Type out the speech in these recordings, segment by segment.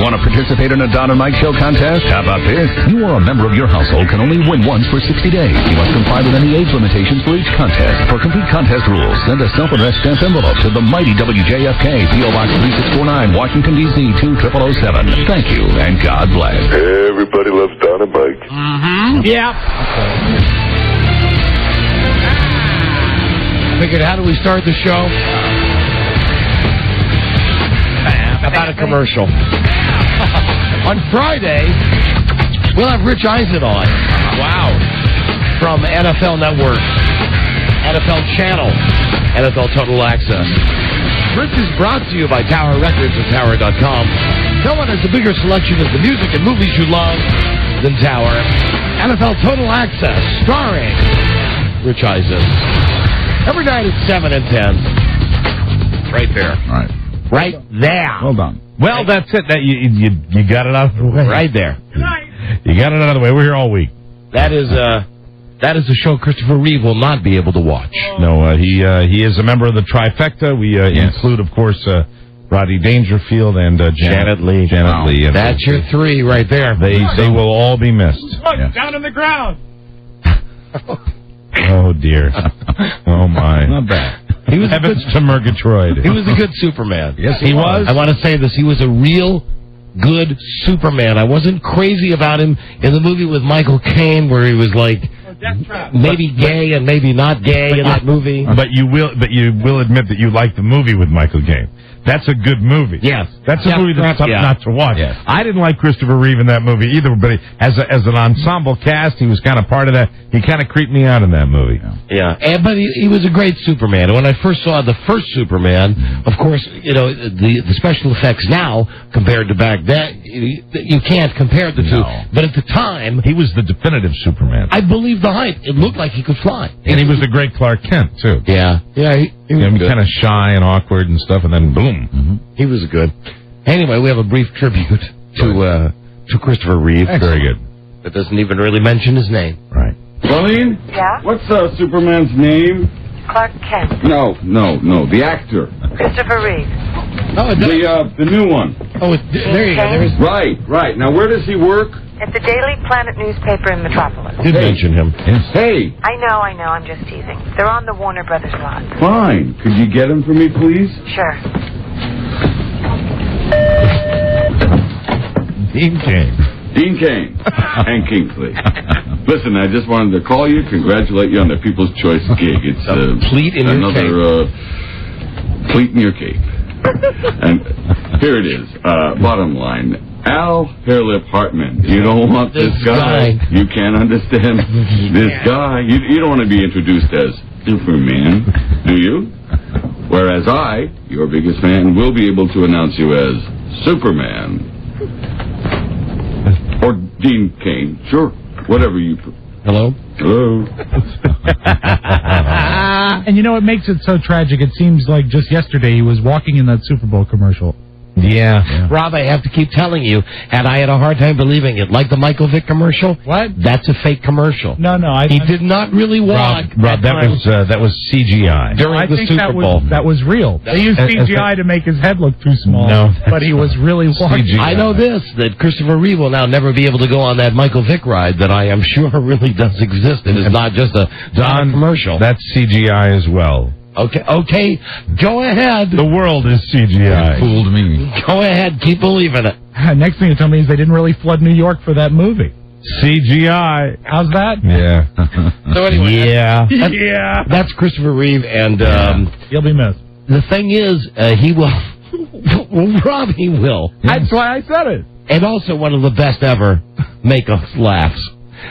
Want to participate in a Don and Mike Show contest? How about this? You or a member of your household can only win once for 60 days. You must comply with any age limitations for each contest. For complete contest rules, send a self-addressed stamped envelope to the mighty WJFK, P.O. Box 3649, Washington, D.C. 20007. Thank you, and God bless. Everybody loves Don and Mike. Mm-hmm. Yeah. Figured, how do we start the show? About a commercial. On Friday, we'll have Rich Eisen on. Wow. From NFL Network, NFL Channel, NFL Total Access. Rich is brought to you by Tower Records and Tower.com. No one has a bigger selection of the music and movies you love than Tower. NFL Total Access, starring Rich Eisen. Every night at 7 and 10. Right there. All right. Right there. Hold on. Well, that's it. That you got it out of the way. Right there. Good night. You got it out of the way. We're here all week. That is a show Christopher Reeve will not be able to watch. No, he is a member of the trifecta. We include, of course, Rodney Dangerfield and Janet Lee. Janet Lee. Yes. That's your three right there. They will all be missed. Look, down on the ground. Oh, dear. Oh, my. Not bad. He was Heavens to Murgatroyd. He was a good Superman. Yes, he was. I want to say this. He was a real good Superman. I wasn't crazy about him in the movie with Michael Caine where he was like maybe gay and maybe not gay in that movie. But you will admit that you like the movie with Michael Caine. That's a good movie. Yes. That's a movie that's tough not to watch. Yes. I didn't like Christopher Reeve in that movie either, but as an ensemble cast, he was kind of part of that. He kind of creeped me out in that movie. Yeah. But he was a great Superman. And when I first saw the first Superman, of course, the special effects now compared to back then, you can't compare the two. But at the time, he was the definitive Superman. I believe the hype. It looked like he could fly. And he was a great Clark Kent, too. Yeah. Yeah, he was kind of shy and awkward and stuff, and then boom. Mm-hmm. He was good. Anyway, we have a brief tribute to Christopher Reeve. Very good. That doesn't even really mention his name. Right. Darlene? Yeah? What's Superman's name? Clark Kent. No, the actor. Christopher Reeve. Oh, the new one. Oh, there you go. There is. Right. Now, where does he work? At the Daily Planet newspaper in Metropolis. Did mention him. Yes. Hey. I know, I'm just teasing. They're on the Warner Brothers lot. Fine. Could you get him for me, please? Sure. Dean Cain. And Kingsley. Listen, I just wanted to call you, congratulate you on the People's Choice gig. It's pleat in your cape. Another pleat in your cape. And here it is. Bottom line. Al Hairlip Hartman. You don't want this guy. You can't understand this guy. You don't want to be introduced as Superman, do you? Whereas I, your biggest fan, will be able to announce you as Superman. Or Dean Cain. Sure. Whatever you... Hello? Hello. And it makes it so tragic. It seems like just yesterday he was walking in that Super Bowl commercial. Yeah. Rob, I have to keep telling you, and I had a hard time believing it. Like the Michael Vick commercial? What? That's a fake commercial. No. He did not really walk. Rob, that was CGI. During the Super Bowl. That was real. They used CGI to make his head look too small. No. But he was really walking. CGI. I know this, that Christopher Reeve will now never be able to go on that Michael Vick ride that I am sure really does exist. It is not just a commercial. That's CGI as well. Okay, go ahead. The world is CGI. You fooled me. Go ahead, keep believing it. Next thing you tell me is they didn't really flood New York for that movie. CGI. How's that? Yeah. So anyway, that's Christopher Reeve, and he'll be missed. The thing is, he will. Rob, he will. That's why I said it. And also one of the best ever make us laughs,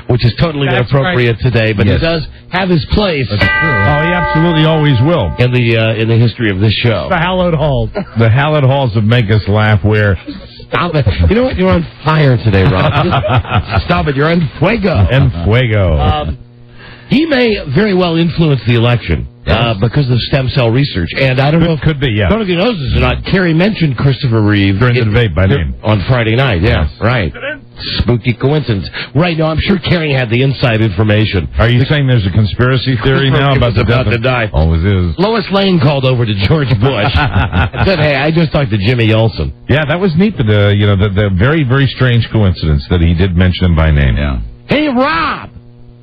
which is totally inappropriate today, but he does have his place. That's true. Oh, he absolutely always will. In the history of this show. The hallowed halls. The hallowed halls of Make Us Laugh where... Stop it. You know what? You're on fire today, Rob. Stop it. You're en fuego. En fuego. He may very well influence the election because of stem cell research. And I don't know if... Could be, yeah. I don't know if you know this or not. Kerry mentioned Christopher Reeve... During the debate by name. On Friday night, yes. Right. Spooky coincidence. Right now, I'm sure Kerry had the inside information. Are you saying there's a conspiracy theory now about the death to die? Always is. Lois Lane called over to George Bush and said, hey, I just talked to Jimmy Olsen. Yeah, that was neat. The very, very strange coincidence that he did mention him by name. Yeah. Hey, Rob.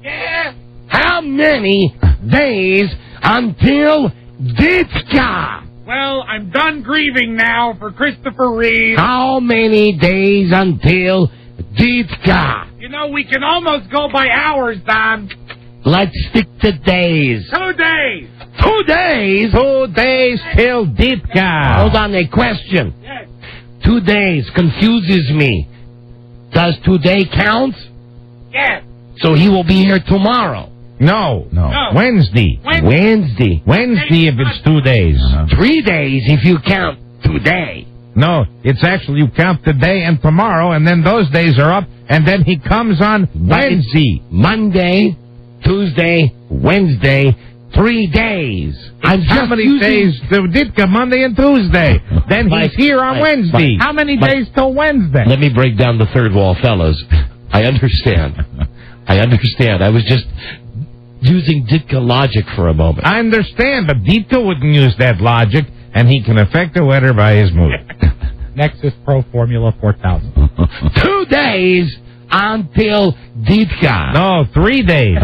Yeah? How many days until Ditka? Well, I'm done grieving now for Christopher Reeve. How many days until Ditka? You know, we can almost go by hours, Don. Let's stick to days. 2 days. 2 days? 2 days till Ditka. Hold on, a question. Yes. 2 days confuses me. Does today count? Yes. So he will be here tomorrow. No. Wednesday. Wednesday. Wednesday if it's 2 days. 3 days if you count today. No, it's actually you count today and tomorrow, and then those days are up, and then he comes on Wednesday. Monday, Tuesday, Wednesday, 3 days. How many days to Ditka? Monday and Tuesday. Then he's here on Wednesday. How many days till Wednesday? Let me break down the third wall, fellas. I understand. I was just using Ditka logic for a moment. I understand, but Ditka wouldn't use that logic, and he can affect the weather by his mood. Nexus Pro Formula 4000. 2 days until Ditka. No, 3 days.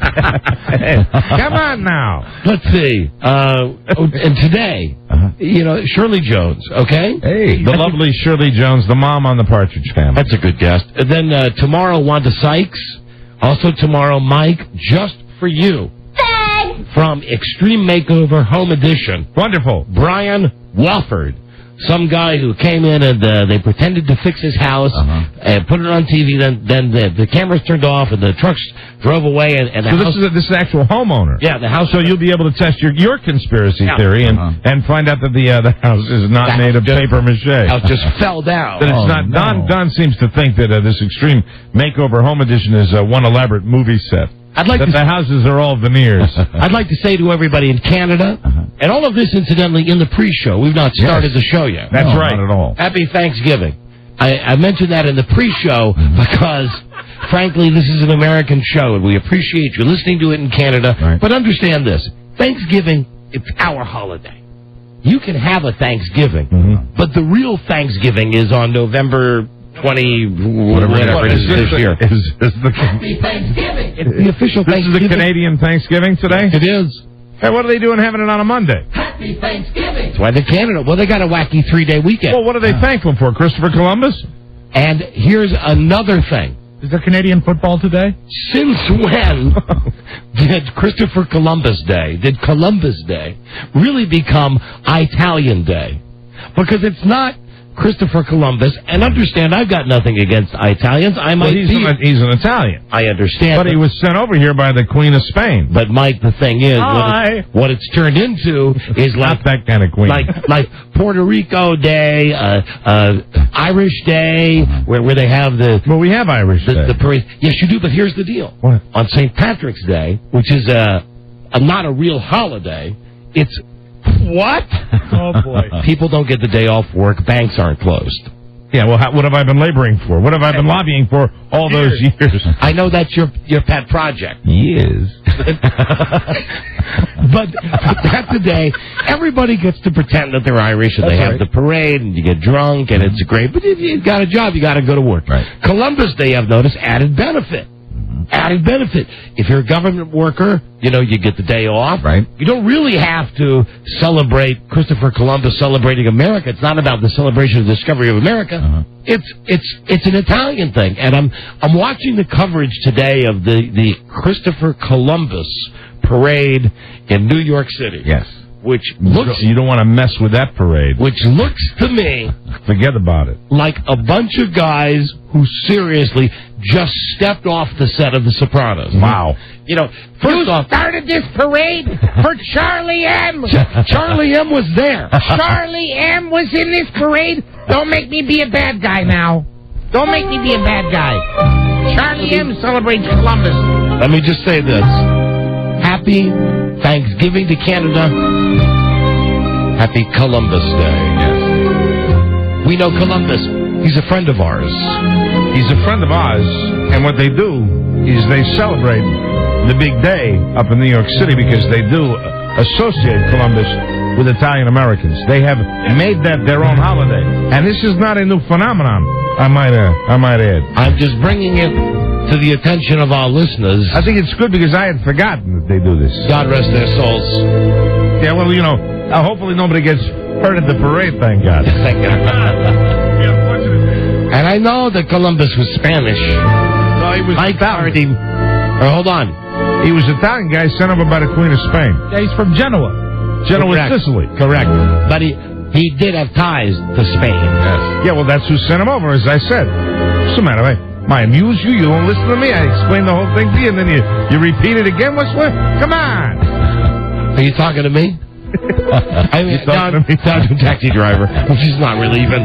Come on now. Let's see. And today, Shirley Jones, okay? Hey. The lovely Shirley Jones, the mom on the Partridge Family. That's a good guest. And then tomorrow, Wanda Sykes. Also tomorrow, Mike, just for you. Thanks. From Extreme Makeover Home Edition. Wonderful. Brian Wofford. Some guy who came in and they pretended to fix his house and put it on TV. Then the cameras turned off and the trucks drove away. And the house, this is an actual homeowner. Yeah, the house. So you'll be able to test your conspiracy theory and find out that the house is not made of paper mache. House just fell down. That it's not. No. Don seems to think that this Extreme Makeover Home Edition is one elaborate movie set. The houses are all veneers. I'd like to say to everybody in Canada, and all of this, incidentally, in the pre-show. We've not started the show yet. That's right. Not at all. Happy Thanksgiving. I mentioned that in the pre-show because, frankly, this is an American show, and we appreciate you listening to it in Canada. Right. But understand this. Thanksgiving, it's our holiday. You can have a Thanksgiving, but the real Thanksgiving is on November 20, whatever it is this year. Happy Thanksgiving. It's the official Thanksgiving. This is the Canadian Thanksgiving today? It is. Hey, what are they doing having it on a Monday? Happy Thanksgiving. That's why they're Canada. Well, they got a wacky 3-day weekend. Well, what are they thankful for? Christopher Columbus? And here's another thing. Is there Canadian football today? Since when did Christopher Columbus Day, did Columbus Day really become Italian Day? Because it's not Christopher Columbus, and understand, I've got nothing against Italians. He's an Italian. I understand. But he was sent over here by the Queen of Spain. But, Mike, the thing is, what it's turned into is not that kind of queen. Like Puerto Rico Day, Irish Day, where they have the... Well, we have Irish Day. The parade. Yes, you do, but here's the deal. What? On St. Patrick's Day, which is not a real holiday, it's... What? Oh, boy. People don't get the day off work. Banks aren't closed. Yeah, well, what have I been laboring for? What have I been lobbying for all those years? I know that's your pet project. Yes. But that's the day everybody gets to pretend that they're Irish and they have the parade and you get drunk and it's great. But if you've got a job, you got to go to work. Right. Columbus Day, I've noticed, added benefit. Added benefit. If you're a government worker, you get the day off. Right. You don't really have to celebrate Christopher Columbus celebrating America. It's not about the celebration of the discovery of America. It's an Italian thing. And I'm watching the coverage today of the Christopher Columbus parade in New York City. Yes. Which looks... You don't want to mess with that parade. Which looks to me... Forget about it. Like a bunch of guys who seriously just stepped off the set of The Sopranos. Wow. First off... started this parade for Charlie M. Charlie M. was there. Charlie M. was in this parade. Don't make me be a bad guy now. Don't make me be a bad guy. Charlie M. celebrates Columbus. Let me just say this. Happy Thanksgiving to Canada. Happy Columbus Day. Yes. We know Columbus. He's a friend of ours. He's a friend of ours, and what they do is they celebrate the big day up in New York City because they do associate Columbus with Italian Americans. They have made that their own holiday, and this is not a new phenomenon. I might add. I'm just bringing it to the attention of our listeners. I think it's good because I had forgotten that they do this. God rest their souls. Yeah, well, hopefully nobody gets hurt at the parade. Thank God. Thank God. And I know that Columbus was Spanish. No, he was Italian. Hold on. He was an Italian guy sent over by the Queen of Spain. Yeah, he's from Genoa. Genoa, Sicily. Correct. But he did have ties to Spain. Yes. Yeah, well, that's who sent him over, as I said. What's the matter? Am I amuse you? You don't listen to me? I explain the whole thing to you, and then you repeat it again? What's what? Come on. Are you talking to me? I mean, taxi driver, which is not really even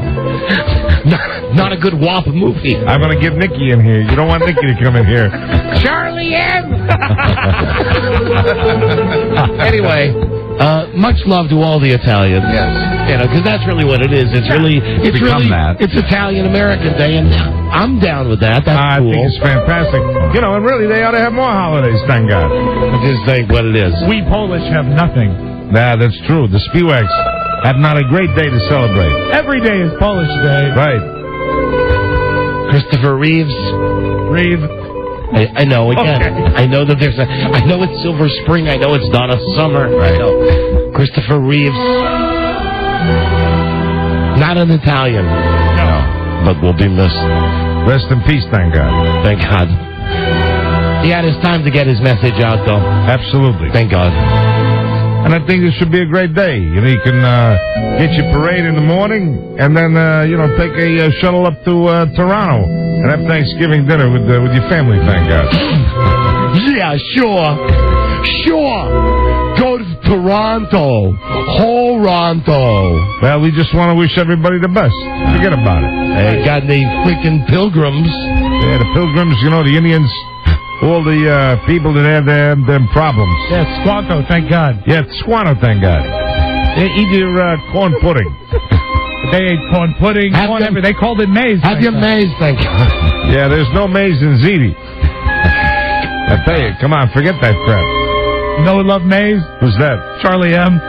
not a good WAP movie. I'm going to get Nicky in here. You don't want Nicky to come in here. Charlie M. Anyway, much love to all the Italians. Yes. Because that's really what it is. It's Italian American Day, and I'm down with that. That's cool. I think it's fantastic. And really, they ought to have more holidays. Thank God. I just think what it is. We Polish have nothing. Nah, that's true. The Spiewaks have not a great day to celebrate. Every day is Polish Day. Right. Christopher Reeves. I know, again. Okay. I know that I know it's Silver Spring. I know it's Donna Summer. Right. I know. Christopher Reeves. Not an Italian. No. But will be missed. Rest in peace, thank God. Thank God. He had his time to get his message out, though. Absolutely. Thank God. And I think this should be a great day. You can get your parade in the morning, and then take a shuttle up to Toronto and have Thanksgiving dinner with your family. Thank God. Yeah, sure. Go to Toronto. Toronto. Well, we just want to wish everybody the best. Forget about it. They got the freaking pilgrims. Yeah, the pilgrims. The Indians. All the people that had them problems. Yeah, Squanto, thank God. Yeah, Squanto, thank God. They eat your corn pudding. They ate corn pudding. They called it maize. Have your maize, thank God. Yeah, there's no maize in ziti. I tell you, come on, forget that crap. You know who loved maize? Who's that? Charlie M.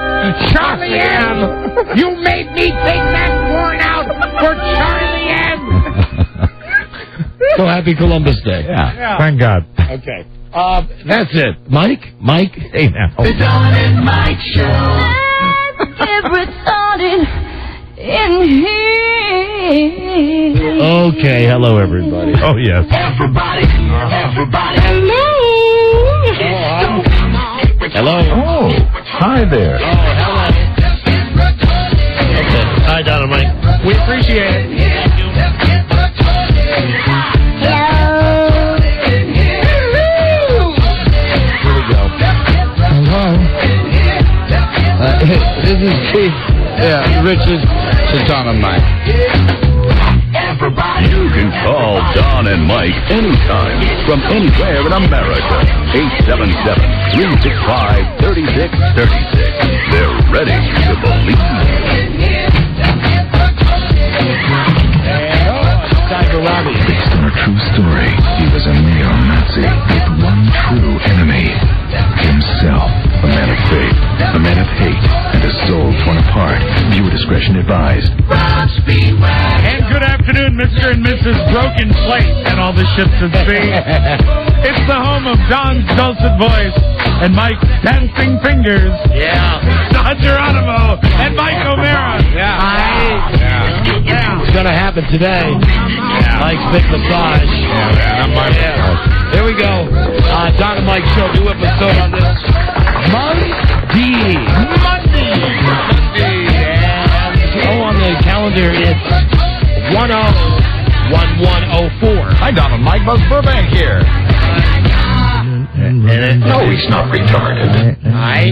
Charlie M. You made me take that corn out for Charlie M. So happy Columbus Day. Yeah. Thank God. Okay. That's it. Mike? Hey, now. The Don and Mike Show. Never started in here. Okay, hello, everybody. Oh, yes. Everybody. Hello. Oh, hi there. Oh, hello. Okay. Hi, Don and Mike. We appreciate it. This is Keith. Yeah, Richard. Don and Mike. You can call Don and Mike anytime from anywhere in America. 877-365-3636. They're ready to believe. Based on a true story, he was a neo-Nazi with one true enemy. Himself. A man of faith, a man of hate, and a soul torn apart. Viewer discretion advised. And good afternoon, Mr. and Mrs. Broken Plate and all the ships at sea. It's the home of Don's dulcet voice and Mike's dancing fingers. Yeah. Don Geronimo and Mike O'Mara. Yeah. It's going to happen today. Yeah. Mike's big massage. Yeah, man. Here we go. Don and Mike Show, new episode on this Monday. And on the calendar, it's 10/11/04. Hi, Don and Mike. Buzz Burbank here. No, he's not retarded. Hi.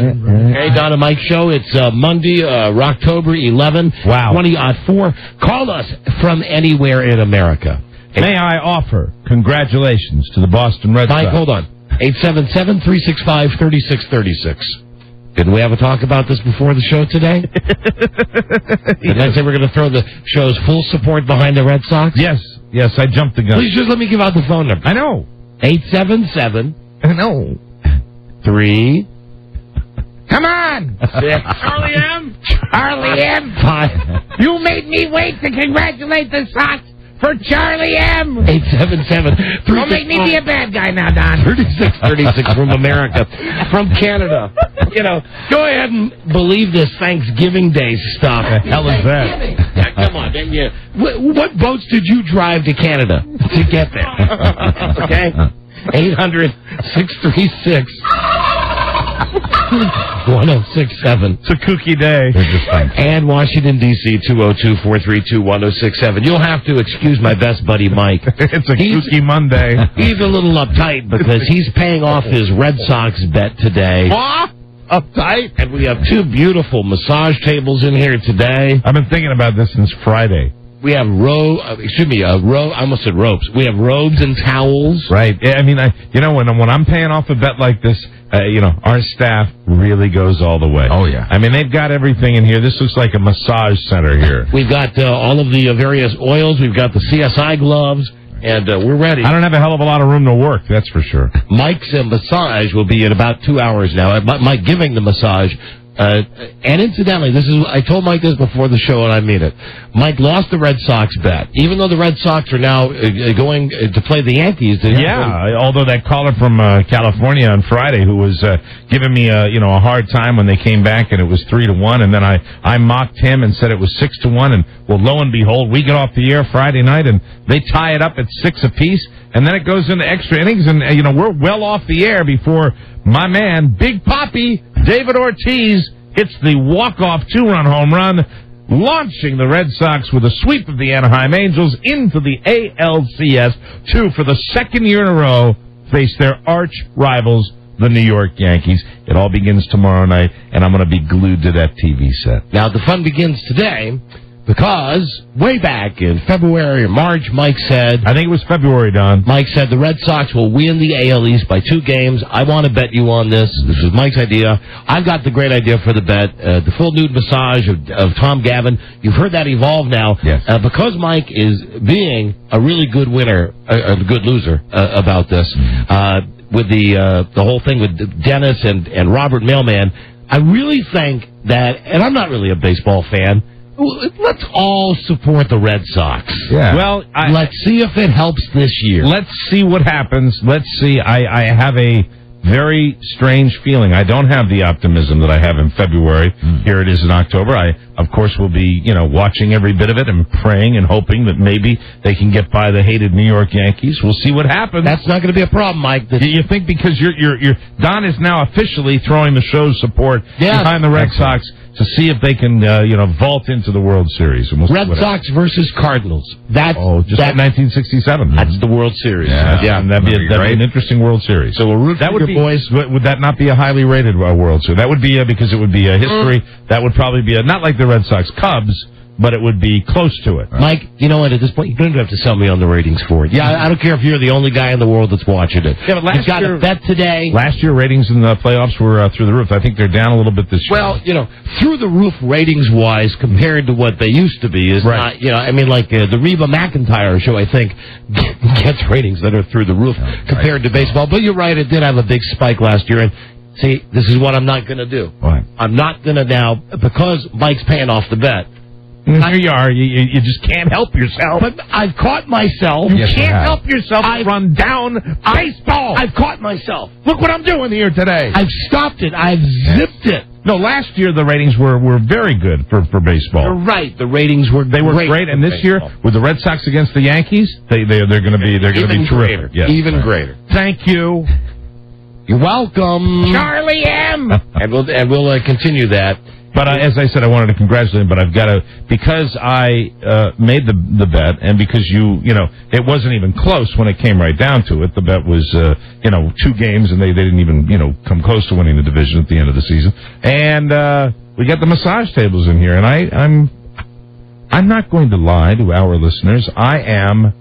Hey, Don and Mike Show. It's Monday, October 11, Wow. 2004. Call us from anywhere in America. May I offer congratulations to the Boston Red Sox. Mike, hold on. 877-365-3636. Didn't we have a talk about this before the show today? Didn't I say we're going to throw the show's full support behind the Red Sox? Yes, I jumped the gun. Please just let me give out the phone number. I know. 877. I know. 3. Come on! 6. Charlie M. Charlie M. 5. You made me wait to congratulate the Sox for Charlie M. 877. Don't make me be a bad guy now, Don. 3636 from America. From Canada. You know, go ahead and believe this Thanksgiving Day stuff. The hell is that? Yeah, come on, didn't you? What boats did you drive to Canada to get there? Okay? 800-636. 1067. It's a kooky day. And Washington, D.C., 202-432-1067. You'll have to excuse my best buddy, Mike. It's a kooky Monday. He's a little uptight because he's paying off his Red Sox bet today. Uptight? And we have 2 beautiful massage tables in here today. I've been thinking about this since Friday. We have I almost said ropes. We have robes and towels. Right. Yeah, I mean, when I'm paying off a bet like this, our staff really goes all the way. Oh, yeah. I mean, they've got everything in here. This looks like a massage center here. We've got all of the various oils. We've got the CSI gloves, and we're ready. I don't have a hell of a lot of room to work, that's for sure. Mike's massage will be in about 2 hours now. Mike giving the massage. And incidentally, I told Mike this before the show, and I mean it. Mike lost the Red Sox bet, even though the Red Sox are now going to play the Yankees. Although that caller from California on Friday who was giving me a hard time when they came back, and it was 3-1, and then I mocked him and said it was 6-1, and well, lo and behold, we get off the air Friday night, and they tie it up at 6 apiece, and then it goes into extra innings, and we're well off the air before my man, Big Papi, David Ortiz, hits the walk-off 2-run home run, launching the Red Sox with a sweep of the Anaheim Angels into the ALCS to, for the second year in a row, face their arch rivals, the New York Yankees. It all begins tomorrow night, and I'm going to be glued to that TV set. Now, the fun begins today because way back in February or March, Mike said... I think it was February, Don. Mike said the Red Sox will win the AL East by 2 games. I want to bet you on this. This is Mike's idea. I've got the great idea for the bet. The full nude massage of Tom Gavin. You've heard that evolve now. Yes. Because Mike is being a really good winner, a good loser about this, with the whole thing with Dennis and Robert Mailman, I really think that, and I'm not really a baseball fan, let's all support the Red Sox. Yeah. Well, let's see if it helps this year. Let's see what happens. Let's see. I have a very strange feeling. I don't have the optimism that I have in February. Here it is in October. I, of course, will be, watching every bit of it and praying and hoping that maybe they can get by the hated New York Yankees. We'll see what happens. That's not going to be a problem, Mike. You think because Don is now officially throwing the show's support behind the Red Sox to see if they can, vault into the World Series. And we'll Red Sox versus Cardinals. Like 1967. That's the World Series. Yeah, and that'd be an interesting World Series. So we'll root for your boys. Would that not be a highly rated World Series? That would be because it would be a history. That would probably be not like the Red Sox Cubs, but it would be close to it. Mike, you know what? At this point, you don't have to sell me on the ratings for it. Yeah, I don't care if you're the only guy in the world that's watching it. Yeah, but You've got a bet today. Last year, ratings in the playoffs were through the roof. I think they're down a little bit this year. Well, through the roof ratings-wise compared to what they used to be is not, like the Reba McEntire show, I think, gets ratings that are through the roof compared to baseball. But you're right, it did have a big spike last year. And see, this is what I'm not going to do. What? I'm not going to now, because Mike's paying off the bet. Here you are. You just can't help yourself. But I've caught myself. You can't help yourself run down baseball. I've caught myself. Look what I'm doing here today. I've stopped it. I've zipped it. No, last year the ratings were very good for baseball. You're right. The ratings were great. And this year with the Red Sox against the Yankees, they're going to be terrific. Yes, even greater. Thank you. You're welcome, Charlie M. And we'll continue that. But as I said, I wanted to congratulate him, but I've got to, because I made the bet, and because it wasn't even close when it came right down to it. The bet was, 2 games, and they didn't even, come close to winning the division at the end of the season. And we got the massage tables in here, and I'm not going to lie to our listeners. I am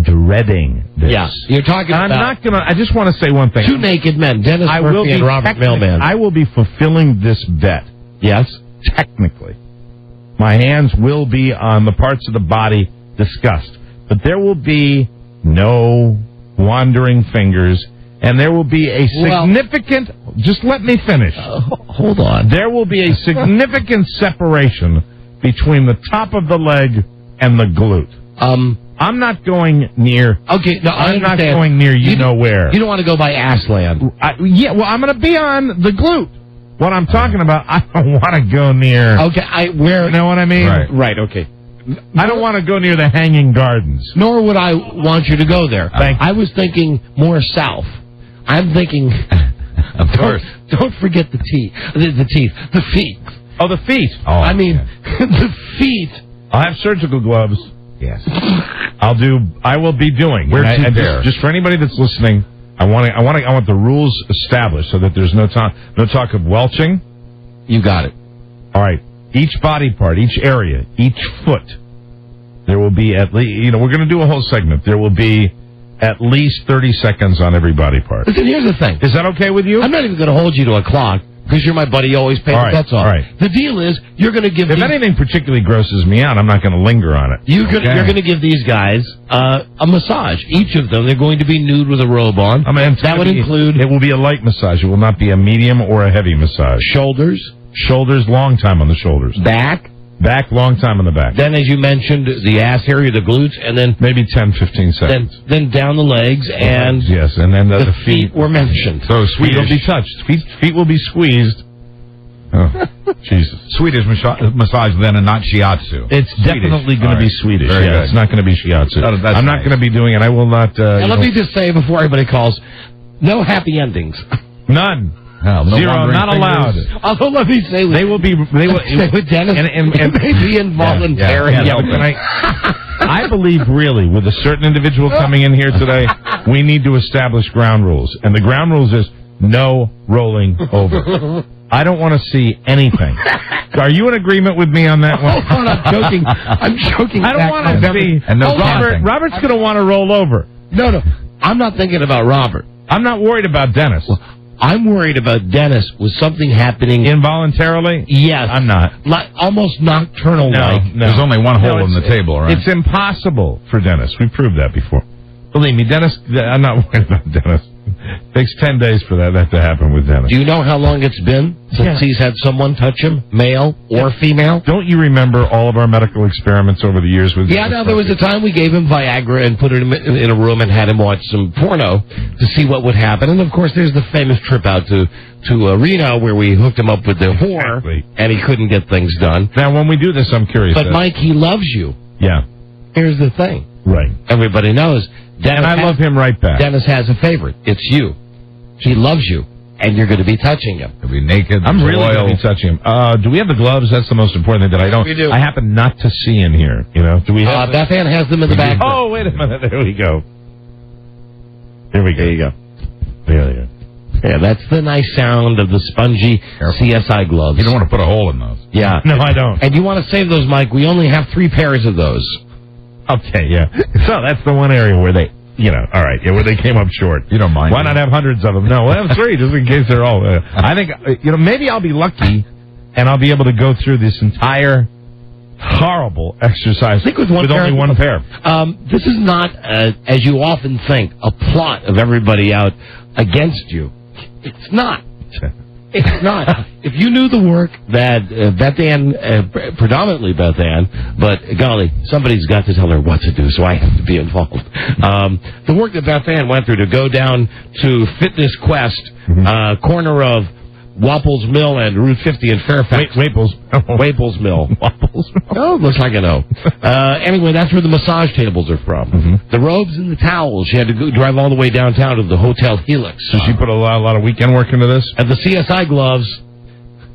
dreading this. Yeah, you're talking I'm about not going to... I just want to say one thing. two naked men, Dennis Murphy and Robert Mailman. I will be fulfilling this bet. Yes? Technically. My hands will be on the parts of the body discussed. But there will be no wandering fingers, and there will be a significant... just let me finish. Hold on. There will be a significant separation between the top of the leg and the glute. I'm not going near... Okay, no, I'm not going near you know where. You don't want to go by Assland. Yeah, well, I'm going to be on the glute. What I'm talking about, I don't want to go near... Okay, where... You know what I mean? Right, okay. I don't want to go near the Hanging Gardens. Nor would I want you to go there. I was thinking more south. I'm thinking... Of course. Don't forget the teeth. The feet. Oh, the feet. Oh, I mean, the feet. I'll have surgical gloves. Yes. I will be doing. Just for anybody that's listening, I want the rules established so that there's no talk of welching. You got it. All right. Each body part, each area, each foot, there will be at least, we're going to do a whole segment. There will be at least 30 seconds on every body part. Listen, here's the thing. Is that okay with you? I'm not even going to hold you to a clock because you're my buddy. You always pay the bets off. All right. The deal is you're going to give If anything particularly grosses me out, I'm not going to linger on it. You're going to give these guys a massage. Each of them, they're going to be nude with a robe on. That would include... It will be a light massage. It will not be a medium or a heavy massage. Shoulders. Shoulders, long time on the shoulders. Back. Back, long time on the back. Then, as you mentioned, the ass area, the glutes, and then... Maybe 10, 15 seconds. Then down the legs, and... Yes, and then the feet were mentioned. So feet will be touched. Feet will be squeezed. Oh, Jesus. Swedish massage then and not shiatsu. It's definitely going to be Swedish. Very good. It's not going to be shiatsu. That's I'm not going to be doing it. I will not... let me just say before everybody calls, no happy endings. None. No Zero, not allowed. Although let me say, they will be with Dennis and maybe involuntary. I believe really with a certain individual coming in here today, we need to establish ground rules, and the ground rules is no rolling over. I don't want to see anything. Are you in agreement with me on that one? Oh, I'm joking. I'm joking. I don't want to see. And no Robert's going to want to roll over. No. I'm not thinking about Robert. I'm not worried about Dennis. I'm worried about Dennis with something happening involuntarily. Yes, I'm not. Almost nocturnal. No. There's only one hole in the table, right? It's impossible for Dennis. We proved that before. Believe me, Dennis. I'm not worried about Dennis. It takes 10 days for that to happen with Dennis. Do you know how long it's been since he's had someone touch him, male or female? Don't you remember all of our medical experiments over the years with? Yeah, there was a time we gave him Viagra and put him in a room and had him watch some porno to see what would happen. And of course, there's the famous trip out to Reno where we hooked him up with the whore, and he couldn't get things done. Now, when we do this, I'm curious. But Mike, he loves you. Yeah. Here's the thing. Right. Everybody knows. And I love him right back. Dennis has a favorite. It's you. He loves you, and you're going to be touching him. He'll be naked. I'm really going to be touching him. Do we have the gloves? That's the most important thing that I don't. We do. I happen not to see in here. Do we have? Beth Ann has them in the back. Oh, wait a minute. There we go. There we go. There you go. There you go. Yeah, that's the nice sound of the spongy CSI gloves. You don't want to put a hole in those. Yeah. No, I don't. And you want to save those, Mike. We only have 3 pairs of those. Okay, yeah. So that's the one area where they, all right, where they came up short. You don't mind. Why not have hundreds of them? No, we'll have 3 just in case they're all. I think, maybe I'll be lucky and I'll be able to go through this entire horrible exercise with only one pair. This is not, as you often think, a plot of everybody out against you. It's not. It's not. If you knew the work that Beth Ann, predominantly Beth Ann, but golly, somebody's got to tell her what to do, so I have to be involved. The work that Beth Ann went through to go down to Fitness Quest, corner of Wapples Mill and Route 50 in Fairfax. Waples Mill. Wapples Mill. Oh, looks like I know. Anyway, that's where the massage tables are from. The robes and the towels. She had to drive all the way downtown to the Hotel Helix. So she put a lot of weekend work into this? And the CSI gloves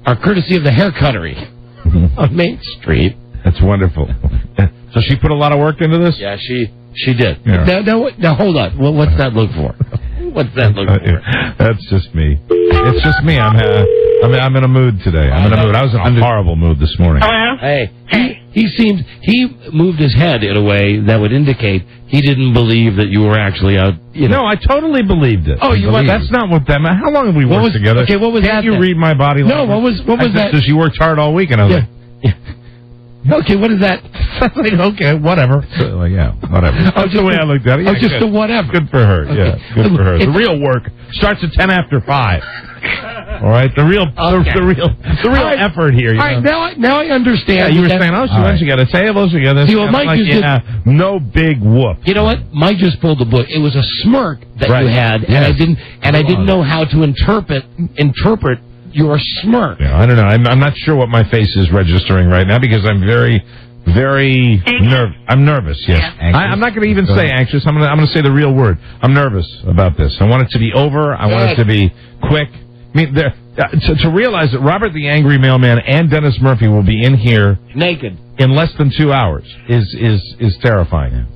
are courtesy of the Hair Cuttery on Main Street. That's wonderful. So she put a lot of work into this? Yeah, she did. Yeah. Now, hold on. What's that look for? What's that look for? That's just me. It's just me. I'm in a mood today. I'm in a mood. I was in a horrible mood this morning. Hello? Hey. he moved his head in a way that would indicate he didn't believe that you were actually out. No, I totally belied it. Oh, you believed. That's not what that meant. How long have we worked together? Okay, what was Can't that? you read my body language? No, what was that? Because you worked hard all week, and I was like, okay, what is that? like, okay, whatever. Yeah, whatever. That's the way I looked at it. Oh, just the whatever. Good for her. Okay. Yeah, good for her. The real work starts at 10 after 5. All right, the real effort here. All right, now I understand. Yeah, you were saying, she got a table, she got this. See, well, Mike just no big whoop. You know what? Mike just pulled the book. It was a smirk that you had, yes. and I didn't know how to interpret your smirk. Yeah, I don't know. I'm not sure what my face is registering right now because I'm very nervous. I'm nervous. Yes, I'm not going to even say anxious. I'm going to say the real word. I'm nervous about this. I want it to be over. I want it to be quick. I mean, to realize that Robert the Angry Mailman and Dennis Murphy will be in here naked in less than 2 hours is terrifying.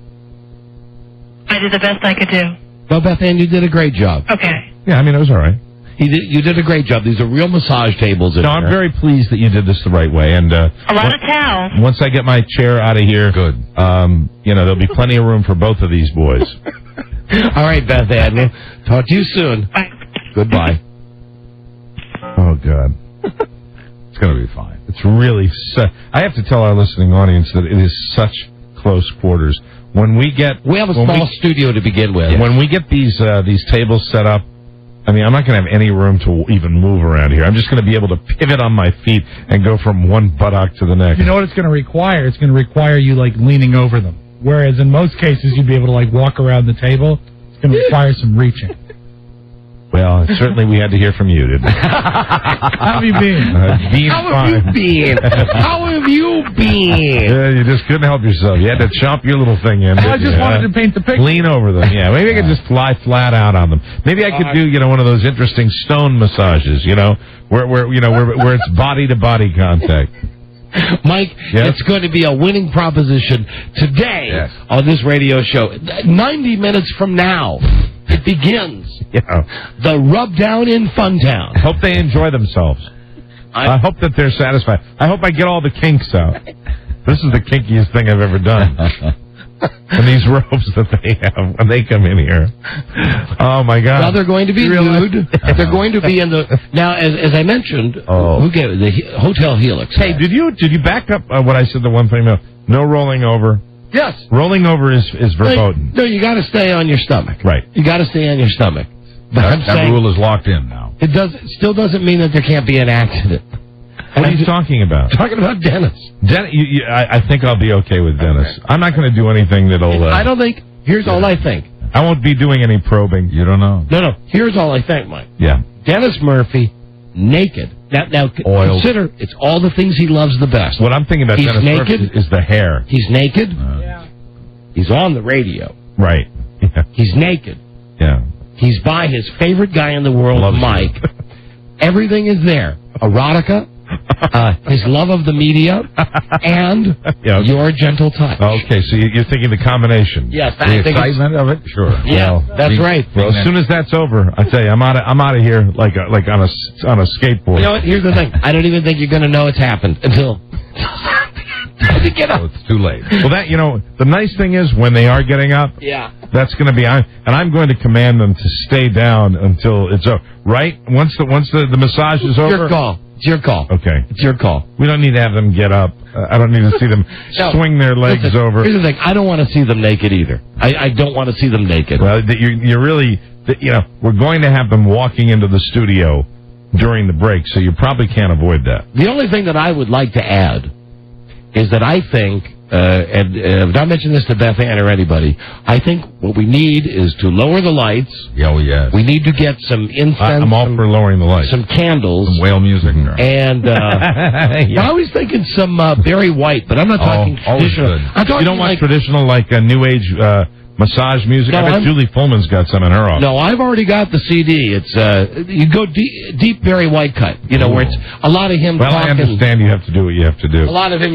I did the best I could do. Well, Beth Ann, you did a great job. Okay. Yeah, I mean, it was all right. You did a great job. These are real massage tables. No, I'm very pleased that you did this the right way. And a lot of towels. Once I get my chair out of here, good. There'll be plenty of room for both of these boys. All right, Beth Ann. We'll talk to you soon. Bye. Goodbye. Oh, God. It's going to be fine. It's really... I have to tell our listening audience that it is such close quarters. We have a small studio to begin with. When we get these tables set up, I mean, I'm not going to have any room to even move around here. I'm just going to be able to pivot on my feet and go from one buttock to the next. You know what it's going to require? It's going to require you, leaning over them. Whereas in most cases, you'd be able to, walk around the table. It's going to require some reaching. Well, certainly we had to hear from you, didn't we? How have you been? How have you been? Yeah, you just couldn't help yourself. You had to chomp your little thing in. I just wanted to paint the picture. Lean over them. Yeah, maybe I could just lie flat out on them. Maybe I could do, one of those interesting stone massages, where it's body to body contact. Mike, it's going to be a winning proposition today on this radio show. 90 minutes from now, it begins. The Rub Down in Funtown. I hope they enjoy themselves. I hope that they're satisfied. I hope I get all the kinks out. This is the kinkiest thing I've ever done. And these robes that they have when they come in here. Oh, my God. Well, they're going to be nude. They're going to be in the... Now, as I mentioned, who gave it? The Hotel Helix. Hey, did you back up what I said the one thing? No rolling over. Yes. Rolling over is verboten. No, you got to stay on your stomach. Right. You got to stay on your stomach. But that rule is locked in now. It still doesn't mean that there can't be an accident. What are you talking about? Talking about Dennis. I think I'll be okay with Dennis. I'm not going to do anything that'll... I don't think... Here's all I think. I won't be doing any probing. You don't know. No. Here's all I think, Mike. Yeah. Dennis Murphy, naked. Now consider it's all the things he loves the best. What I'm thinking about Dennis Murphy is the hair. He's naked. He's on the radio. Right. Yeah. He's naked. Yeah. He's by his favorite guy in the world, Mike. Everything is there. Erotica, his love of the media, and your gentle touch. Okay, so you're thinking the combination. Yes, the excitement of it. Sure. Yeah, that's right. Well, as soon as that's over, I tell you, I'm out of here like on a skateboard. You know what? Here's the thing. I don't even think you're going to know it's happened until. Get up. Oh, it's too late. Well, the nice thing is when they are getting up. Yeah. That's going to be, and I'm going to command them to stay down until it's over. Right? Once the massage is over. It's your call. Okay. It's your call. We don't need to have them get up. I don't need to see them swing their legs over. Here's the thing. I don't want to see them naked either. I don't want to see them naked. Well, you're really, we're going to have them walking into the studio during the break, so you probably can't avoid that. The only thing that I would like to add is that I think, and I've not mentioned this to Beth Ann or anybody, I think what we need is to lower the lights. Oh, yes. We need to get some incense. I'm all for lowering the lights. Some candles. Some whale music. And I was thinking some Barry White, but I'm not talking traditional. You don't want traditional, like New Age massage music? No, I bet Julie Pullman's got some in her office. No, I've already got the CD. It's you go deep Barry White cut, where it's a lot of him talking. I understand you have to do what you have to do. A lot of him,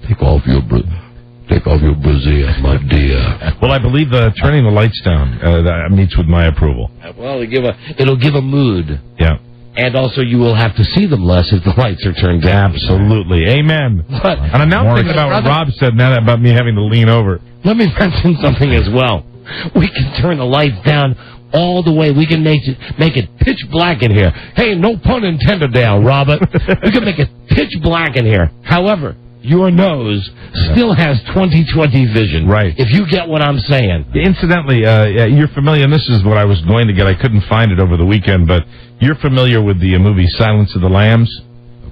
take off your brassiere, my dear. Well, I believe turning the lights down that meets with my approval. Well, it'll give a mood. Yeah. And also, you will have to see them less if the lights are turned down. Absolutely. Amen. But, and I'm now thinking about what Rob said now about me having to lean over. let me mention something as well. We can turn the lights down all the way. We can make it pitch black in here. Hey, no pun intended there, Robert. We can make it pitch black in here. However, your nose still has 20/20 vision. Right. If you get what I'm saying. Incidentally, you're familiar, and this is what I was going to get. I couldn't find it over the weekend, but you're familiar with the movie Silence of the Lambs?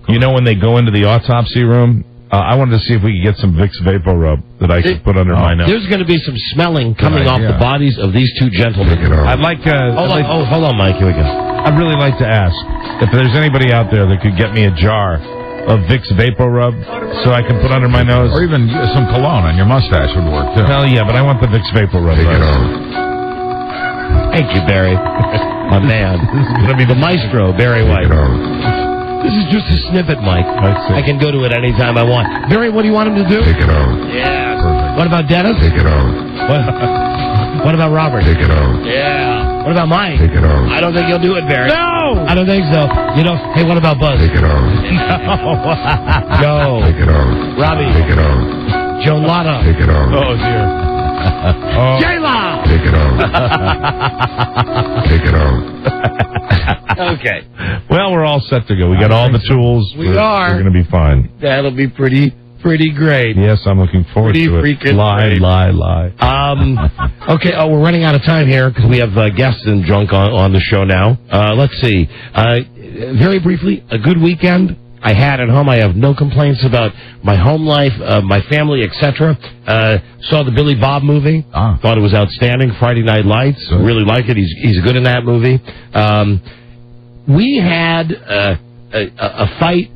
You know when they go into the autopsy room? I wanted to see if we could get some Vicks Vapor Rub that I could put under my nose. There's going to be some smelling coming off the bodies of these two gentlemen. I'd like... hold on, Mike. Here we go. I'd really like to ask if there's anybody out there that could get me a jar of Vicks Vapor Rub so I can put under my nose. Or even some cologne on your mustache would work, too. Hell yeah, but I want the Vicks Vapor Rub. Thank you, Barry. My man. This is going to be the maestro, Barry White. This is just a snippet, Mike. I can go to it anytime I want. Barry, what do you want him to do? Take it out. Yeah. Perfect. What about Dennis? Take it out. What about Robert? Take it out. Yeah. What about Mike? Take it out. I don't think he'll do it, Barry. No! I don't think so. You know, hey, what about Buzz? Take it out. No. Take it out. Robbie. Take it out. Joe Lotta. Take it out. Oh, dear. J-Law. Take it out. Take it out. Okay. Well, we're all set to go. We got all the tools. We are. We're going to be fine. That'll be pretty great. Yes, I'm looking forward to it. Freaking Lie. Okay, we're running out of time here because we have guests and drunk on the show now. Let's see. Very briefly, a good weekend I had at home. I have no complaints about my home life, my family, etc. Saw the Billy Bob movie. Thought it was outstanding. Friday Night Lights. Really like it. He's good in that movie. We had a fight.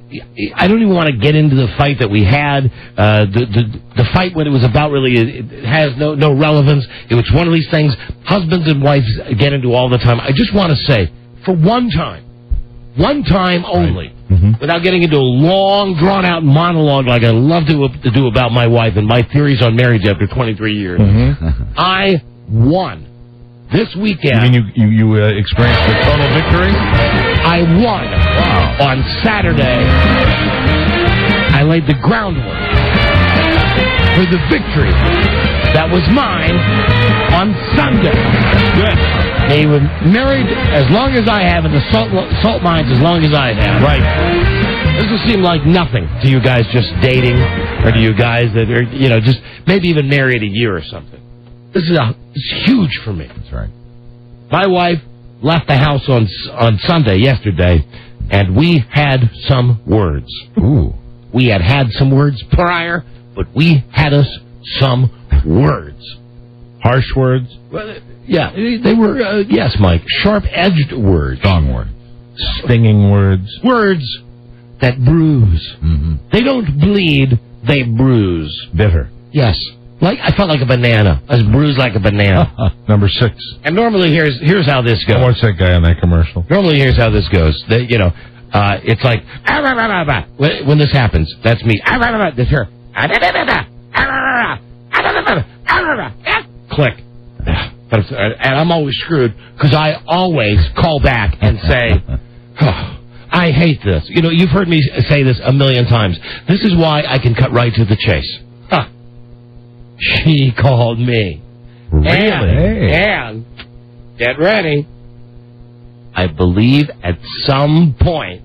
I don't even want to get into the fight that we had. The fight when it was about really, it has no relevance. It was one of these things husbands and wives get into all the time. I just want to say, for one time only, without getting into a long, drawn-out monologue like I love to do about my wife and my theories on marriage after 23 years, I won. This weekend... You mean you experienced a total victory? I won. Wow. On Saturday, I laid the groundwork for the victory that was mine on Sunday. Good. They were married as long as I have, and the salt mines as long as I have. Right. This will seem like nothing to you guys just dating, or to you guys that are, just maybe even married a year or something. This is huge for me. That's right. My wife left the house on Sunday, yesterday, and we had some words. Ooh. We had some words prior, but we had us some words. Harsh words? Well, yeah, they were, yes, Mike, sharp-edged words. Strong words. Stinging words. Words that bruise. Mm-hmm. They don't bleed, they bruise. Bitter. Yes. I felt like a banana. I was bruised like a banana. Number 6. And normally, here's how this goes. What's that guy on that commercial? Normally, here's how this goes. It's like, when this happens, that's me. This here. Click. And I'm always screwed because I always call back and say, I hate this. You've heard me say this a million times. This is why I can cut right to the chase. She called me. Really? And get ready. I believe at some point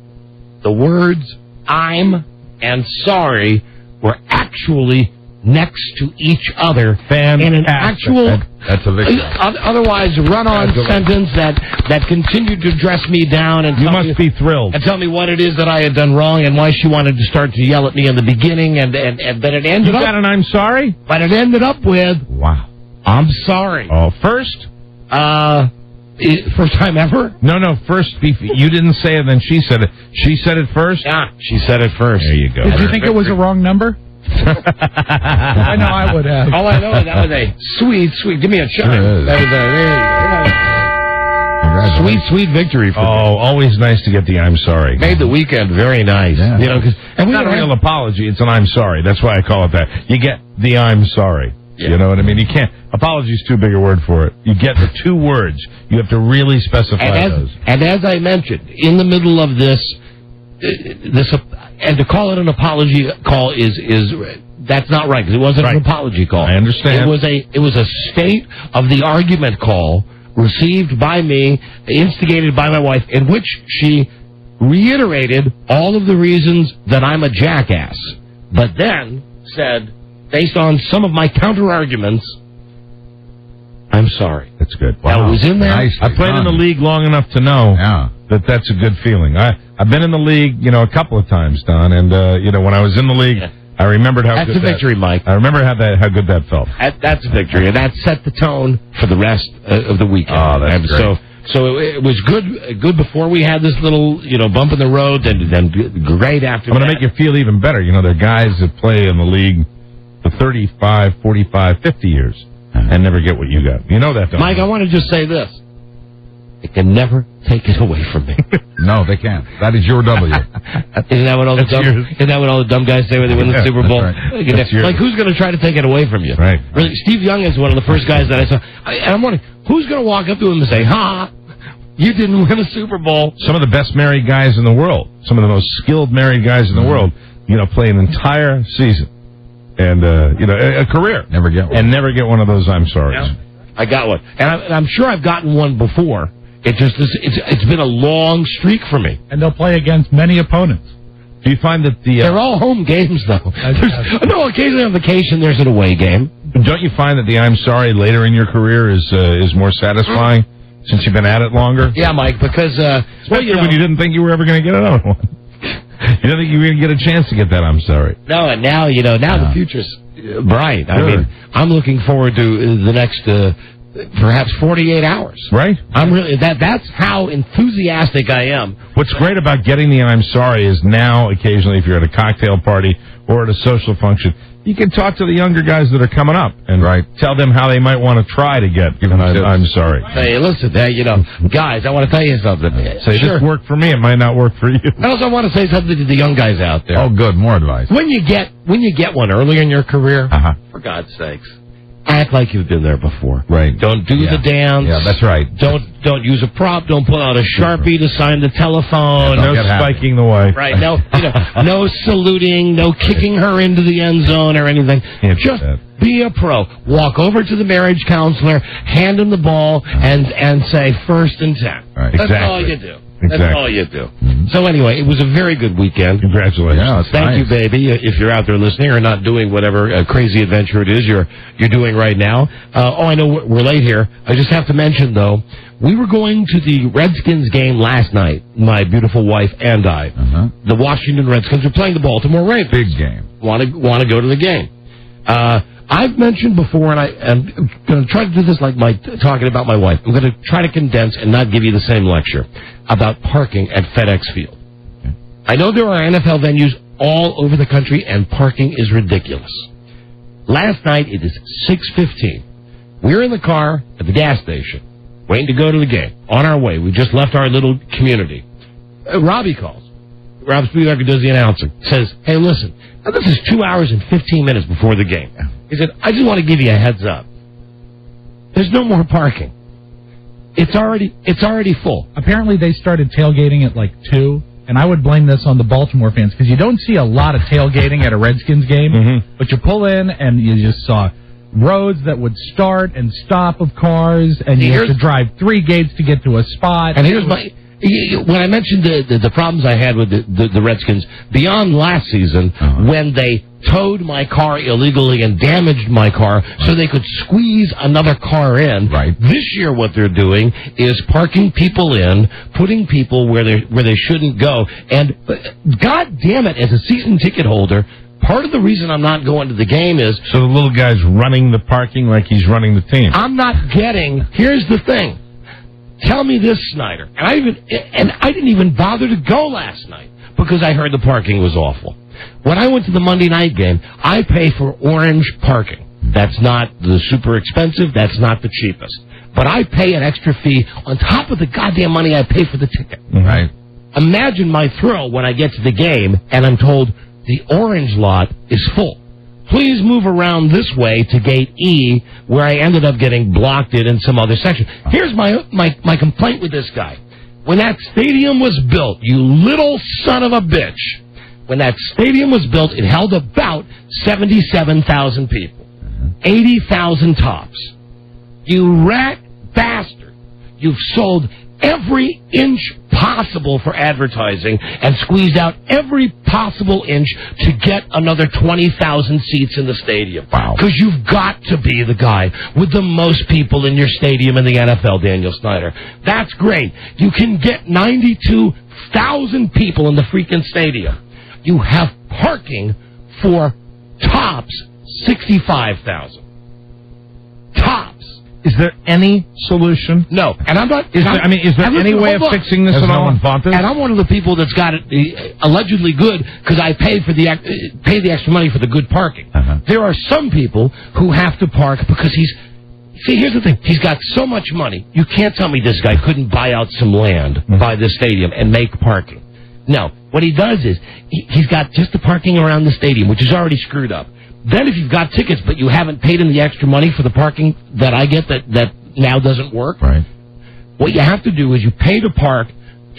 the words I'm and sorry were actually next to each other in an actual that's a victory. Otherwise run-on sentence that continued to dress me down and you must be thrilled and tell me what it is that I had done wrong and why she wanted to start to yell at me in the beginning and then it ended up. And I'm sorry? But it ended up with wow. I'm sorry. Oh, first? First time ever? No, first. You didn't say it, then she said it. She said it first? Yeah, she said it first. There you go. Did you think it was a wrong number? I know I would have. All I know is that was a sweet, give me a chime. That was a sweet victory for me. Always nice to get the I'm sorry. Made the weekend very nice. Yeah. And it's not a real apology, it's an I'm sorry. That's why I call it that. You get the I'm sorry. You know what I mean? You can't. Apology is too big a word for it. You get the 2 words. You have to really specify those. And as I mentioned, in the middle of this, and to call it an apology call is that's not right, because it wasn't an apology call. I understand. It was a state of the argument call received by me, instigated by my wife, in which she reiterated all of the reasons that I'm a jackass, but then said, based on some of my counter-arguments, I'm sorry. That's good. Wow. Now, it was in there. I played in the league long enough to know that that's a good feeling. I've been in the league, a couple of times, Don, and, when I was in the league, I remembered how that's good a victory, Mike. I remember how good that felt. That's a victory, and that set the tone for the rest of the weekend. Oh, that's great. So it was good before we had this little, bump in the road, and then great after I'm that. going to make you feel even better. There are guys that play in the league for 35, 45, 50 years and never get what you got. You know that, don't Mike, you? I want to just say this. They can never take it away from me. No, they can't. That is your W. Isn't that what all the dumb guys say when they win the Super Bowl? Right. Like, who's going to try to take it away from you? Right. Really, Steve Young is one of the first guys that I saw. And I'm wondering, who's going to walk up to him and say, you didn't win a Super Bowl? Some of the best married guys in the world, some of the most skilled married guys in the world, play an entire season and, a career. Never get one. And never get one of those I'm sorry. Yeah. I got one. And I'm sure I've gotten one before. It's been a long streak for me. And they'll play against many opponents. Do you find that they're all home games, though? No, occasionally on vacation there's an away game. Don't you find that the I'm sorry later in your career is more satisfying since you've been at it longer? Yeah, Mike, because especially when you didn't think you were ever going to get another one. You didn't think you were going to get a chance to get that I'm sorry. No, and now the future's bright. I mean, I'm looking forward to the next perhaps 48 hours. Right. That's how enthusiastic I am. What's great about getting the I'm sorry is now occasionally if you're at a cocktail party or at a social function, you can talk to the younger guys that are coming up and tell them how they might want to try to get I'm sorry. Hey, listen, guys, I want to tell you something. Say, this worked for me, it might not work for you. I also want to say something to the young guys out there. Oh, good, more advice. When you get one early in your career, for God's sakes, act like you've been there before. Right. Don't do the dance. Yeah, that's right. Don't use a prop. Don't pull out a Sharpie to sign the telephone. No spiking the way. Right. No, no saluting. No kicking her into the end zone or anything. Just be a pro. Walk over to the marriage counselor, hand him the ball, and say 1st and 10. Right. That's all you do. That's all you do. So anyway, it was a very good weekend. Congratulations. Yeah, Thank you, baby. If you're out there listening or not doing whatever crazy adventure it is you're doing right now. I know we're late here. I just have to mention, though, we were going to the Redskins game last night, my beautiful wife and I. The Washington Redskins are playing the Baltimore Ravens. Big game. Want to go to the game. I've mentioned before, and I'm going to try to do this like talking about my wife. I'm going to try to condense and not give you the same lecture about parking at FedEx Field. Okay. I know there are NFL venues all over the country, and parking is ridiculous. Last night, it is 6:15. We're in the car at the gas station, waiting to go to the game. On our way. We just left our little community. Robbie calls. Rob Spielberger does the announcing. Says, hey, listen, now this is 2 hours and 15 minutes before the game. He said, I just want to give you a heads up. There's no more parking. It's already full. Apparently they started tailgating at like 2, and I would blame this on the Baltimore fans, because you don't see a lot of tailgating at a Redskins game, but you pull in and you just saw roads that would start and stop of cars, and you have to drive 3 gates to get to a spot. And here's when I mentioned the problems I had with the Redskins, beyond last season, when they towed my car illegally and damaged my car so they could squeeze another car in. Right. This year what they're doing is parking people in, putting people where they shouldn't go. And God damn it, as a season ticket holder, part of the reason I'm not going to the game is... So the little guy's running the parking like he's running the team. I'm not getting... Here's the thing. Tell me this, Snyder. And I didn't even bother to go last night because I heard the parking was awful. When I went to the Monday night game, I pay for orange parking. That's not the super expensive. That's not the cheapest. But I pay an extra fee on top of the goddamn money I pay for the ticket. Right. Imagine my thrill when I get to the game and I'm told the orange lot is full. please move around this way to gate E, where I ended up getting blocked in some other section. Here's my complaint with this guy. When that stadium was built, you little son of a bitch, when that stadium was built, it held about 77,000 people. 80,000 tops. You rat bastard. You've sold every inch possible for advertising and squeezed out every possible inch to get another 20,000 seats in the stadium. Wow. Because you've got to be the guy with the most people in your stadium in the NFL, Daniel Snyder. That's great. You can get 92,000 people in the freaking stadium. You have parking for tops 65,000. Tops. Is there any solution? No, and I'm not. Is there any way of fixing this at all? And I'm one of the people that's got it allegedly good because I pay the extra money for the good parking. There are some people who have to park because See, here's the thing. He's got so much money. You can't tell me this guy couldn't buy out some land by this stadium and make parking. No, what he does is he's got just the parking around the stadium, which is already screwed up. Then if you've got tickets but you haven't paid him the extra money for the parking that I get that now doesn't work, right? What you have to do is you pay to park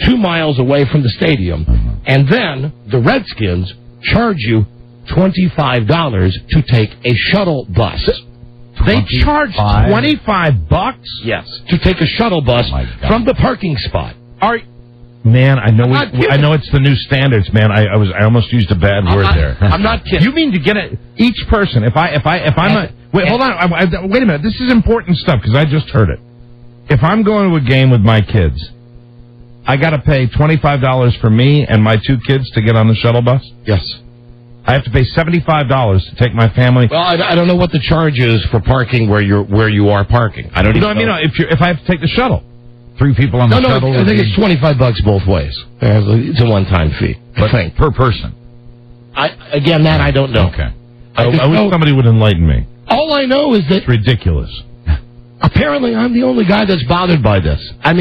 2 miles away from the stadium, and then the Redskins charge you $25 to take a shuttle bus. They charge $25? Yes, to take a shuttle bus from the parking spot. Man, I know it's the new standards, man. I almost used a bad word there. I'm not kidding. You mean to get it each person? If I'm a wait, hold on. Wait a minute. This is important stuff because I just heard it. If I'm going to a game with my kids, I got to pay $25 for me and my 2 kids to get on the shuttle bus. Yes. I have to pay $75 to take my family. Well, I don't know what the charge is for parking where you are parking. I don't even know. If I have to take the shuttle. 3 people on the shuttle? I think it's $25 both ways. It's a one-time fee. But per person? That I don't know. Okay. I wish somebody would enlighten me. All I know is that... It's ridiculous. Apparently, I'm the only guy that's bothered by this. I'm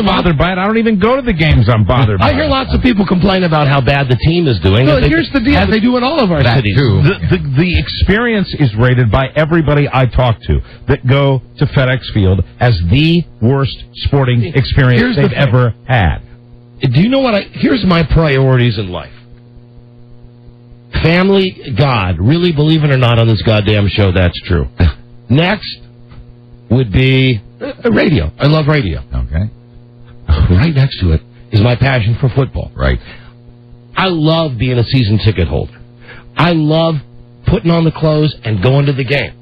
bothered by it. I don't even go to the games I'm bothered by it. I hear lots of people complain about how bad the team is doing. Well, here's the deal. As they do in all of our cities. The experience is rated by everybody I talk to that go to FedEx Field as the worst sporting experience they've ever had. Do you know what here's my priorities in life. Family, God. Really, believe it or not, on this goddamn show, that's true. Next would be radio. I love radio. Okay. Right next to it is my passion for football. Right. I love being a season ticket holder. I love putting on the clothes and going to the game.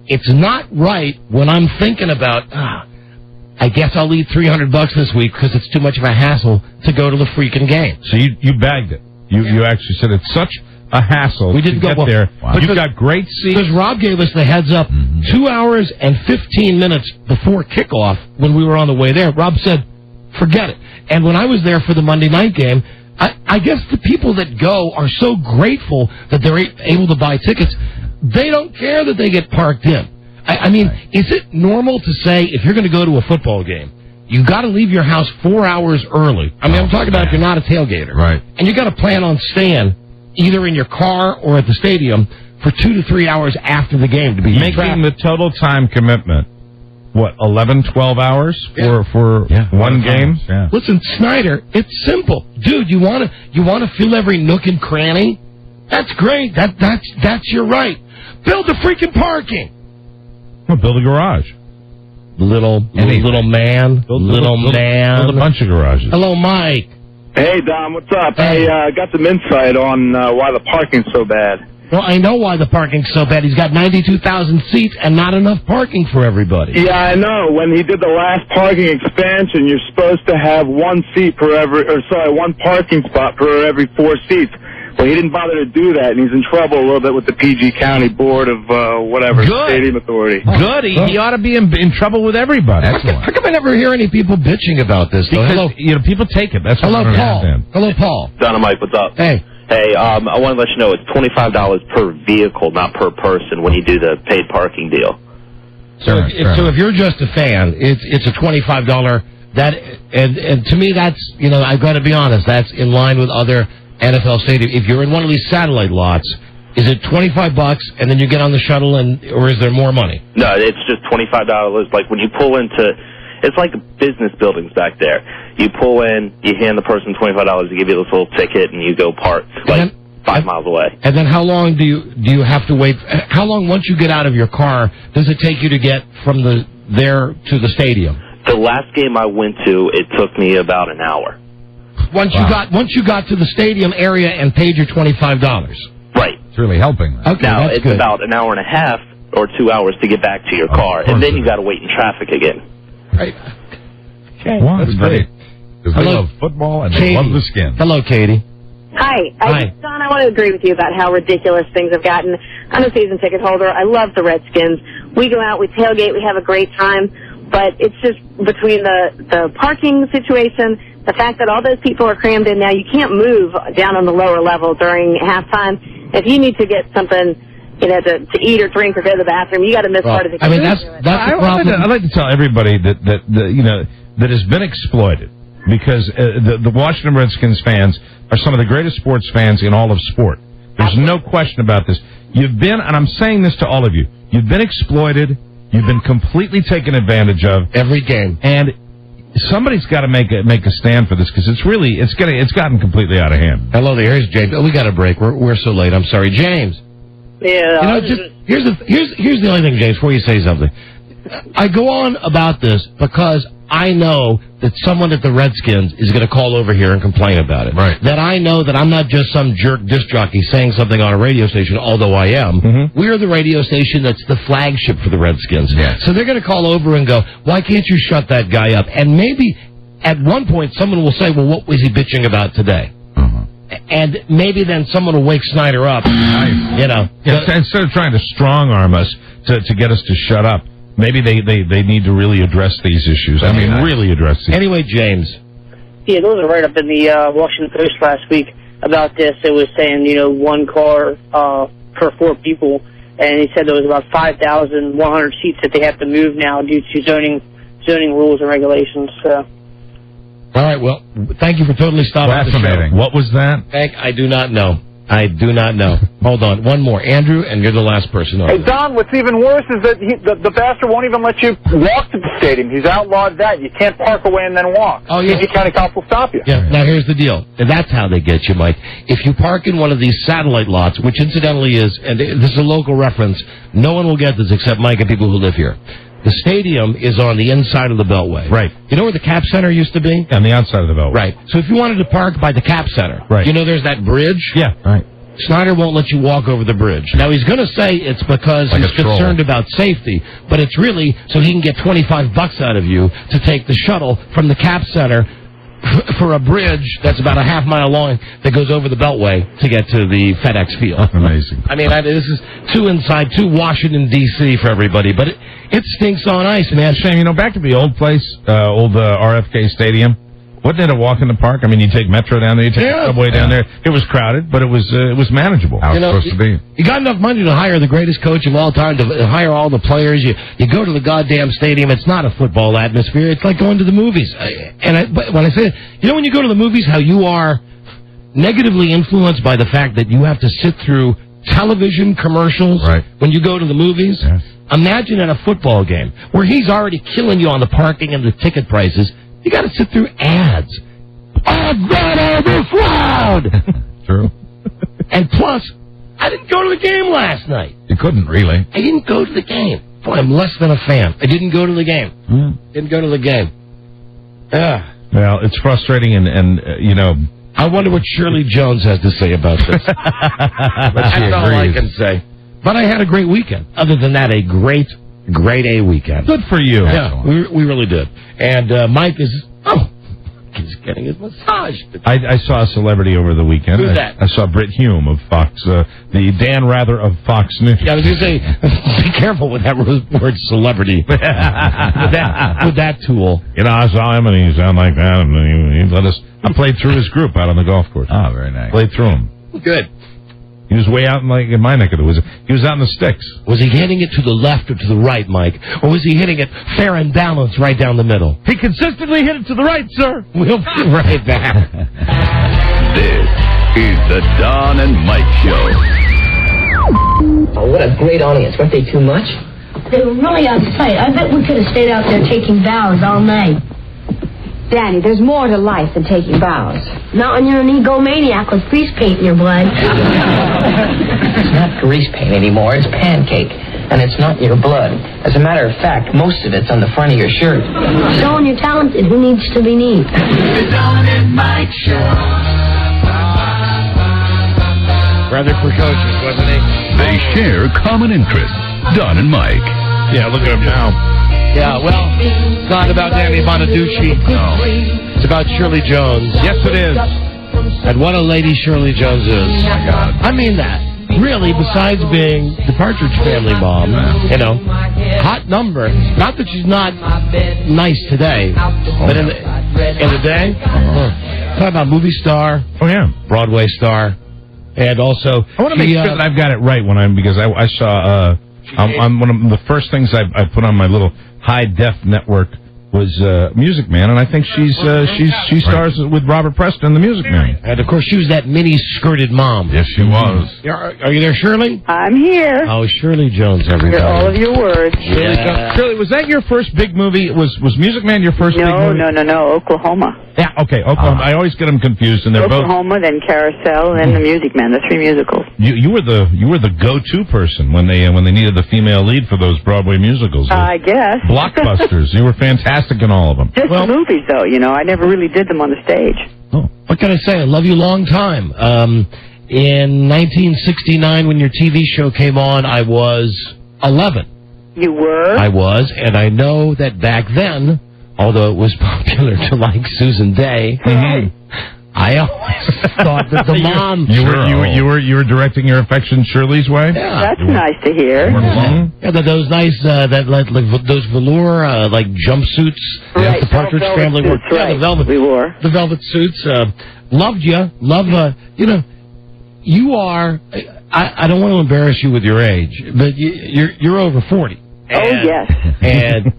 It's not right when I'm thinking about, I guess I'll eat $300 this week because it's too much of a hassle to go to the freaking game. So you bagged it. You actually said it's such a hassle to get there. Wow. You've got great seats. Because Rob gave us the heads up 2 hours and 15 minutes before kickoff when we were on the way there. Rob said, forget it. And when I was there for the Monday night game, I guess the people that go are so grateful that they're able to buy tickets. They don't care that they get parked in. I mean, is it normal to say if you're going to go to a football game, you've got to leave your house 4 hours early? I mean, I'm talking about if you're not a tailgater. Right. And you got to plan on staying either in your car or at the stadium for 2 to 3 hours after the game to be making the total time commitment. What, 11, 12 hours for one game? Yeah. Listen, Snyder, it's simple, dude. You want to fill every nook and cranny? That's great. That's your right. Build the freaking parking. Well, build a garage. Little man. Build a bunch of garages. Hello, Mike. Hey, Dom, what's up? Hey. I got some insight on why the parking's so bad. Well, I know why the parking's so bad. He's got 92,000 seats and not enough parking for everybody. Yeah, I know. When he did the last parking expansion, you're supposed to have one parking spot per every 4 seats. Well, he didn't bother to do that, and he's in trouble a little bit with the PG County Board of Stadium Authority. Good. He ought to be in trouble with everybody. How come I never hear any people bitching about this? Because people take it. That's what I don't understand. Hello, Paul. Dynamite, what's up? Hey. Hey, I want to let you know it's $25 per vehicle, not per person, when you do the paid parking deal. So if you're just a fan, it's a $25 and to me that's I've got to be honest, that's in line with other NFL stadiums. If you're in one of these satellite lots, Is it $25 and then you get on the shuttle, or is there more money? No, it's just $25. Like when you pull into, it's like business buildings back there. You pull in, you hand the person $25 to give you this little ticket, and you go park 5 miles away. And then how long do you have to wait? How long, once you get out of your car, does it take you to get from there to the stadium? The last game I went to, it took me about an hour. Once you got to the stadium area and paid your $25. Right. It's really helping. Okay, now that's it's good. about an hour and a half or 2 hours to get back to your car, and then you got to wait in traffic again. Right. Okay. Wow, that's great. Because they Hello, love football and Katie. they love the Skins. Hello, Katie. Hi. Hi. Don, I want to agree with you about how ridiculous things have gotten. I'm a season ticket holder. I love the Redskins. We go out, we tailgate, we have a great time. But it's just between the parking situation, the fact that all those people are crammed in now, you can't move down on the lower level during halftime. If you need to get something, to eat or drink or go to the bathroom, you got to miss part of the game. I mean, that's the problem. I'd like to tell everybody that has been exploited, because the Washington Redskins fans are some of the greatest sports fans in all of sport. There's no question about this. You've been, and I'm saying this to all of you, you've been exploited. You've been completely taken advantage of every game, and somebody's got to make a stand for this, because it's gotten completely out of hand. Hello there, here's James. Oh, we got a break. We're so late. I'm sorry, James. Yeah. Here's the only thing, James. Before you say something, I go on about this because I know that someone at the Redskins is going to call over here and complain about it. Right. That I know that I'm not just some jerk disc jockey saying something on a radio station, although I am. Mm-hmm. We're the radio station that's the flagship for the Redskins. Yeah. So they're going to call over and go, why can't you shut that guy up? And maybe at one point someone will say, well, what was he bitching about today? And maybe then someone will wake Snyder up. Yeah, instead of trying to strong-arm us to get us to shut up, maybe they need to really address these issues. I mean, really address these. Anyway, James. Yeah, those are right up in the Washington Post last week about this. It was saying, one car per 4 people, and he said there was about 5,100 seats that they have to move now due to zoning rules and regulations. So. All right, well, thank you for totally stopping the show. What was that? I do not know. I do not know. Hold on. One more. Andrew, and you're the last person on. Hey, Don, what's even worse is that the bastard won't even let you walk to the stadium. He's outlawed that. You can't park away and then walk. Oh, yeah. PG County Cops will stop you. Yeah, now here's the deal. And that's how they get you, Mike. If you park in one of these satellite lots, which incidentally is, and this is a local reference, no one will get this except Mike and people who live here. The stadium is on the inside of the Beltway. Right. You know where the Cap Center used to be? On the outside of the Beltway. Right. So if you wanted to park by the Cap Center, right. There's that bridge? Yeah. Right. Snyder won't let you walk over the bridge. Now, he's going to say it's because he's concerned about safety, but it's really so he can get $25 out of you to take the shuttle from the Cap Center for a bridge that's about a half-mile long that goes over the Beltway to get to the FedEx Field. Amazing. I mean, this is too Washington, D.C. for everybody, but it stinks on ice, man. Shame, back to the old place, old RFK Stadium. Wasn't it a walk in the park? I mean, you take Metro down there, you take the subway down there. It was crowded, but it was manageable. How it's supposed to be. You got enough money to hire the greatest coach of all time, to hire all the players. You go to the goddamn stadium. It's not a football atmosphere. It's like going to the movies. But when I say, when you go to the movies, how you are negatively influenced by the fact that you have to sit through television commercials when you go to the movies. Yes. Imagine at a football game where he's already killing you on the parking and the ticket prices. You got to sit through ads. I've got all this loud. True. And plus, I didn't go to the game last night. You couldn't, really. I didn't go to the game. Boy, I'm less than a fan. I didn't go to the game. Didn't go to the game. Yeah. Well, it's frustrating, and I wonder what Shirley Jones has to say about this. That's all I can say. But I had a great weekend. Other than that, a great A weekend. Good for you. Yeah, we really did. And Mike is, he's getting his massage. I saw a celebrity over the weekend. Who's that? I saw Britt Hume of Fox, the Dan Rather of Fox News. Yeah, I was going to say, be careful with that word celebrity. with that tool. I saw him, and he sounded like that, and he let us. I played through his group out on the golf course. Oh, very nice. Played through him. Good. He was way out in my neck of the woods. He was out in the sticks. Was he hitting it to the left or to the right, Mike? Or was he hitting it fair and balanced right down the middle? He consistently hit it to the right, sir. We'll be right back. This is the Don and Mike Show. Oh, what a great audience. Weren't they too much? They were really out of sight. I bet we could have stayed out there taking vows all night. Danny, there's more to life than taking vows. Not when you're an egomaniac with grease paint in your blood. It's not grease paint anymore. It's pancake. And it's not in your blood. As a matter of fact, most of it's on the front of your shirt. So when you're talented, who needs to be neat? The Dawn and Mike Show. Rather precocious, wasn't he? They share common interests. Don and Mike. Yeah, look at him now. Yeah, well, it's not about Danny Bonaducci. No. It's about Shirley Jones. Yes, it is. And what a lady Shirley Jones is. Oh, my God. I mean that. Really, besides being the Partridge Family mom, you know, hot number. Not that she's not nice today, but in the day, talk about movie star. Oh, yeah. Broadway star. And also, I want to make sure that I've got it right because I saw on one of the first things I put on my little high def network was Music Man, and I think she stars with Robert Preston, the Music Man. And of course, she was that mini skirted mom. Yes, she was. Are you there, Shirley? I'm here. Oh, Shirley Jones, everybody. Hear all of your words. Yeah. Shirley, was that your first big movie? Was Music Man your first big movie? No, Oklahoma. Yeah, okay, Oklahoma. I always get them confused, and they're Oklahoma, then Carousel, then the Music Man, the three musicals. You were the go-to person when they needed the female lead for those Broadway musicals. I guess. Blockbusters. You were fantastic in all of them. Just the movies, though. I never really did them on the stage. Oh, what can I say? I love you long time. In 1969, when your TV show came on, I was 11. You were? I was, and I know that back then, although it was popular to like Susan Day, I always thought that the mom... You were directing your affection Shirley's way? Yeah. That's nice to hear. Yeah, those nice, those velour, jumpsuits Right, the Partridge velvet Family wore. suits, right. Yeah, the velvet, we wore. The velvet suits. Loved you. You are, I don't want to embarrass you with your age, but you're over 40. And, yes. And,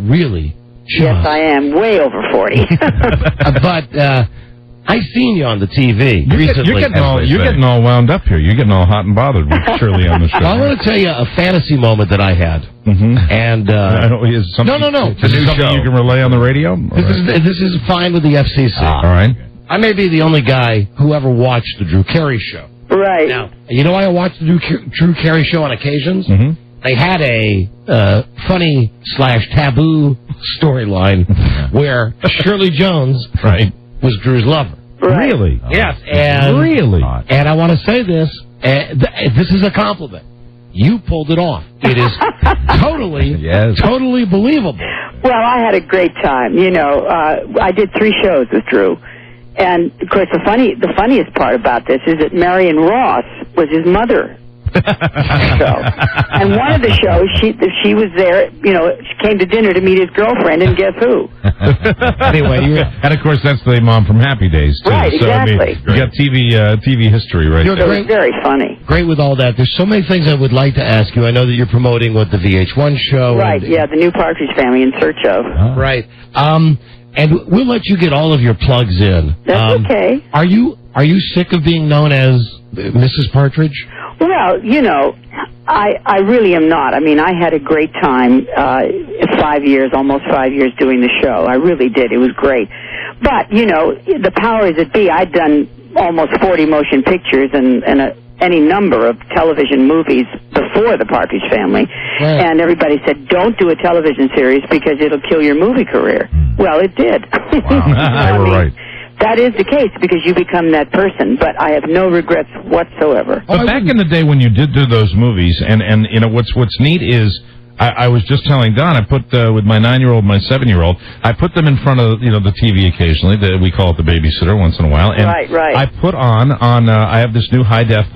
really... Yes, I am. Way over 40. But I seen you on the TV recently. You're getting all wound up here. You're getting all hot and bothered with Shirley on the show. Well, I want to tell you a fantasy moment that I had. Mm-hmm. And no. Is this something you can relay on the radio? This is fine with the FCC. All right. I may be the only guy who ever watched the Drew Carey show. Right. Now, you know why I watched the Drew Carey show on occasions? Mm-hmm. They had a funny / taboo storyline where Shirley Jones was Drew's lover. Right. Really? Yes. And really? And I want to say this. This is a compliment. You pulled it off. It is totally believable. Well, I had a great time. I did 3 shows with Drew. And, of course, the funniest part about this is that Marion Ross was his mother. And one of the shows, she was there, she came to dinner to meet his girlfriend, and guess who? Anyway, and of course that's the mom from Happy Days, too. Right, exactly. You got TV history right there. It was very funny. Great with all that. There's so many things I would like to ask you. I know that you're promoting the VH1 show. Right, the new Partridge Family, In Search of. Right. And we'll let you get all of your plugs in. That's okay. Are you sick of being known as Mrs. Partridge? Well, I really am not. I mean, I had a great time 5 years, almost 5 years doing the show. I really did. It was great. But, the powers that be, I'd done almost 40 motion pictures and any number of television movies before the Partridge Family. Right. And everybody said, don't do a television series because it'll kill your movie career. Well, it did. Wow. They were right. That is the case because you become that person, but I have no regrets whatsoever. But back in the day when you did do those movies, and what's neat is I was just telling Don, I put with my 9-year-old, my 7-year-old, I put them in front of the TV occasionally. We call it the babysitter once in a while. And right. I put on I have this new high def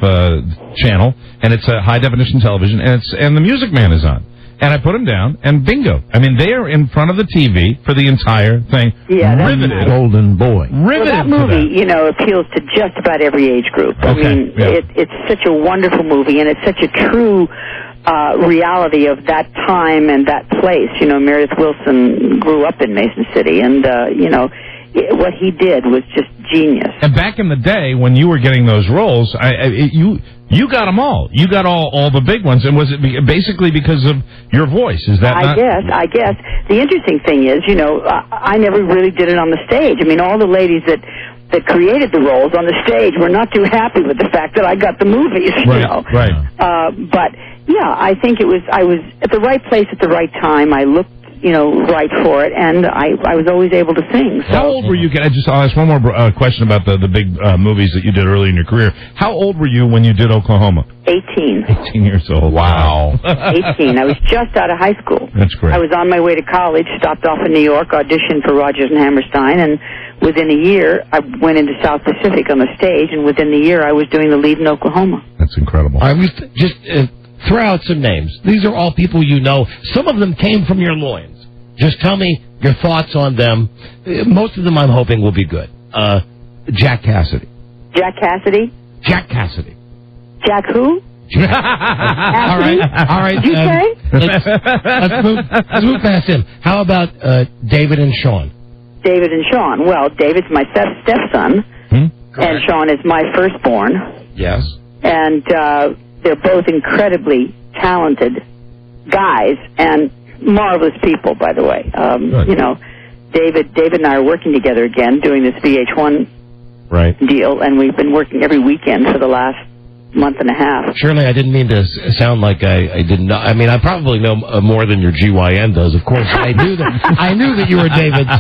channel, and it's a high definition television, and the Music Man is on. And I put them down, and bingo. I mean, they are in front of the TV for the entire thing. Yeah, that's riveted. nice. Golden boy. Riveted. Well, that movie, appeals to just about every age group. I mean, it's such a wonderful movie, and it's such a true reality of that time and that place. Meredith Willson grew up in Mason City, and, what he did was just genius. And back in the day when you were getting those roles, you got them all. You got all the big ones. And was it basically because of your voice? Is that I guess. The interesting thing is, I never really did it on the stage. I mean, all the ladies that created the roles on the stage were not too happy with the fact that I got the movies, Right. But, yeah, I think I was at the right place at the right time. I looked, right for it, and I was always able to sing. So. How old were you? I'll ask one more question about the big movies that you did early in your career. How old were you when you did Oklahoma? 18. 18 years old. Wow. 18. I was just out of high school. That's great. I was on my way to college, stopped off in New York, auditioned for Rodgers and Hammerstein, and within a year, I went into South Pacific on the stage, and within the year, I was doing the lead in Oklahoma. That's incredible. I was just throw out some names. These are all people you know. Some of them came from your loins. Just tell me your thoughts on them. Most of them, I'm hoping, will be good. Jack Cassidy. Jack Cassidy? Jack Cassidy. Jack who? All right. Did you say? Let's move past him. How about David and Sean? David and Sean. Well, David's my stepson, and Sean is my firstborn. Yes. And they're both incredibly talented guys and marvelous people, by the way. David and I are working together again, doing this VH1 deal, and we've been working every weekend for the last month and a half. Shirley, I didn't mean to sound like I didn't know. I mean, I probably know more than your GYN does, of course. I knew that you were David's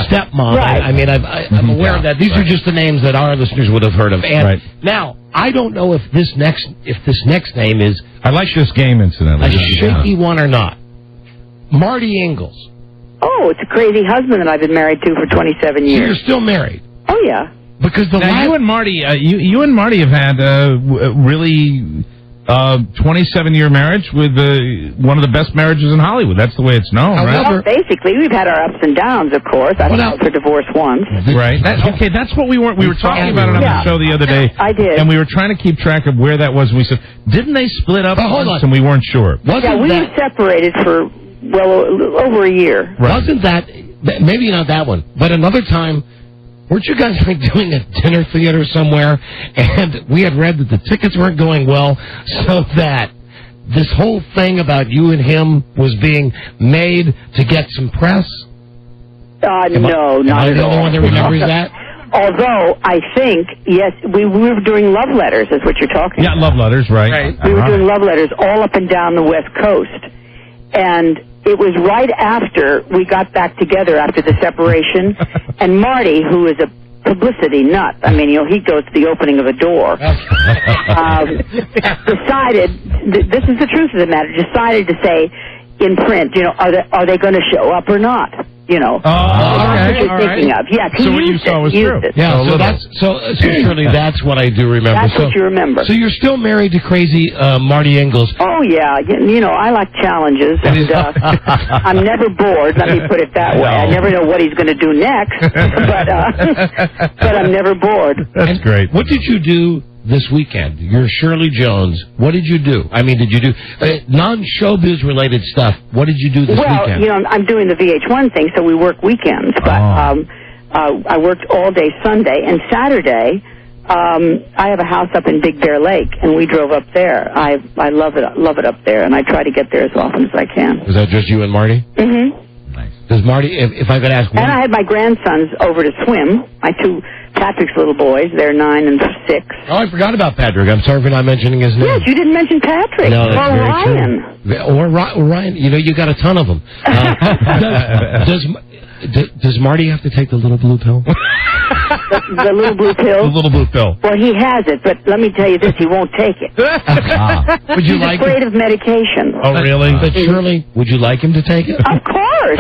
stepmom. Right. I'm aware of that. These are just the names that our listeners would have heard of. And now, I don't know if this next name is... I like this game, incidentally. A shaky one or not. Marty Ingalls. Oh, it's a crazy husband that I've been married to for 27 years. So you're still married? Oh, yeah. Because you and Marty, you and Marty have had really 27-year marriage with one of the best marriages in Hollywood. That's the way it's known, right? Well, basically, we've had our ups and downs, of course. I've been for divorce once. Right. That's what we were talking about it on the show the other day. I did. And we were trying to keep track of where that was. And we said, didn't they split up once? And we weren't sure. We were separated for, over a year. Right. Wasn't that, maybe not that one, but another time, weren't you guys doing a dinner theater somewhere, and we had read that the tickets weren't going well, so that this whole thing about you and him was being made to get some press? No, not at all. Am I the only one that remembers that? Although, I think, yes, we were doing love letters, is what you're talking about. Yeah, love letters, right. We were doing love letters all up and down the West Coast. And it was right after we got back together after the separation. And Marty, who is a publicity nut, he goes to the opening of a door, decided, this is the truth of the matter, decided to say in print, are they going to show up or not? That's what you're thinking of. Yes, he so what you saw was true. Yeah, so Shirley, that's what I do remember. That's what you remember. So you're still married to crazy Marty Ingalls. Oh, yeah. I like challenges, and I'm never bored, let me put it that way. I never know what he's going to do next, but I'm never bored. That's great. What did you do this weekend? You're Shirley Jones. What did you do? Did you do non-showbiz related stuff? What did you do this weekend? Well, I'm doing the VH1 thing, so we work weekends. But I worked all day Sunday. And Saturday, I have a house up in Big Bear Lake, and we drove up there. I love it up there, and I try to get there as often as I can. Is that just you and Marty? Mm-hmm. Nice. Does Marty, if I could ask one... And I had my grandsons over to swim, Patrick's little boys. They're 9 and 6. Oh, I forgot about Patrick. I'm sorry for not mentioning his name. Yes, you didn't mention Patrick. No, that's or very Ryan. True. Or Ryan. You got a ton of them. Does Marty have to take the little blue pill? The little blue pill? The little blue pill. Well, he has it, but let me tell you this, he won't take it. Would you He's afraid of medication. Oh, really? But Shirley, would you like him to take it? Of course.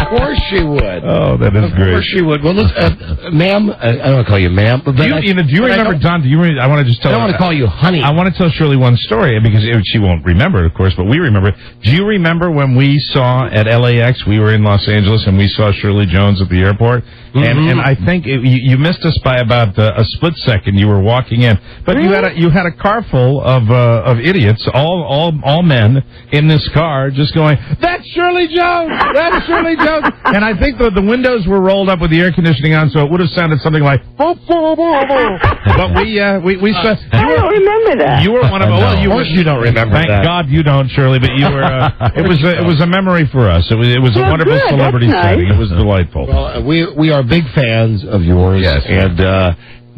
Of course she would. Oh, that is great. Of course she would. Well, listen, ma'am, I don't want to call you ma'am. But do you remember, Don, I want to just tell I don't want to call you honey. I want to tell Shirley one story, because she won't remember, of course, but we remember. Do you remember when we saw at LAX, we were in Los Angeles, and we saw Shirley Jones at the airport? Mm-hmm. And I think you missed us by about a split second. You were walking in. But really? you had a car full of idiots, all men, in this car, just going, "That's Shirley Jones! That's Shirley Jones!" And I think the windows were rolled up with the air conditioning on, so it would have sounded something like. But we I don't remember that. You were one of them. Well, of course you don't remember Thank that. God you don't, Shirley. But you were. It was a memory for us. It was a wonderful good. celebrity That's setting. nice. It was delightful. Well, we are big fans of yours. Yes. And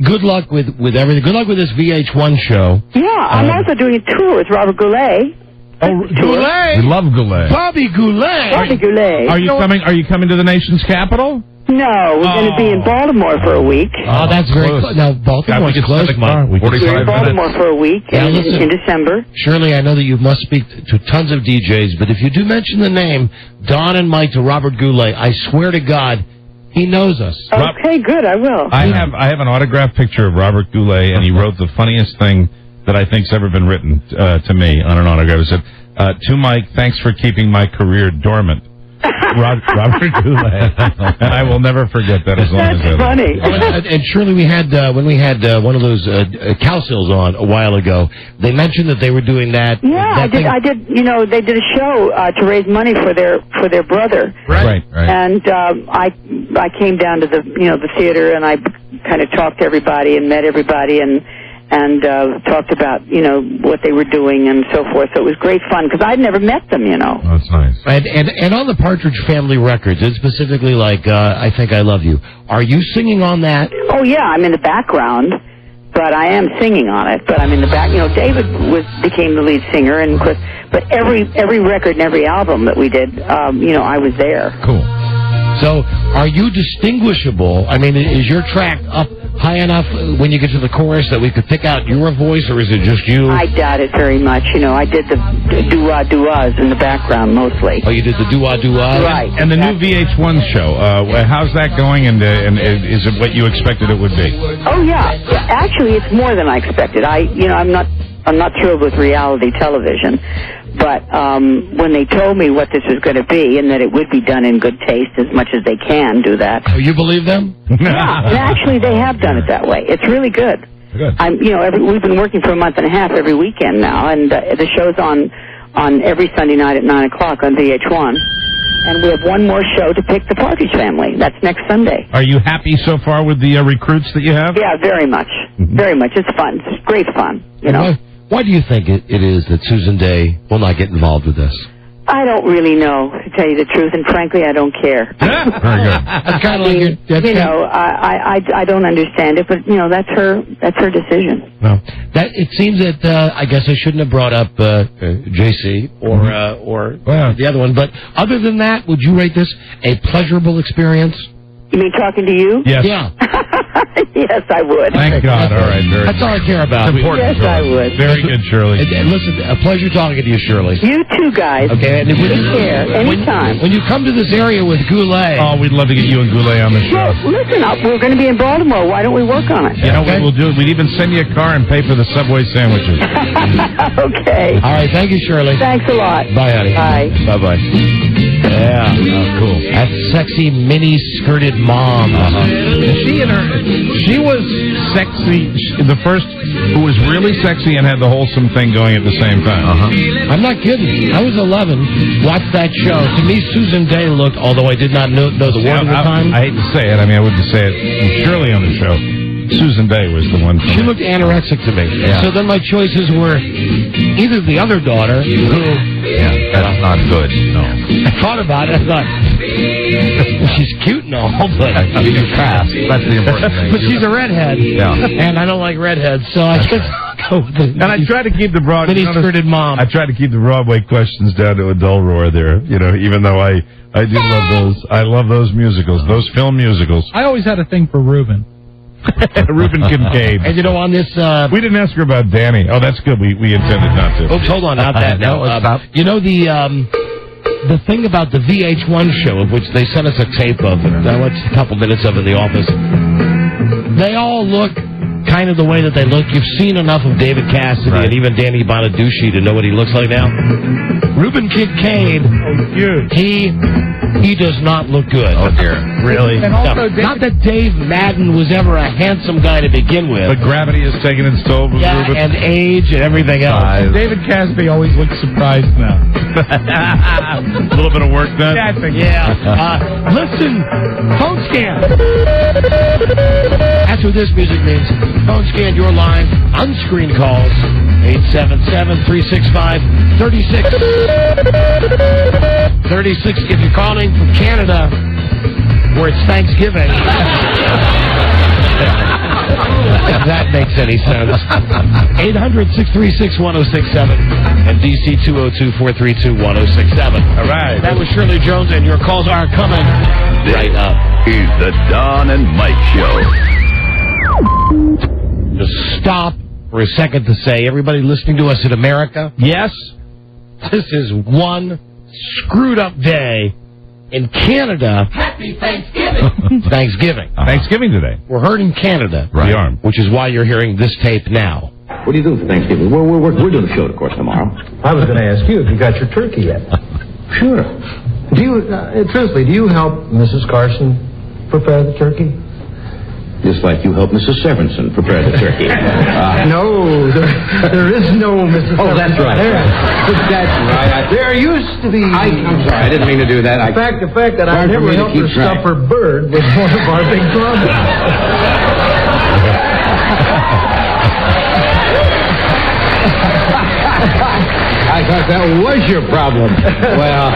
good luck with everything. Good luck with this VH1 show. Yeah, I'm also doing a tour with Robert Goulet. Goulet. We love Goulet. Bobby Goulet. Bobby Goulet. Are you coming? Are you coming to the nation's capital? No, we're going to be in Baltimore for a week. Oh, that's very close. Now, Baltimore's close. We're in 45 Baltimore minutes. for a week in December. Shirley, I know that you must speak to tons of DJs, but if you do mention the name Don and Mike to Robert Goulet, I swear to God, he knows us. Okay, good, I will. I have an autographed picture of Robert Goulet, and he wrote the funniest thing that I think's ever been written to me on an autograph. It said, "To Mike, thanks for keeping my career dormant." Robert Goulet. And I will never forget that as long as I live. That's funny. And Shirley, we had when we had one of those cow sills on a while ago, they mentioned that they were doing that. Yeah, I did. You know, they did a show to raise money for their brother. Right. And I came down to the theater, and I kind of talked to everybody and met everybody and talked about what they were doing and so forth. So it was great fun because I'd never met them. That's nice. And on the Partridge Family records, it's specifically like I Think I Love You. Are you singing on that? Oh yeah, I'm in the background, but I am singing on it. But I'm in the back. David became the lead singer, and of course, but every record and every album that we did, I was there. Cool. So, are you distinguishable? I mean, is your track up high enough when you get to the chorus that we could pick out your voice, or is it just you? I doubt it very much. I did the doo-wah-doo-wahs in the background mostly. Oh, you did the doo-wah-doo-wahs? Right. And the new VH1 show, how's that going, and is it what you expected it would be? Oh, yeah. Actually, it's more than I expected. I'm not thrilled with reality television. But when they told me what this was going to be and that it would be done in good taste as much as they can do that. Oh, you believe them? Yeah, and actually they have done it that way. It's really good. Good. We've been working for a month and a half every weekend now, and the show's on every Sunday night at 9 o'clock on VH1. And we have one more show to pick the Partridge Family. That's next Sunday. Are you happy so far with the recruits that you have? Yeah, very much. Very much. It's fun. It's great fun, Why do you think it is that Susan Day will not get involved with this? I don't really know, to tell you the truth, and frankly, I don't care. Very good. That's kind of like I don't understand it, but that's her decision. Well, it seems that I guess I shouldn't have brought up JC or the other one, but other than that, would you rate this a pleasurable experience? You mean talking to you? Yes. Yeah. Yes, I would. Thank God. All right. Very That's all I care about. It's important. Yes, I would. Very good, Shirley. And listen, a pleasure talking to you, Shirley. You too, guys. Okay. And Take care. Anytime. When you come to this area with Goulet. Oh, we'd love to get you and Goulet on the show. Well, listen, we're going to be in Baltimore. Why don't we work on it? What we'll do? We'd even send you a car and pay for the Subway sandwiches. Okay. All right. Thank you, Shirley. Thanks a lot. Bye, honey. Bye. Bye-bye. Yeah. Oh, cool. That sexy mini-skirted mom. She was sexy. The first who was really sexy and had the wholesome thing going at the same time. I'm not kidding. I was 11. Watched that show. To me, Susan Day looked, although I did not know the word at the time. I hate to say it. I mean, I wouldn't say it. Shirley on the show. Susan Day was the one. She looked anorexic to me. Yeah. So then my choices were either the other daughter, who... Yeah, that's not good. No. I thought about it. I thought, she's cute and all, but... She's fast. That's the important thing. But she's a redhead. Yeah. And I don't like redheads, so I just go with the... And I try to keep the mini-skirted mom. I try to keep the Broadway questions down to a dull roar there, even though I do love those. I love those musicals, those film musicals. I always had a thing for Reuben. Reuben Kincaid. And on this... we didn't ask her about Danny. Oh, that's good. We intended not to. Oops, hold on, not that. No, stop. The thing about the VH1 show, of which they sent us a tape of, and I watched a couple minutes of in the office, they all look kind of the way that they look. You've seen enough of David Cassidy and even Danny Bonaducci to know what he looks like now. Reuben Kincaid, he He does not look good. Oh, dear. Really? And also, Not that Dave Madden was ever a handsome guy to begin with. But gravity has taken its toll. Yeah, and age and everything else. David Casby always looks surprised now. A little bit of work done. Yeah. Listen, phone scan. That's what this music means. Phone scan your line. Unscreened calls. 877-365-36. If you're calling from Canada, where it's Thanksgiving. If that makes any sense. 800-636-1067 and DC 202-432-1067. All right. That was Shirley Jones, and your calls are coming right up. Is the Don and Mike Show. Just stop for a second to say, everybody listening to us in America, Yes? this is one screwed up day in Canada. Happy Thanksgiving. Thanksgiving. Thanksgiving today. We're heard in Canada. Right. We are. Which is why you're hearing this tape now. What are you doing for Thanksgiving? We're doing a show, of course, tomorrow. I was going to ask you if you got your turkey yet. Sure. Do you, truthfully, do you help Mrs. Carson prepare the turkey? Just like you help Mrs. Severinsen prepare the turkey. No, there is no Mrs. Oh, that's right. That's right. There used to be. I'm sorry, I didn't mean to do that. The fact that I Hard for never me to helped keep her track. stuff her bird was one of our big problems. I thought that was your problem. Well,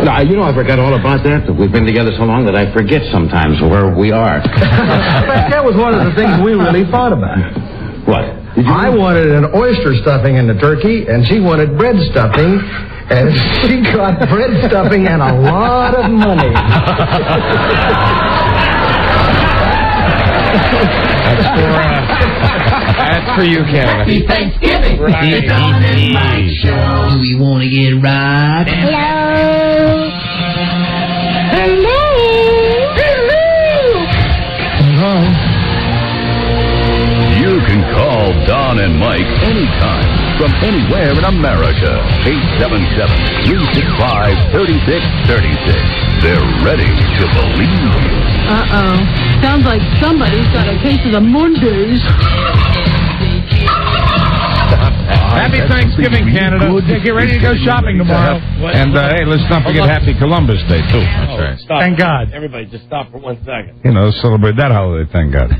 no, I forgot all about that. We've been together so long that I forget sometimes where we are. In fact, that was one of the things we really thought about. What? I wanted an oyster stuffing in the turkey, and she wanted bread stuffing, and she got bread stuffing and a lot of money. That's for you, Canada. Happy Thanksgiving. Right. The Don and Mike Show. Do we want to get right? Hello. Hello. Hello. You can call Don and Mike anytime from anywhere in America. 877-365-3636. They're ready to believe you. Uh-oh. Sounds like somebody's got a case of the Mondays. Happy Thanksgiving, Canada. Get ready to go shopping tomorrow. And, hey, let's not forget Happy Columbus Day, too. That's right. Stop. Thank God. Everybody, just stop for 1 second. You know, celebrate that holiday, thank God.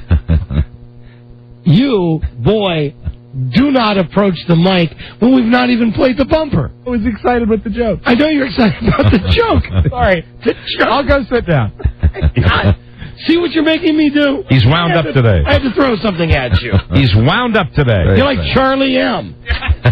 You, boy, do not approach the mic when we've not even played the bumper. I was excited with the joke. I know you're excited about the joke. Sorry. The joke. I'll go sit down. God, see what you're making me do? He's wound up today. I had to throw something at you. He's wound up today. You're like Charlie M.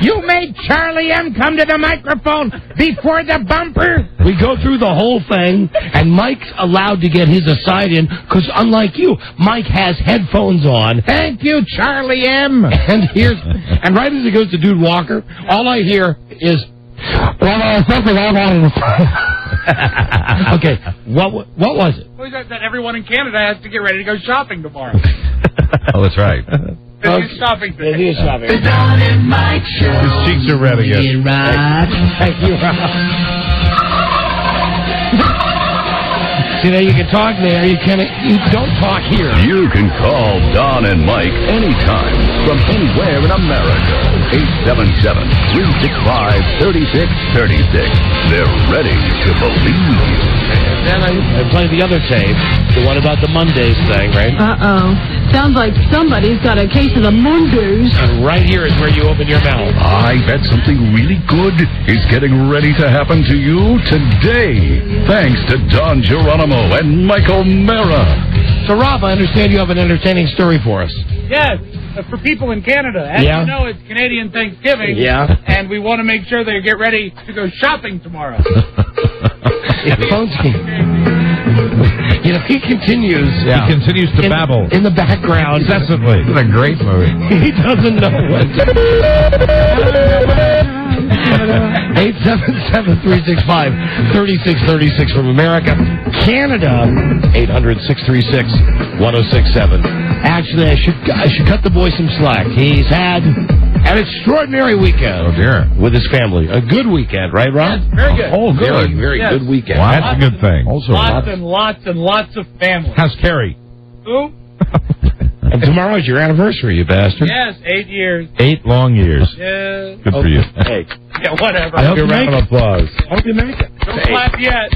You made Charlie M. come to the microphone before the bumper? We go through the whole thing, and Mike's allowed to get his aside in, because unlike you, Mike has headphones on. Thank you, Charlie M. And right as he goes to Dude Walker, all I hear is, well, something I wanted to say. Okay, what was it? Well, that everyone in Canada has to get ready to go shopping tomorrow. Oh, that's right. It's shopping today. It is shopping. The Don and Mike Show. His cheeks are red again. Get right. Thank you, Rob. See, now you can talk there. You don't talk here. You can call Don and Mike anytime from anywhere in America. 877-365-3636. They're ready to believe you. And then I play the other tape, the one about the Mondays thing, right? Uh-oh. Sounds like somebody's got a case of the Mondays. And right here is where you open your mouth. I bet something really good is getting ready to happen to you today. Thanks to Don Geronimo and Michael Mara. So, Rob, I understand you have an entertaining story for us. Yes, for people in Canada. As Yeah. you know, it's Canadian Thanksgiving. Yeah. And we want to make sure they get ready to go shopping tomorrow. Phone scheme. You know, he continues. Yeah. He continues to babble. In the background. Incessantly. It's a great movie. He doesn't know when to. 877-365-3636 from America. Canada, 800-636-1067. Actually, I should cut the boy some slack. He's had An extraordinary weekend. Oh, dear. With his family. A good weekend, right, Rob? Yes, very good. Oh, Very, good. very good weekend. Wow, that's a good thing. Also, Lots and lots and lots of family. How's Carrie? Who? And tomorrow's your anniversary, you bastard. Yes, 8 years. 8 long years. Yeah. Good for you. Hey, Yeah, whatever. I hope you Give a make round of it. applause. Hope you make it. Don't clap yet.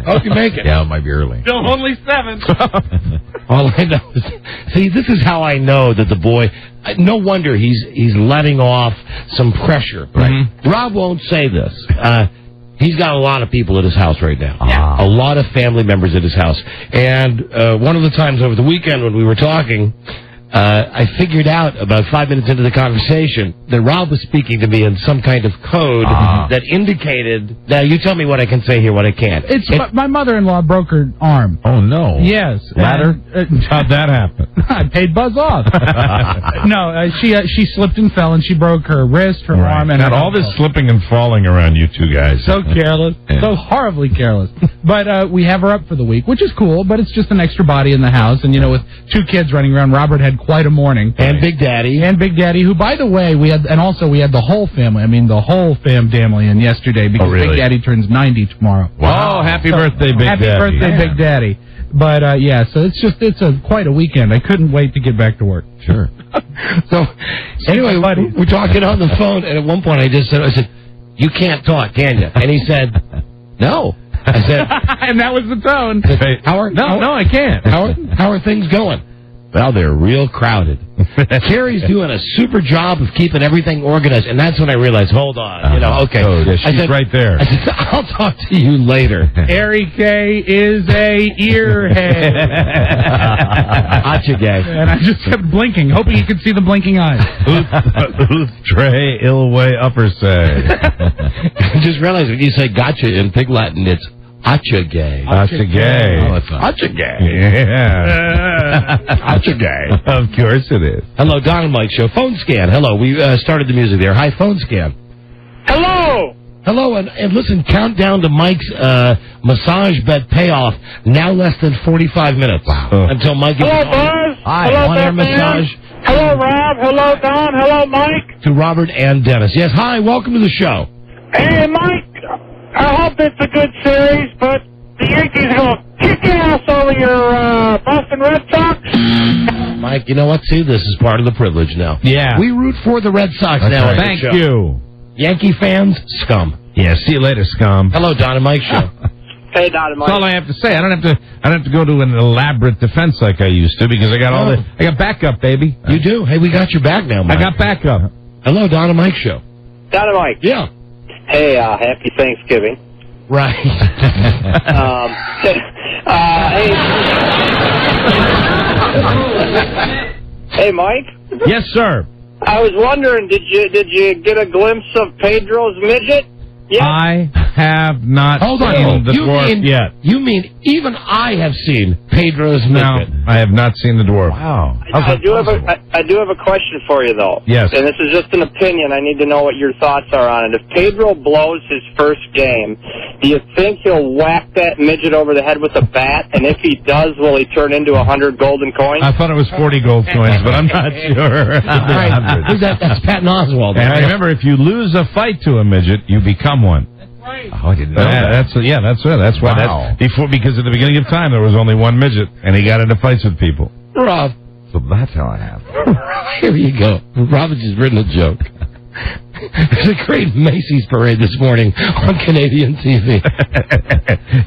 Hope you make it. Yeah, it might be early. Still only 7. All I know is, see, this is how I know that the boy. No wonder he's letting off some pressure. Right. Rob won't say this. He's got a lot of people at his house right now. Yeah. A lot of family members at his house. And one of the times over the weekend when we were talking, I figured out about 5 minutes into the conversation that Rob was speaking to me in some kind of code that indicated, now you tell me what I can say here, what I can't. My mother-in-law broke her arm. Oh, no. Yes. Ladder? How'd that happen? I paid Buzz off. No, she slipped and fell, and she broke her wrist, her arm, and Got all this slipping and falling around you two guys. So careless. So horribly careless. But we have her up for the week, which is cool, but it's just an extra body in the house. And, with 2 kids running around, Robert had quite a morning. And Big Daddy. And Big Daddy, who, by the way, we had the whole family, the whole family in yesterday, because Big Daddy turns 90 tomorrow. Wow. Happy birthday, Big Daddy. Happy birthday, Big Daddy. But, so it's quite a weekend. I couldn't wait to get back to work. Sure. So, anyway, we're talking on the phone, and at one point I said, you can't talk, can you? And he said, no. I said, and that was the tone. Hey, No, I can't. How are things going? Well, they're real crowded. Carrie's doing a super job of keeping everything organized, and that's when I realized, hold on, okay. Oh, yeah, she's right there. I said, I'll talk to you later. Harry K. is a earhead. Gotcha, gay. And I just kept blinking, hoping you could see the blinking eyes. Uth Tre Ilway Upper Say. I just realized when you say gotcha in Pig Latin, it's Acha gay. Acha gay. Oh, that's not. Acha gay. Yeah. Acha gay. Of course it is. Hello, Don and Mike Show. Phone scan. Hello. We started the music there. Hi, phone scan. Hello. Hello, and listen, countdown to Mike's massage bed payoff. Now less than 45 minutes. Wow. Until Mike gets Hello, Buzz. Hi, Hello, on-air Batman. massage. Hello, Rob. Hello, Don. Hello, Mike. To Robert and Dennis. Yes, hi, welcome to the show. Hey, Mike. I hope it's a good series, but the Yankees are going to kick ass over your Boston Red Sox. Mike, you know what? See, this is part of the privilege now. Yeah. We root for the Red Sox now. Right. On Thank the show. you. Yankee fans, scum. Yeah, see you later, scum. Hello, Don and Mike Show. Hey, Don and Mike. That's all I have to say. I don't have to go to an elaborate defense like I used to because I got backup, baby. You do? Hey, we got your back now, Mike. I got backup. Hello, Don and Mike Show. Don and Mike. Yeah. Hey, happy Thanksgiving. Right. Hey, Mike. Yes, sir. I was wondering, did you get a glimpse of Pedro's midget? Yes. I have not seen the dwarf yet. You mean even I have seen Pedro's No, midget? I have not seen the dwarf. Wow. I do have a question for you, though. Yes. And this is just an opinion. I need to know what your thoughts are on it. If Pedro blows his first game, do you think he'll whack that midget over the head with a bat? And if he does, will he turn into 100 golden coins? I thought it was 40 gold coins, but I'm not sure. Right. That's Patton Oswalt. And remember, if you lose a fight to a midget, you become one. Oh, I didn't know that. That's it. That's why. Wow. Because at the beginning of time there was only one midget, and he got into fights with people. Rob. So that's how it happened. Here you go. Robin's just written a joke. There's a great Macy's parade this morning on Canadian TV.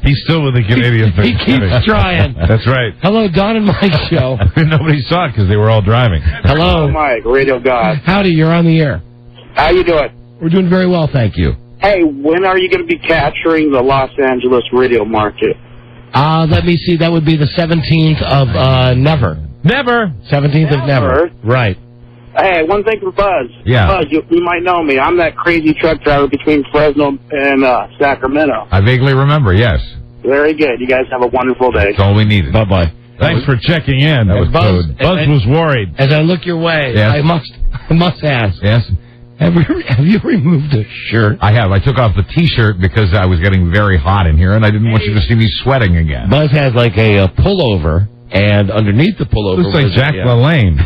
He's still with the Canadian thing. He keeps trying. That's right. Hello, Don and Mike Show. Nobody saw it because they were all driving. Hello. Mike, Radio God. Howdy, you're on the air. How you doing? We're doing very well, thank you. Hey, when are you going to be capturing the Los Angeles radio market? Let me see. That would be the 17th of Never. Never. 17th of Never. Right. Hey, one thing for Buzz. Yeah. Buzz, you might know me. I'm that crazy truck driver between Fresno and Sacramento. I vaguely remember, yes. Very good. You guys have a wonderful day. That's all we needed. Bye-bye. Thanks for checking in. That was Buzz, code. Buzz was worried. As I look your way, Yes. I must ask. Yes? Have you removed a shirt? I have. I took off the T-shirt because I was getting very hot in here, and I didn't want you to see me sweating again. Buzz has like a pullover And underneath the pullover Looks like was Jack LaLanne.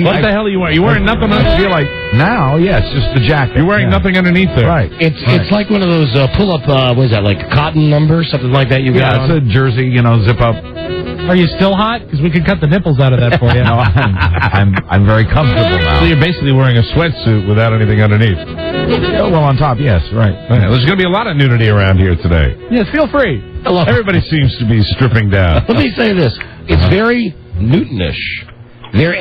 What the hell are you wearing? You wearing nothing underneath? You're like, now, yes, just the jacket. You're wearing nothing underneath there. Right. It's like one of those pull-up, what is that, like a cotton number, something like that you got Yeah, on? it's a jersey, zip up. Are you still hot? Because we could cut the nipples out of that for you. No, I'm very comfortable now. So you're basically wearing a sweatsuit without anything underneath. Oh, well, on top, yes, right. There's going to be a lot of nudity around here today. Yes, feel free. Everybody seems to be stripping down. Let me say this. It's very Newtonish. Very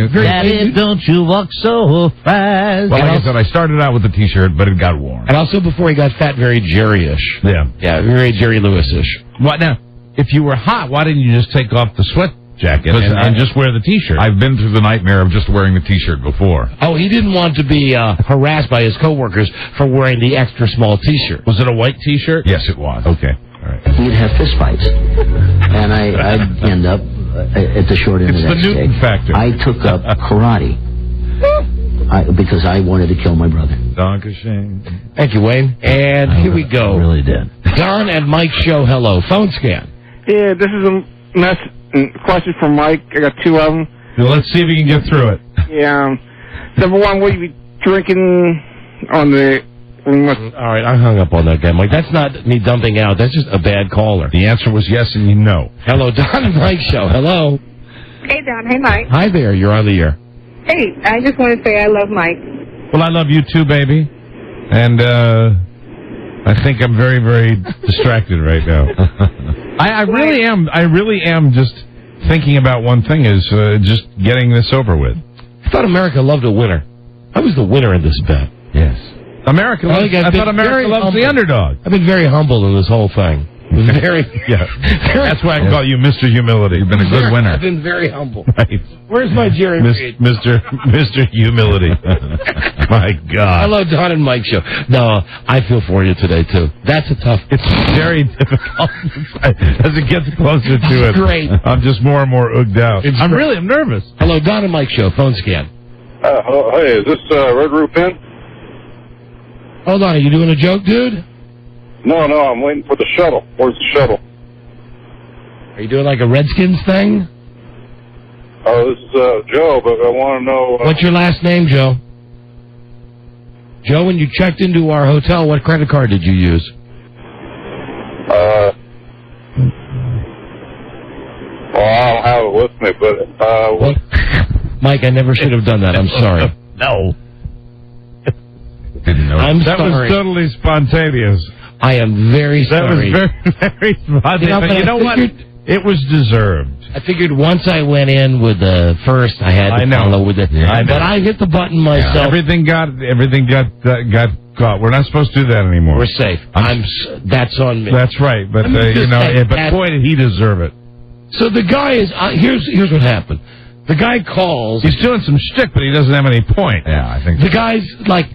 Daddy, don't you walk so fast. Well, like I said, I started out with the T-shirt, but it got worn. And also before he got fat, very Jerry-ish. Yeah. Yeah, very Jerry Lewis-ish. What now? If you were hot, why didn't you just take off the sweat jacket Listen, and just wear the T-shirt? I've been through the nightmare of just wearing the T-shirt before. Oh, he didn't want to be harassed by his coworkers for wearing the extra small T-shirt. Was it a white T-shirt? Yes, it was. Okay. All right. We'd have fist fights. And I'd end up at the short end It's of that the Newton stick. factor. I took up karate because I wanted to kill my brother. Thank you, Wayne. And here we go. I really did. Don and Mike show hello. Phone scan. Yeah, this is a question from Mike. I got two of them. Let's see if we can get through it. Yeah. Number one, will you be drinking on the... All right, I hung up on that guy, Mike. That's not me dumping out. That's just a bad caller. The answer was yes and no. Hello, Don and Mike show. Hello. Hey, Don. Hey, Mike. Hi there. You're on the air. Hey, I just want to say I love Mike. Well, I love you too, baby. And I think I'm very, very distracted right now. I really am just thinking about one thing, is just getting this over with. I thought America loved a winner. I was the winner in this bet. Yes. I thought America loves the underdog. I've been very humble in this whole thing. Very, yeah. That's why I call you Mr. Humility. You've been a good winner. I've been very humble. Right. Where's my Jerry? Mr. Humility. My God. Hello, Don and Mike show. No, I feel for you today too. That's a tough. It's very difficult as it gets closer to it. Great. I'm just more and more ugged out. I'm nervous. Hello, Don and Mike show. Phone scan. Hey, is this Red Roof Inn? Hold on, are you doing a joke, dude? No, I'm waiting for the shuttle. Where's the shuttle? Are you doing like a Redskins thing? Oh, this is Joe, but I want to know... What's your last name, Joe? Joe, when you checked into our hotel, what credit card did you use? Well, I don't have it with me, but... What? Mike, I never should have done that. I'm sorry. No. Didn't know. That sorry. was totally spontaneous. I am very sorry. That was very, very spontaneous. But you know what? It was deserved. I figured once I went in with the first, I had to follow with it. Yeah, but I hit the button myself. Yeah. Everything got caught. We're not supposed to do that anymore. We're safe. That's on me. That's right. But but boy, did he deserve it. So the guy is here's what happened. The guy calls. He's doing some shtick, but he doesn't have any point. Yeah, I think the guy's like,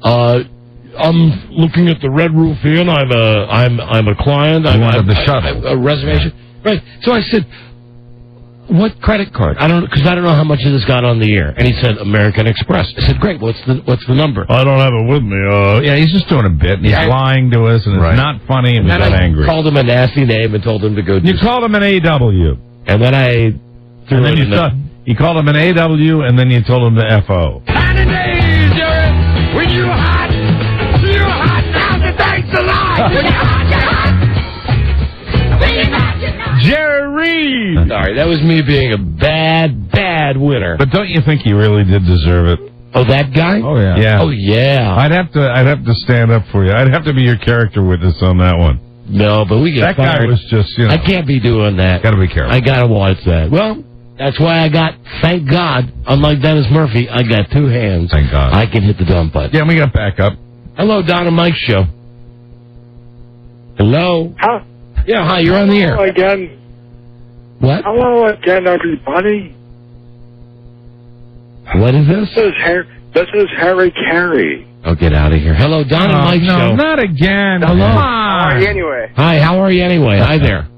I'm looking at the Red Roof Inn. I'm a client. I wanted the shuttle. A reservation. Yeah. Right. So I said, what credit card? Because I don't know how much of this got on the air. And he said, American Express. I said, great. What's the number? I don't have it with me. Yeah, he's just doing a bit. He's lying to us, and it's not funny, and he's not angry. I called him a nasty name and told him to go. You called him an AW, and then I threw it in the... You called him an AW, and then you told him the FO. When you're hot now, the thanks a lot. When you're hot, Jerry! Sorry, that was me being a bad winner. But don't you think he really did deserve it? Oh, that guy? Oh yeah. Oh yeah. I'd have to stand up for you. I'd have to be your character witness on that one. No, but we get that fired. Guy was just, I can't be doing that. Got to be careful. I got to watch that. Well, that's why I got, thank God, unlike Dennis Murphy, I got two hands. Thank God. I can hit the dump button. Yeah, we got backup. Hello, Don and Mike show. Hello? Huh? Yeah, hi, you're on the air. Hello again. What? Hello again, everybody. What is this? This is Harry Carey. Oh, get out of here. Hello, Don and Mike show. No, not again. Hello. Come on. How are you anyway? Hi, how are you anyway? Hi there.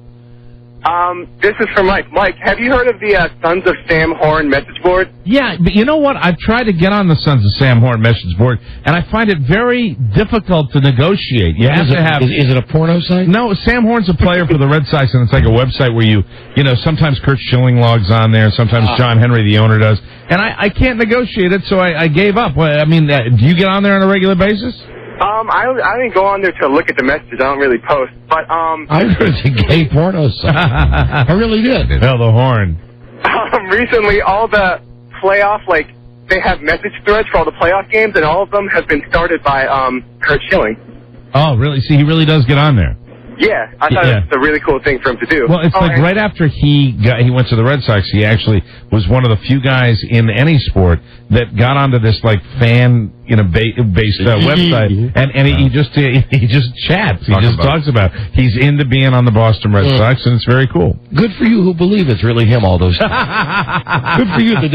This is for Mike. Mike, have you heard of the Sons of Sam Horn message board? Yeah, but you know what? I've tried to get on the Sons of Sam Horn message board, and I find it very difficult to negotiate. You have to have. Is it a porno site? No, Sam Horn's a player for the Red Sox, and it's like a website where you know, sometimes Kurt Schilling logs on there, sometimes John Henry, the owner, does. And I can't negotiate it, so I gave up. Well, I mean, do you get on there on a regular basis? I didn't go on there to look at the messages. I don't really post. But, I heard it's a gay porno site. I really did. Hell, the Horn. Recently, all the playoff, they have message threads for all the playoff games, and all of them have been started by Kurt Schilling. Oh, really? See, he really does get on there. Yeah, I thought it was a really cool thing for him to do. Well, it's right after he went to the Red Sox, he actually was one of the few guys in any sport that got onto this fan based website, and he just chats. He just talks about it. He's into being on the Boston Red Sox, and it's very cool. Good for you who believe it's really him all those times. Good for you that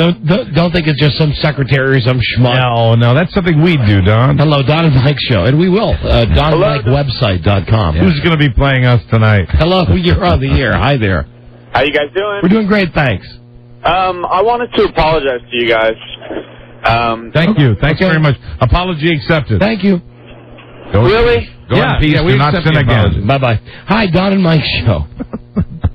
don't think it's just some secretary or some schmuck. No, that's something we do, Don. Hello, Don and Mike Show, and we will. DonandMikeWebsite.com. Who's going to be playing us tonight? Hello, you're on the air. Hi there. How you guys doing? We're doing great, thanks. I wanted to apologize to you guys. Thank you. Thanks very much. Apology accepted. Thank you. Really? Go in peace. Do not sin again. Bye-bye. Hi, Don and Mike Show.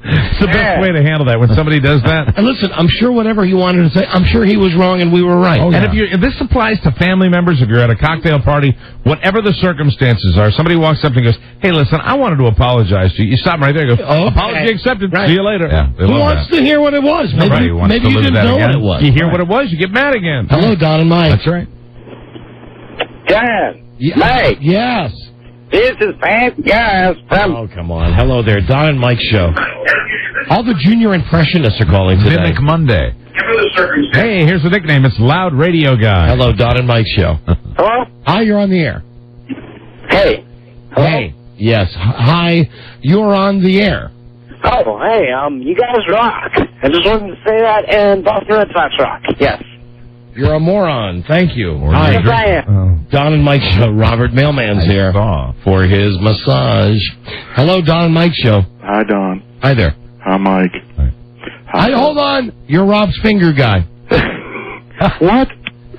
It's the best way to handle that when somebody does that. And listen, I'm sure whatever he wanted to say, I'm sure he was wrong and we were right. And if this applies to family members, if you're at a cocktail party, whatever the circumstances are, somebody walks up and goes, "Hey, listen, I wanted to apologize to you." You stop right there and go, "Apology accepted. Right. See you later." Yeah, who wants to hear what it was? Maybe you didn't know what it was. You hear what it was, you get mad again. Hello, Don and Mike. That's right. Dan. Mike. Yes. This is Pat Gas from... Oh, come on. Hello there, Don and Mike Show. All the junior impressionists are calling today. Mimic Monday. Hey, here's the nickname. It's Loud Radio Guy. Hello, Don and Mike Show. Hello? Hi, you're on the air. Hey. Hello? Hey. Yes. Hi, you're on the air. Oh, hey, you guys rock. I just wanted to say that, and Boston Red Sox rock. Yes. You're a moron. Thank you. Hi. Yes, I am. Don and Mike Show. Robert Mailman's here for his massage. Hello, Don and Mike Show. Hi, Don. Hi there. Hi, Mike. Hi, hold on. You're Rob's finger guy. What?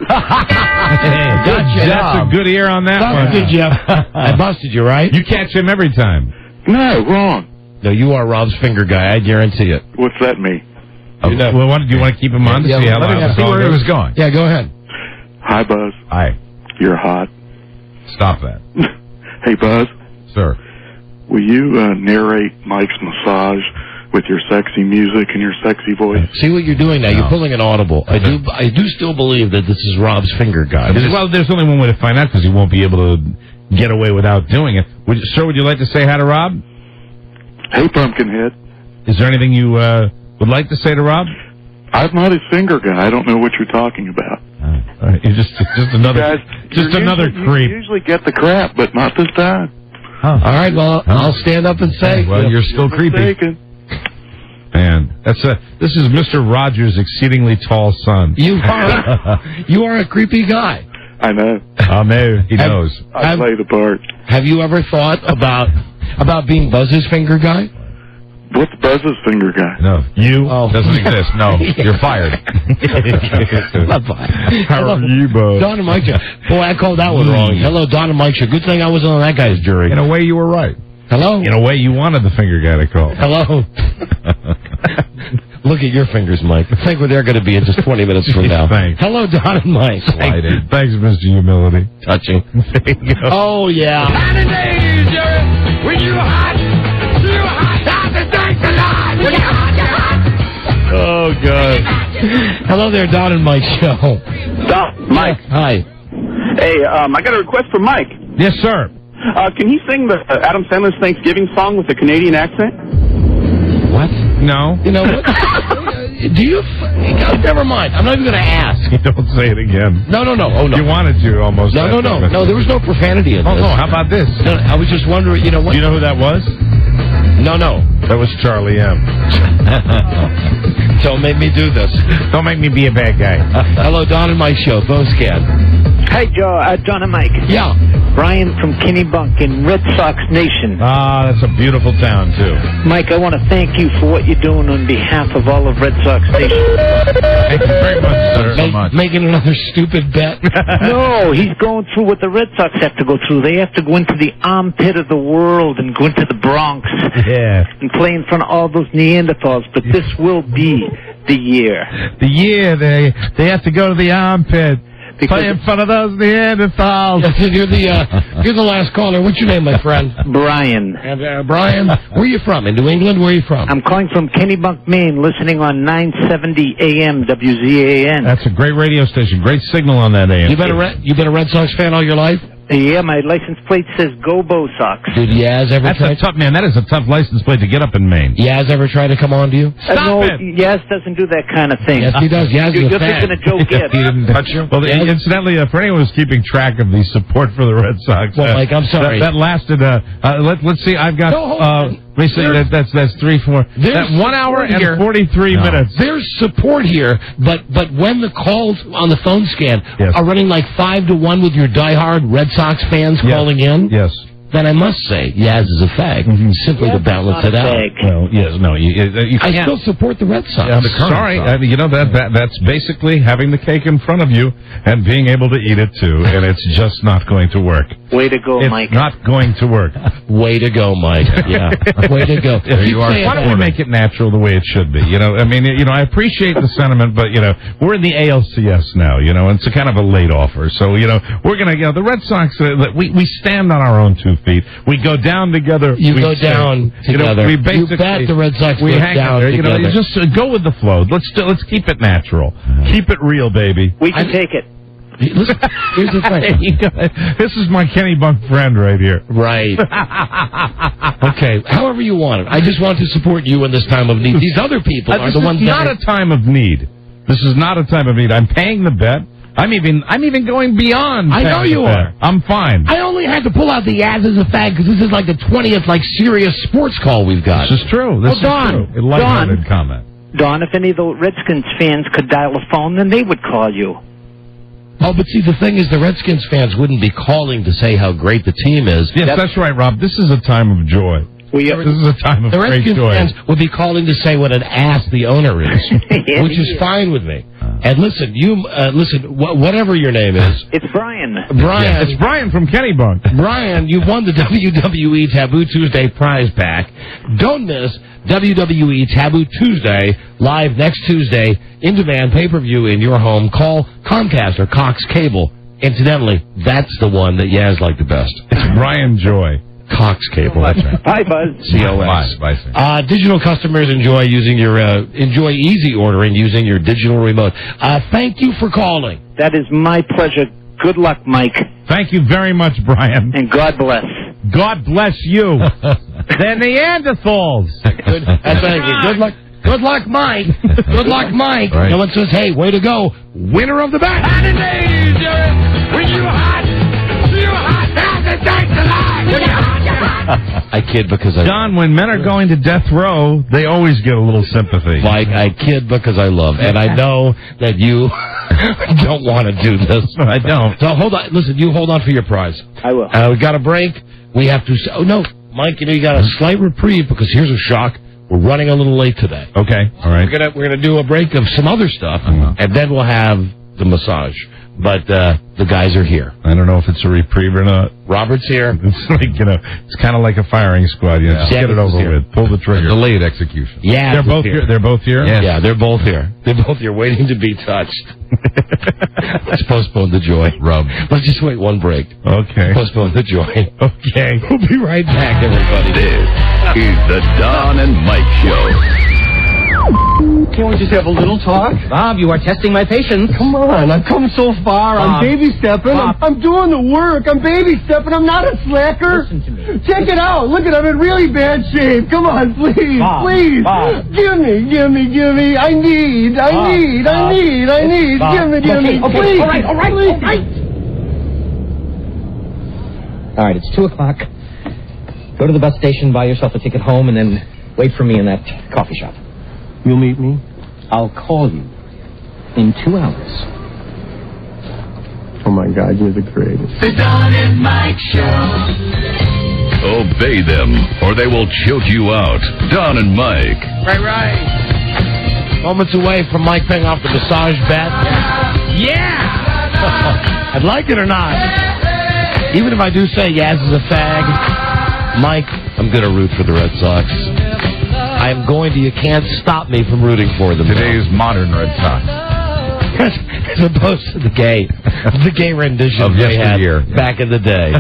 Gotcha. That's a good ear on that one. Busted you. I busted you, right? You catch him every time. No, wrong. No, you are Rob's finger guy. I guarantee it. What's that mean? Well, do you want to keep him on to see how where he was going? Yeah, go ahead. Hi, Buzz. Hi. You're hot. Stop that. Hey, Buzz. Sir. Will you narrate Mike's massage with your sexy music and your sexy voice? See what you're doing now. You're pulling an audible. I do still believe that this is Rob's finger guy. Well, there's only one way to find out because he won't be able to get away without doing it. Sir, would you like to say hi to Rob? Hey, Pumpkinhead. Is there anything you would like to say to Rob? I'm not his finger guy. I don't know what you're talking about. All right. You're just another creep. You usually get the crap, but not this time. All right, well, I'll stand up and say. Well, you're still creepy. Mistaken. Man, this is Mr. Rogers' exceedingly tall son. You are a creepy guy. I know. Oh, no, he knows. I play the part. Have you ever thought about being Buzz's finger guy? What's Buzz's finger guy? No, you doesn't exist. No, you're fired. How are you, Buzz? Don and Mike Show. Boy, I called that one wrong. Hello, Don and Mike Show. Good thing I wasn't on that guy's jury. In a way, you were right. Hello. In a way, you wanted the finger guy to call. Hello. Look at your fingers, Mike. Think where they're going to be in just 20 minutes from now. Thanks. Hello, Don and Mike. Thanks, Mr. Humility. Touching. There you go. Oh, yeah. Oh, God. Hello there, Don and Mike Show. Don, Mike. Hi. Hey, I got a request for Mike. Yes, sir. Can he sing the Adam Sandler's Thanksgiving song with a Canadian accent? What? No. You know what? Do you? Never mind. I'm not even going to ask. Don't say it again. No. Oh, no. You wanted to almost. No. No, there was no profanity in this. Oh, no. How about this? No, I was just wondering, you know what? Do you know who that was? No. That was Charlie M. Don't make me do this. Don't make me be a bad guy. Hello, Don and Mike Show. Phone scan. Hey, Joe. John and Mike. Yeah. Brian from Kennebunk in Red Sox Nation. Ah, that's a beautiful town, too. Mike, I want to thank you for what you're doing on behalf of all of Red Sox Nation. Thank you very much, sir. Making another stupid bet. No, he's going through what the Red Sox have to go through. They have to go into the armpit of the world and go into the Bronx and play in front of all those Neanderthals. But this will be the year. The year they have to go to the armpit. Play in front of those Neanderthals. You're the last caller. What's your name, my friend? Brian. And Brian, where are you from? In New England? Where are you from? I'm calling from Kennebunk, Maine, listening on 970 AM WZAN. That's a great radio station. Great signal on that AM. You been a Red Sox fan all your life? Yeah, my license plate says Go Bo Sox. Did Yaz ever try? That is a tough license plate to get up in Maine. Yaz ever try to come on to you? No, Yaz doesn't do that kind of thing. Yes, he does. Yaz is a You're fan. thinking of Joe Gibbs. He didn't touch you? Well, incidentally, for anyone who's keeping track of the support for the Red Sox, well, Mike, I'm sorry. That lasted. Let's see. I've got. Let me see. That's 3, 4. That 1 hour and 43 minutes. There's support here, but when the calls on the phone scan are running like 5 to 1 with your diehard Red Sox fans calling in, then I must say Yaz is a fag. Simply to balance it out. Well, yes, no, you can't. I still support the Red Sox. I'm sorry, that's basically having the cake in front of you and being able to eat it too, and it's just not going to work. Way to go, Mike. It's not going to work. Way to go, Mike. Yeah, way to go. There you are. Why don't we make it natural the way it should be? I appreciate the sentiment, but we're in the ALCS now, and it's a kind of a late offer. So we're gonna, the Red Sox. We stand on our own 2 feet. We go down together. You go down together. We basically, you bet the Red Sox we go hang down there. together. You just go with the flow. Let's keep it natural. Keep it real, baby. We can take it. Listen, here's the thing. This is my Kennebunk friend right here. Right. Okay. However you want it. I just want to support you in this time of need. These other people are the ones that. This is not a time of need. This is not a time of need. I'm paying the bet. I'm even going beyond. I know you are. I'm fine. I only had to pull out the Yaz as a fag because this is like the 20th serious sports call we've got. This is true. This is true. A lighthearted comment. Don, if any of the Redskins fans could dial a phone, then they would call you. Oh, but see, the thing is, the Redskins fans wouldn't be calling to say how great the team is. Yes, that's right, Rob. This is a time of joy. This is a time of great joy. The Redskins fans would be calling to say what an ass the owner is, which is fine with me. And listen, whatever your name is. It's Brian. Brian. Yeah, it's Brian from Kennebunk. Brian, you've won the WWE Taboo Tuesday prize pack. Don't miss WWE Taboo Tuesday, live next Tuesday, in-demand pay-per-view in your home. Call Comcast or Cox Cable. Incidentally, that's the one that Yaz liked the best. It's Brian Joy. Cox Cable. That's right. Bye, Buzz. COS. Bye. Digital customers enjoy easy ordering using your digital remote. Thank you for calling. That is my pleasure. Good luck, Mike. Thank you very much, Brian. And God bless. God bless you. They're Neanderthals. Thank you. Good luck. Good luck, Mike. Good luck, Mike. Right. No one says, hey, way to go. Winner of the bet. I kid because I... Don, when men are going to death row, they always get a little sympathy. Mike, I kid because I love. And I know that you don't want to do this. I don't. So hold on. Listen, you hold on for your prize. I will. We got a break. We have to... Oh, no. Mike, you got a slight reprieve because here's a shock. We're running a little late today. Okay. All right. We're gonna do a break of some other stuff, and then we'll have the massage. But the guys are here. I don't know if it's a reprieve or not. Robert's here. It's like, it's kind of like a firing squad. Just get it over with. Pull the trigger. Delayed execution. Yeah, they're both here. They're both here. Yes. Yeah, they're both here. They're both here, waiting to be touched. Let's postpone the joy. Rub. Let's just wait one break. Okay. Postpone the joy. Okay. We'll be right back, everybody. This is the Don and Mike Show. Can't we just have a little talk? Bob, you are testing my patience. Come on, I've come so far. I'm baby stepping. I'm doing the work. I'm baby stepping. I'm not a slacker. Listen to me. Check it out. Look at I'm in really bad shape. Come on, please, Bob, please. Bob. Give me. I need. Bob. Give me. Okay, Please. all right. Please. All right, it's 2 o'clock. Go to the bus station, buy yourself a ticket home, and then wait for me in that coffee shop. You'll meet me? I'll call you in 2 hours. Oh, my God, you're the greatest. The Don and Mike Show. Obey them, or they will choke you out. Don and Mike. Right. Moments away from Mike paying off the massage bet. Yeah! I'd like it or not. Even if I do say Yaz is a fag, Mike, I'm going to root for the Red Sox. I'm going to. You can't stop me from rooting for them. Today's modern Red Sox. As opposed to the gay rendition of they had yesteryear. back in the day.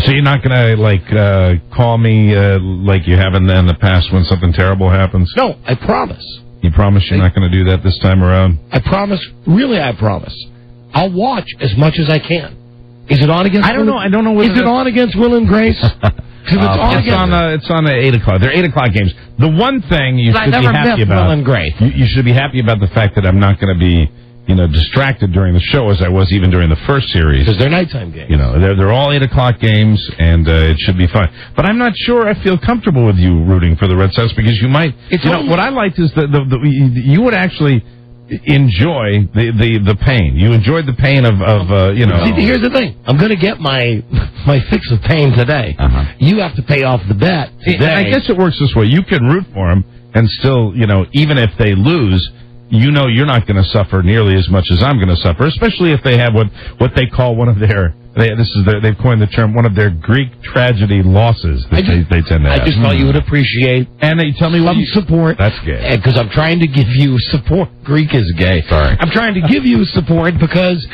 So you're not going to, call me like you have in the past when something terrible happens? No, I promise. You promise you're not going to do that this time around? I promise. Really, I promise. I'll watch as much as I can. Is it on against? I don't know. Whether is it on against Will and Grace? It's on 8 o'clock. They're 8 o'clock games. The one thing you should be happy about. Will and Grace. You should be happy about the fact that I'm not going to be, distracted during the show as I was even during the first series. Because they're nighttime games. They're all 8 o'clock games, and it should be fun. But I'm not sure I feel comfortable with you rooting for the Red Sox because you might. What I liked is you would actually enjoy the pain. You enjoyed the pain of. See, here's the thing. I'm going to get my fix of pain today. You have to pay off the bet today. And I guess it works this way. You can root for them and still, even if they lose, you're not going to suffer nearly as much as I'm going to suffer, especially if they have what they call one of their. They've coined the term one of their Greek tragedy losses that they tend to have. I just thought you would appreciate and you tell me some support. That's gay. Because I'm trying to give you support. Greek is gay. Sorry. I'm trying to give you support because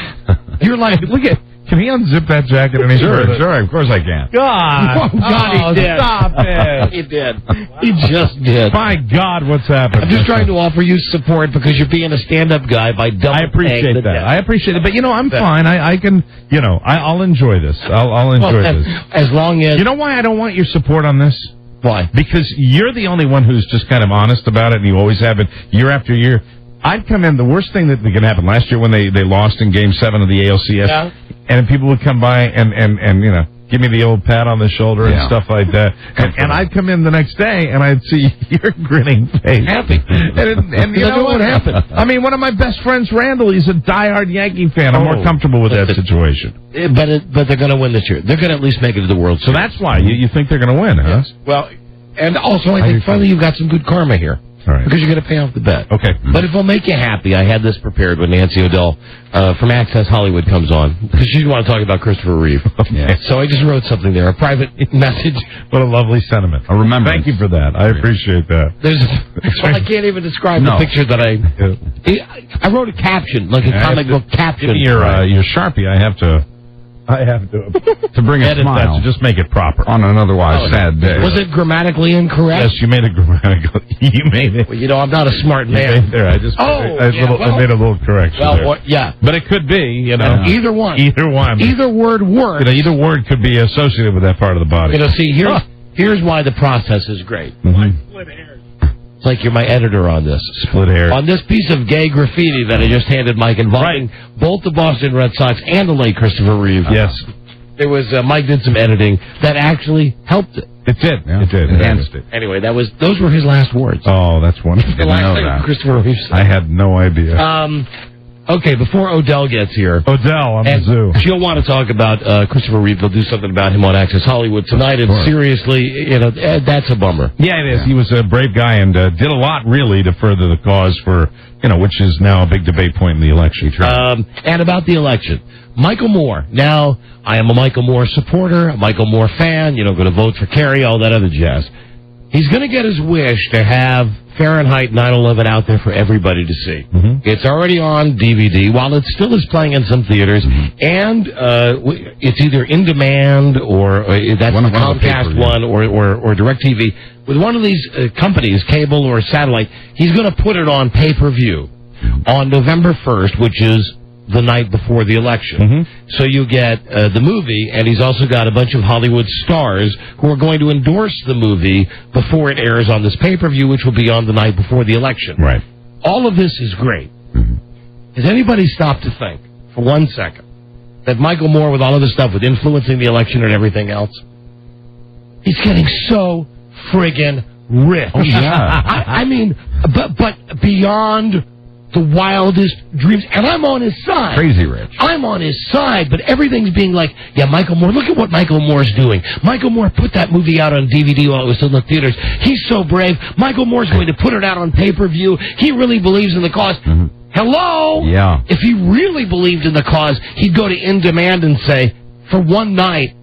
you're like, look at. Can he unzip that jacket? Sure, of course I can. God. Oh, God, he did. Stop it. He did. He just did. My God, what's happened? I'm just trying to offer you support because you're being a stand-up guy by double. I appreciate that. I appreciate it. But, I'm fine. I can, I'll enjoy this. I'll enjoy this. As long as... You know why I don't want your support on this? Why? Because you're the only one who's just kind of honest about it, and you always have been year after year. I'd come in, the worst thing that can happen, last year when they lost in Game 7 of the ALCS, and people would come by and give me the old pat on the shoulder and stuff like that. And I'd come in the next day, and I'd see your grinning face. Happy. And you know what happened? I mean, one of my best friends, Randall, he's a diehard Yankee fan. I'm more comfortable with that situation. But they're going to win this year. They're going to at least make it to the World Series. So that's why. You think they're going to win, huh? Yes. Well, and also I think finally you've got some good karma here. Right. Because you're going to pay off the bet. Okay. But if it'll make you happy, I had this prepared when Nancy O'Dell from Access Hollywood comes on. Because she want to talk about Christopher Reeve. Okay. So I just wrote something there, a private message. What a lovely sentiment. I remember. Thank you for that. I appreciate that. I can't even describe the picture that I wrote a caption, like a comic book caption. Give me your Sharpie. I have to bring a smile. To just make it proper on an otherwise sad day. Was it grammatically incorrect? Yes, you made it grammatically. You made it. Well, I'm not a smart man. There, I just I made a little correction. Well, but it could be, either one. Either one. Either word works. Either word could be associated with that part of the body. See, here's why the process is great. Split hairs. It's like you're my editor on this. Split hairs. On this piece of gay graffiti that I just handed Mike involving both the Boston Red Sox and the late Christopher Reeve. Yes. There was Mike did some editing that actually helped it. It did. Yeah. It did. Enhanced it. Anyway, those were his last words. Oh, that's wonderful. The last thing Christopher Reeve said. I had no idea. Okay, before Odell gets here. Odell on the zoo. She'll want to talk about Christopher Reeve. They'll do something about him on Access Hollywood tonight. And seriously, that's a bummer. Yeah, it is. He was a brave guy and did a lot, really, to further the cause for, which is now a big debate point in the election. And about the election. Michael Moore. Now, I am a Michael Moore supporter, a Michael Moore fan, going to vote for Kerry, all that other jazz. He's going to get his wish to have Fahrenheit 9/11 out there for everybody to see. Mm-hmm. It's already on DVD, while it still is playing in some theaters, and it's either in demand or that's the Comcast one or DirecTV. With one of these companies, cable or satellite, he's going to put it on pay-per-view on November 1st, which is the night before the election. Mm-hmm. So you get the movie, and he's also got a bunch of Hollywood stars who are going to endorse the movie before it airs on this pay-per-view, which will be on the night before the election. Right. All of this is great. Mm-hmm. Has anybody stopped to think, for 1 second, that Michael Moore, with all of this stuff, with influencing the election and everything else, he's getting so friggin' rich. Oh, yeah. I mean, but beyond the wildest dreams, and I'm on his side. Crazy rich. I'm on his side, but everything's being like, yeah, Michael Moore, look at what Michael Moore's doing. Michael Moore put that movie out on DVD while it was still in the theaters. He's so brave. Michael Moore's going to put it out on pay-per-view. He really believes in the cause. Hello? Yeah. If he really believed in the cause, he'd go to In Demand and say, for one night,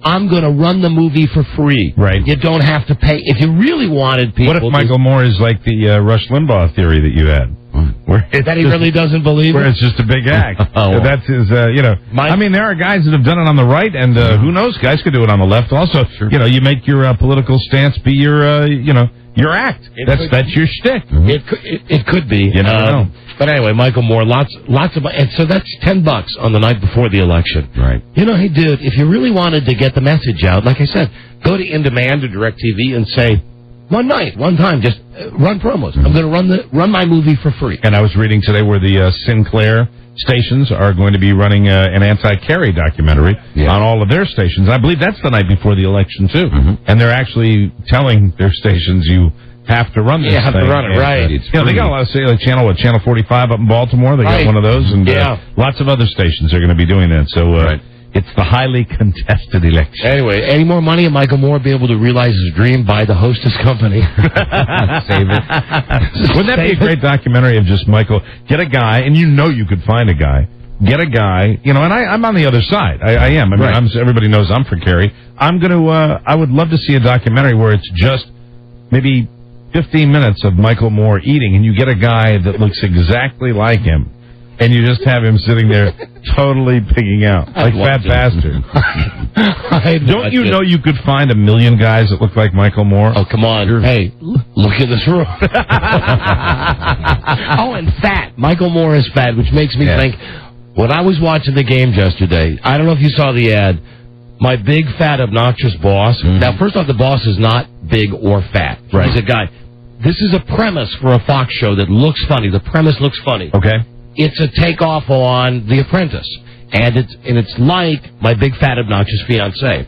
I'm going to run the movie for free. Right. You don't have to pay. If you really wanted people... What if Michael Moore is like the Rush Limbaugh theory that you had? Where that he really doesn't believe where it? it's just a big act. Oh. That's his, I mean, there are guys that have done it on the right, and who knows, guys could do it on the left also. Sure. You make your political stance be your, your act. That's your shtick. It could be. You never know. But anyway, Michael Moore, lots of... And so that's $10 on the night before the election. Right. Hey, dude, if you really wanted to get the message out, like I said, go to In Demand or DirecTV and say, one night, one time, just run promos. I'm going to run my movie for free. And I was reading today where the Sinclair stations are going to be running an anti-Kerry documentary on all of their stations. I believe that's the night before the election, too. And they're actually telling their stations you have to run this thing. You have to run it, right. They got a lot of like Channel 45 up in Baltimore. They got one of those. And lots of other stations are going to be doing that. So it's the highly contested election. Anyway, any more money and Michael Moore be able to realize his dream, buy the Hostess company. Save it. Wouldn't that be a great documentary of just Michael? Get a guy, and you could find a guy. Get a guy, and I'm on the other side. I am. I mean, everybody knows I'm for Kerry. I'm going to, I would love to see a documentary where it's just maybe 15 minutes of Michael Moore eating, and you get a guy that looks exactly like him. And you just have him sitting there totally pigging out. Like Fat Bastard. Don't you know you could find 1 million guys that look like Michael Moore? Oh, come on. Hey, look at this room. And fat. Michael Moore is fat, which makes me think, when I was watching the game yesterday, I don't know if you saw the ad, my big, fat, obnoxious boss. Now, first off, the boss is not big or fat. Right. He's a guy. This is a premise for a Fox show that looks funny. The premise looks funny. Okay. It's a takeoff on The Apprentice, and it's like My Big Fat Obnoxious Fiancé.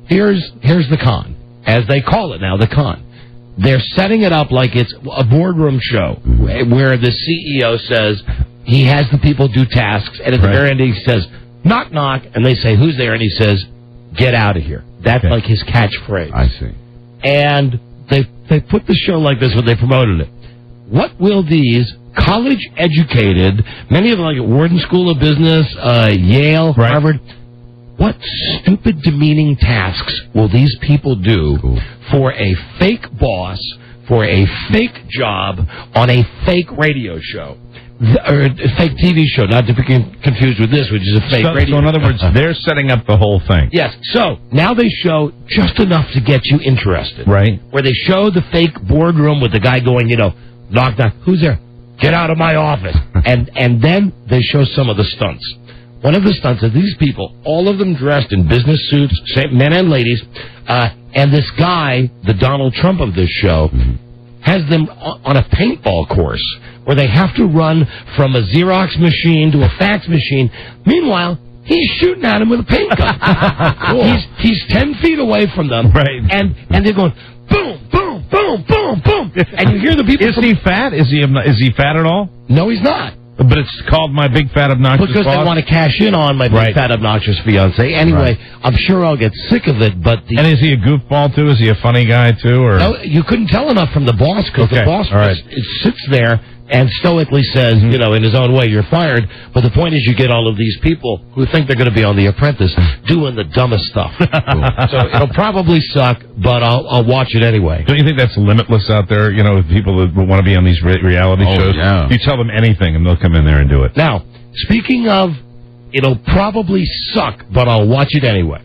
Here's the con, as they call it now, the con. They're setting it up like it's a boardroom show where the CEO says he has the people do tasks, and at the very end he says, knock, knock, and they say, who's there? And he says, get out of here. That's like his catchphrase. I see. And they put the show like this when they promoted it. What will these college-educated, many of them like at Wharton School of Business, Yale, Harvard, what stupid, demeaning tasks will these people do for a fake boss, for a fake job, on a fake radio show? Or a fake TV show, not to be confused with this, which is a fake radio show. So in other words, they're setting up the whole thing. Yes. So now they show just enough to get you interested. Right. Where they show the fake boardroom with the guy going, knock, knock, who's there? Get out of my office. and then they show some of the stunts. One of the stunts is these people, all of them dressed in business suits, men and ladies, and this guy, the Donald Trump of this show, has them on a paintball course where they have to run from a Xerox machine to a fax machine. Meanwhile, he's shooting at him with a paint gun. He's 10 feet away from them. Right. And they're going, boom, boom, boom, boom, boom. And you hear the people... Is he fat? Is he fat at all? No, he's not. But it's called My Big Fat Obnoxious Because Boss? they want to cash in on My Big Fat Obnoxious Fiancé. Anyway, I'm sure I'll get sick of it, but... And is he a goofball, too? Is he a funny guy, too? Or? No, you couldn't tell enough from the boss, because the boss sits there and stoically says, in his own way, you're fired. But the point is you get all of these people who think they're going to be on The Apprentice doing the dumbest stuff. So it'll probably suck, but I'll watch it anyway. Don't you think that's limitless out there, with people that want to be on these reality shows? Yeah. You tell them anything, and they'll come in there and do it. Now, speaking of, it'll probably suck, but I'll watch it anyway.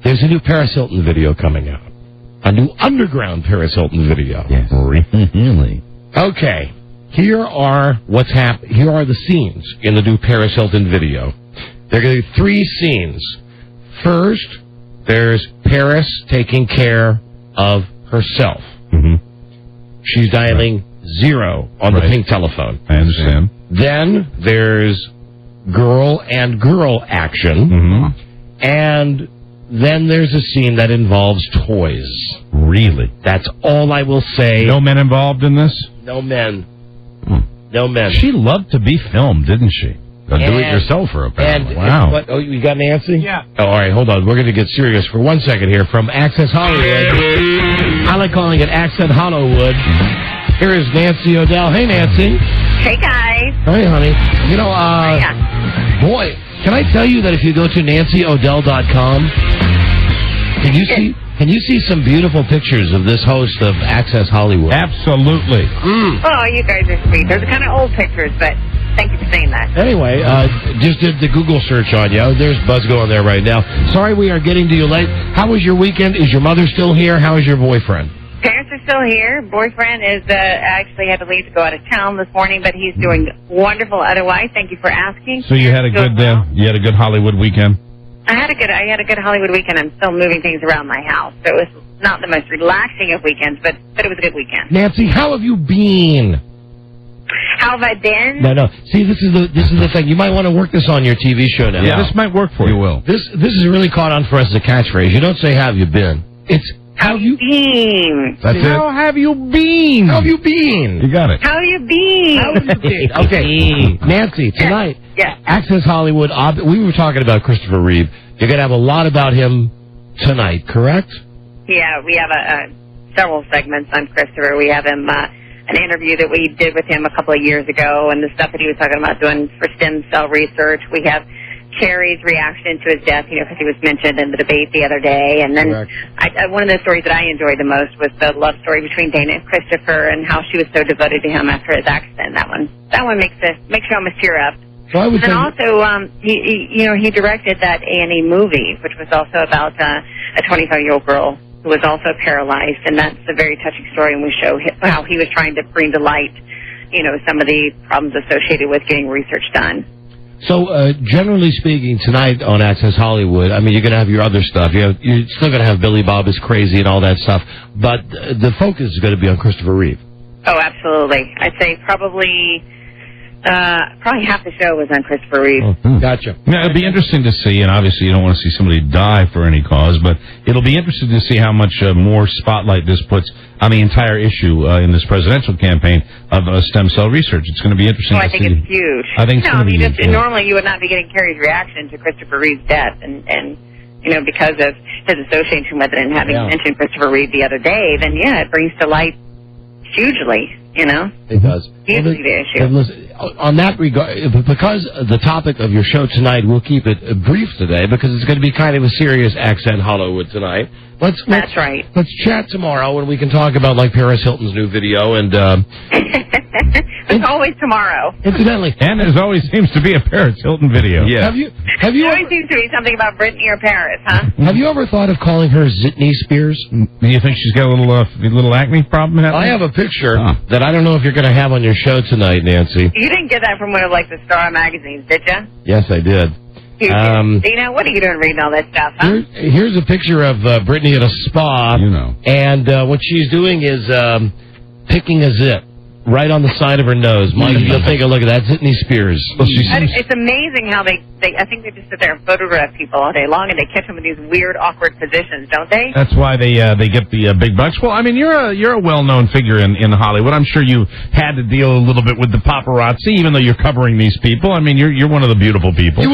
There's a new Paris Hilton video coming out. A new underground Paris Hilton video. Yes. Really? Okay. Here are the scenes in the new Paris Hilton video. There are going to be 3 scenes. First, there's Paris taking care of herself. She's dialing 0 on the pink telephone. I understand. Then there's girl and girl action. And then there's a scene that involves toys. Really? That's all I will say. No men involved in this? No men. No men. She loved to be filmed, didn't she? A do-it-yourselfer, apparently. Wow. Oh, you got Nancy? Yeah. Oh, all right, hold on. We're going to get serious for 1 second here from Access Hollywood. I like calling it Accent Hollywood. Here is Nancy O'Dell. Hey, Nancy. Hey, guys. Hey, honey. You know, boy, can I tell you that if you go to nancyodell.com, can you see some beautiful pictures of this host of Access Hollywood? Absolutely. Oh, you guys are sweet. Those are kind of old pictures, but thank you for saying that. Anyway, just did the Google search on you. There's Buzz going there right now. Sorry we are getting to you late. How was your weekend? Is your mother still here? How is your boyfriend? Parents are still here. Boyfriend is actually had to leave to go out of town this morning, but he's doing wonderful otherwise. Thank you for asking. So you had a good Hollywood weekend? I had a good Hollywood weekend. I'm still moving things around my house, so it was not the most relaxing of weekends, but it was a good weekend. Nancy, how have you been? How have I been? No. See, this is the thing. You might want to work this on your TV show now. Yeah, this might work for you. You will. This is really caught on for us as a catchphrase. You don't say "How have you been?" It's "How have you been?" That's it. How have you been? How have you been? You got it. How have you been? How have you been? Okay, Nancy, tonight, Access Hollywood. We were talking about Christopher Reeve. You're going to have a lot about him tonight, correct? Yeah, we have several segments on Christopher. We have him an interview that we did with him a couple of years ago, and the stuff that he was talking about doing for stem cell research. We have Carrie's reaction to his death, because he was mentioned in the debate the other day. And then one of the stories that I enjoyed the most was the love story between Dana and Christopher and how she was so devoted to him after his accident. That one makes you almost tear up. So I would and also, he directed that A&E movie, which was also about a 25-year-old girl who was also paralyzed, and that's a very touching story, and we show how he was trying to bring to light, some of the problems associated with getting research done. So, generally speaking, tonight on Access Hollywood, I mean, you're going to have your other stuff. You're still going to have Billy Bob is Crazy and all that stuff, but the focus is going to be on Christopher Reeve. Oh, absolutely. I'd say probably half the show was on Christopher Reeve. Gotcha. Yeah, it'll be interesting to see, and obviously you don't want to see somebody die for any cause, but it'll be interesting to see how much more spotlight this puts on the entire issue in this presidential campaign of stem cell research. It's going to be interesting to see. I think it's huge. I think it's going to be huge. Normally you would not be getting Carrie's reaction to Christopher Reeve's death, and because of his association with it and having mentioned Christopher Reeve the other day, then it brings to light hugely, It does. Hugely the issue. Listen, on that regard, because the topic of your show tonight, we'll keep it brief today because it's going to be kind of a serious Accent Hollywood tonight. That's right. Let's chat tomorrow when we can talk about Paris Hilton's new video and. It's always tomorrow. Incidentally, and there always seems to be a Paris Hilton video. Yeah. Have you? There always seems to be something about Britney or Paris, huh? Have you ever thought of calling her Zitney Spears? Do you think she's got a little acne problem happening? I have a picture that I don't know if you're going to have on your show tonight, Nancy. You didn't get that from one of the Star magazines, did you? Yes, I did. What are you doing reading all that stuff, huh? Here's a picture of Britney at a spa. And what she's doing is picking a zit right on the side of her nose. Mike, you'll take a look at that. Zitney Spears. It's amazing how I think they just sit there and photograph people all day long, and they catch them in these weird, awkward positions, don't they? That's why they get the big bucks. Well, I mean, you're a well-known figure in Hollywood. I'm sure you had to deal a little bit with the paparazzi, even though you're covering these people. I mean, you're one of the beautiful people.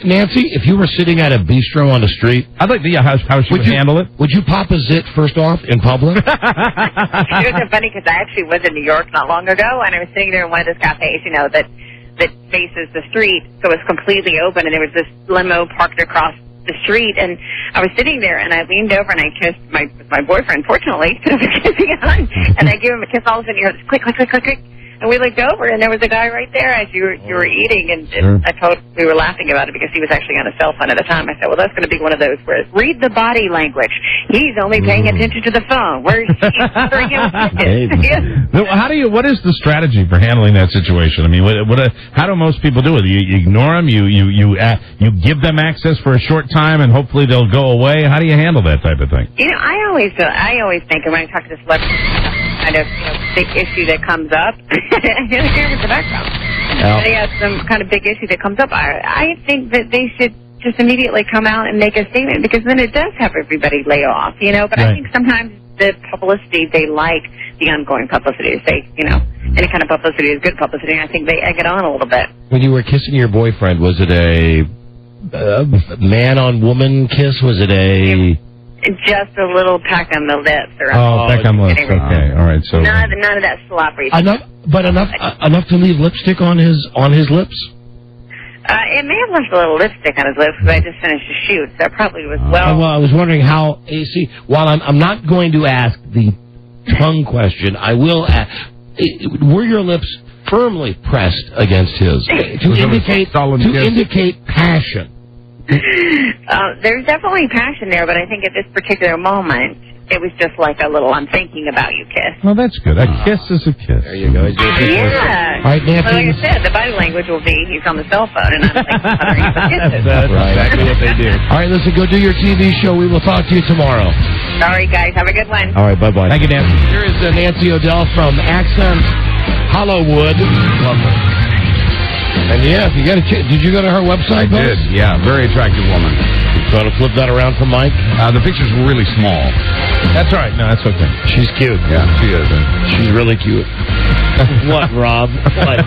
Nancy, if you were sitting at a bistro on the street, I'd like to how she would handle it. Would you pop a zit first off in public? It was so funny because I actually was in New York not long ago, and I was sitting there in one of those cafes, that faces the street, so it's completely open, and there was this limo parked across the street, and I was sitting there, and I leaned over, and I kissed my boyfriend, fortunately, because I was kissing on, and I gave him a kiss, all of a sudden you heard this click, click, click, click, click, and we looked over, and there was a guy right there as you were eating, and we were laughing about it because he was actually on a cell phone at the time. I said, well, that's going to be one of those where read the body language. He's only paying attention to the phone. What is the strategy for handling that situation? I mean, how do most people do it? You ignore them, you give them access for a short time, and hopefully they'll go away. How do you handle that type of thing? I always think, and when I talk to celebrities, kind of big issue that comes up. Here's the background. They have some kind of big issue that comes up. I think that they should just immediately come out and make a statement, because then it does have everybody lay off, But I think sometimes the publicity, they like the ongoing publicity to say, any kind of publicity is good publicity, and I think they egg it on a little bit. When you were kissing your boyfriend, was it a man-on-woman kiss? Was it a... Just a little peck on the lips. Or peck on the lips. Okay, all right. So none of that slobbery. Enough to leave lipstick on his lips? It may have left a little lipstick on his lips, but I just finished the shoot, so it probably was well. Well, I was wondering how, you see, while I'm not going to ask the tongue question, I will ask, were your lips firmly pressed against his to indicate passion? There's definitely passion there, but I think at this particular moment, it was just like a little "I'm thinking about you" kiss. Well, that's good. A kiss is a kiss. There you go. Yeah. All right, Nancy. Well, like I said, the body language will be he's on the cell phone, and I'm like uttering some kisses. That's exactly what they do. All right, listen, go do your TV show. We will talk to you tomorrow. All right, guys. Have a good one. All right, bye-bye. Thank you, Nancy. Here is Nancy O'Dell from Accent Hollywood. And yeah, if you got a did you go to her website? I did. Yeah, very attractive woman. You try to flip that around for Mike? The pictures were really small. That's all right. No, that's okay. She's cute. Yeah, she is. She's really cute. What, Rob? What?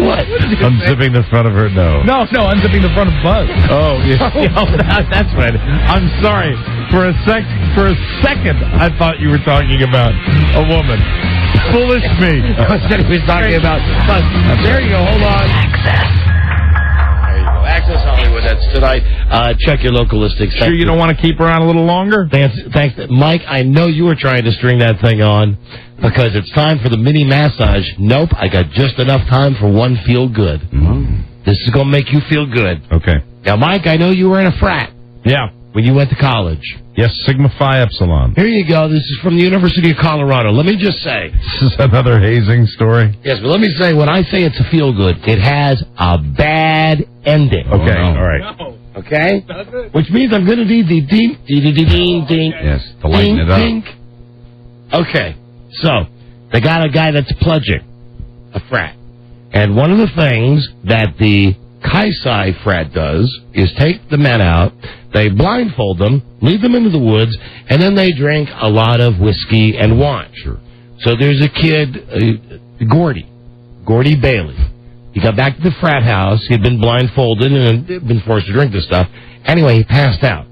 What? Unzipping the front of her nose. No, unzipping the front of Buzz. Oh, yeah. That's right. I'm sorry. For a second, I thought you were talking about a woman. Foolish me. I said he was talking about Buzz. There you go. Hold on. There you go. Access Hollywood. That's tonight. Check your local listings. Sure you don't want to keep her on a little longer? Thanks. Mike, I know you were trying to string that thing on because it's time for the mini massage. Nope, I got just enough time for one feel good. Mm-hmm. This is going to make you feel good. Okay. Now, Mike, I know you were in a frat. Yeah. When you went to college. Yes, Sigma Phi Epsilon. Here you go. This is from the University of Colorado. Let me just say. This is another hazing story? Yes, but let me say, when I say it's a feel-good, it has a bad ending. Okay, all right. No. Okay? Which means I'm going to need the ding. Yes, to lighten it up. Ding. Okay, so they got a guy that's pledging a frat. And one of the things that the Chi-Psi frat does is take the men out, they blindfold them, lead them into the woods, and then they drink a lot of whiskey and wine. Sure. So there's a kid, Gordy Bailey. He got back to the frat house. He had been blindfolded and had been forced to drink this stuff. Anyway, he passed out.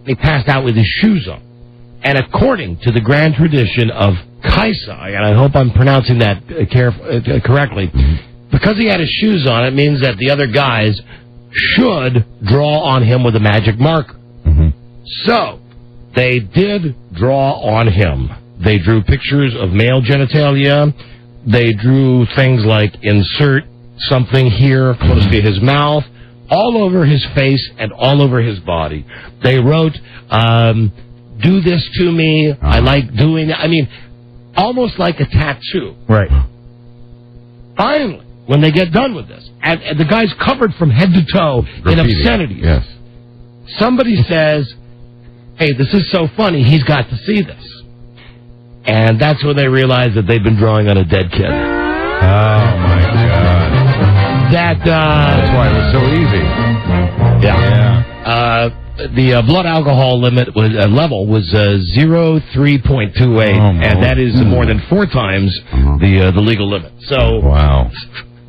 He passed out with his shoes on. And according to the grand tradition of Chi-Psi, and I hope I'm pronouncing that correctly, because he had his shoes on, it means that the other guys should draw on him with a magic marker. Mm-hmm. So, they did draw on him. They drew pictures of male genitalia. They drew things like insert something here close to his mouth, all over his face and all over his body. They wrote, do this to me, I like doing it. I mean, almost like a tattoo. Right. Finally, when they get done with this, and the guy's covered from head to toe in obscenities. Yes. Somebody says, hey, this is so funny, he's got to see this. And that's when they realize that they've been drawing on a dead kid. Oh, my God. That's why it was so easy. Yeah. The blood alcohol level was 0.328, and that is more than 4 times the legal limit. So, wow.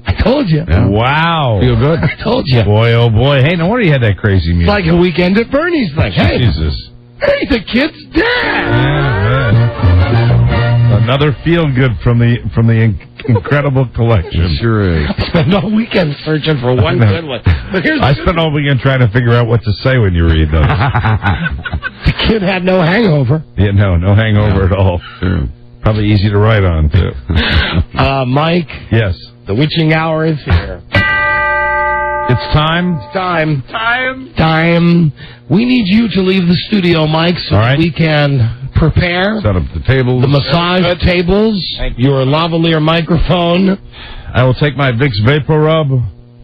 I told you. Yeah. Wow. Feel good? I told you. Boy, oh boy. Hey, no wonder you had that crazy music. It's like a Weekend at Bernie's thing. Hey, Jesus. Hey, the kid's dead. Yeah. Another feel-good from the incredible collection. Sure is. I spent all weekend searching for one good one. But I spent all weekend trying to figure out what to say when you read those. The kid had no hangover. Yeah, no hangover at all. Sure. Probably easy to write on, too. Mike. Yes. The witching hour is here. It's time? Time. We need you to leave the studio, Mike, so that we can prepare. Set up the tables. The massage tables. Your lavalier microphone. I will take my Vicks Vapor Rub.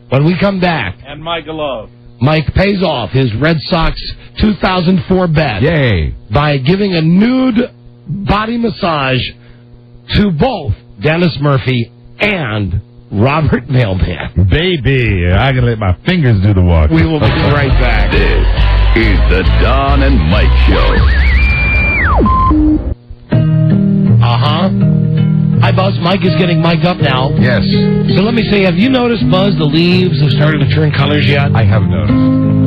When we come back. And my glove. Mike pays off his Red Sox 2004 bet. Yay. By giving a nude body massage to both Dennis Murphy and Robert Mailman. Baby, I can let my fingers do the walk. We will be right back. This is the Don and Mike Show. Hi, Buzz. Mike is getting mic'd up now. Yes. So let me say, have you noticed, Buzz, the leaves have started to turn colors yet? I have noticed.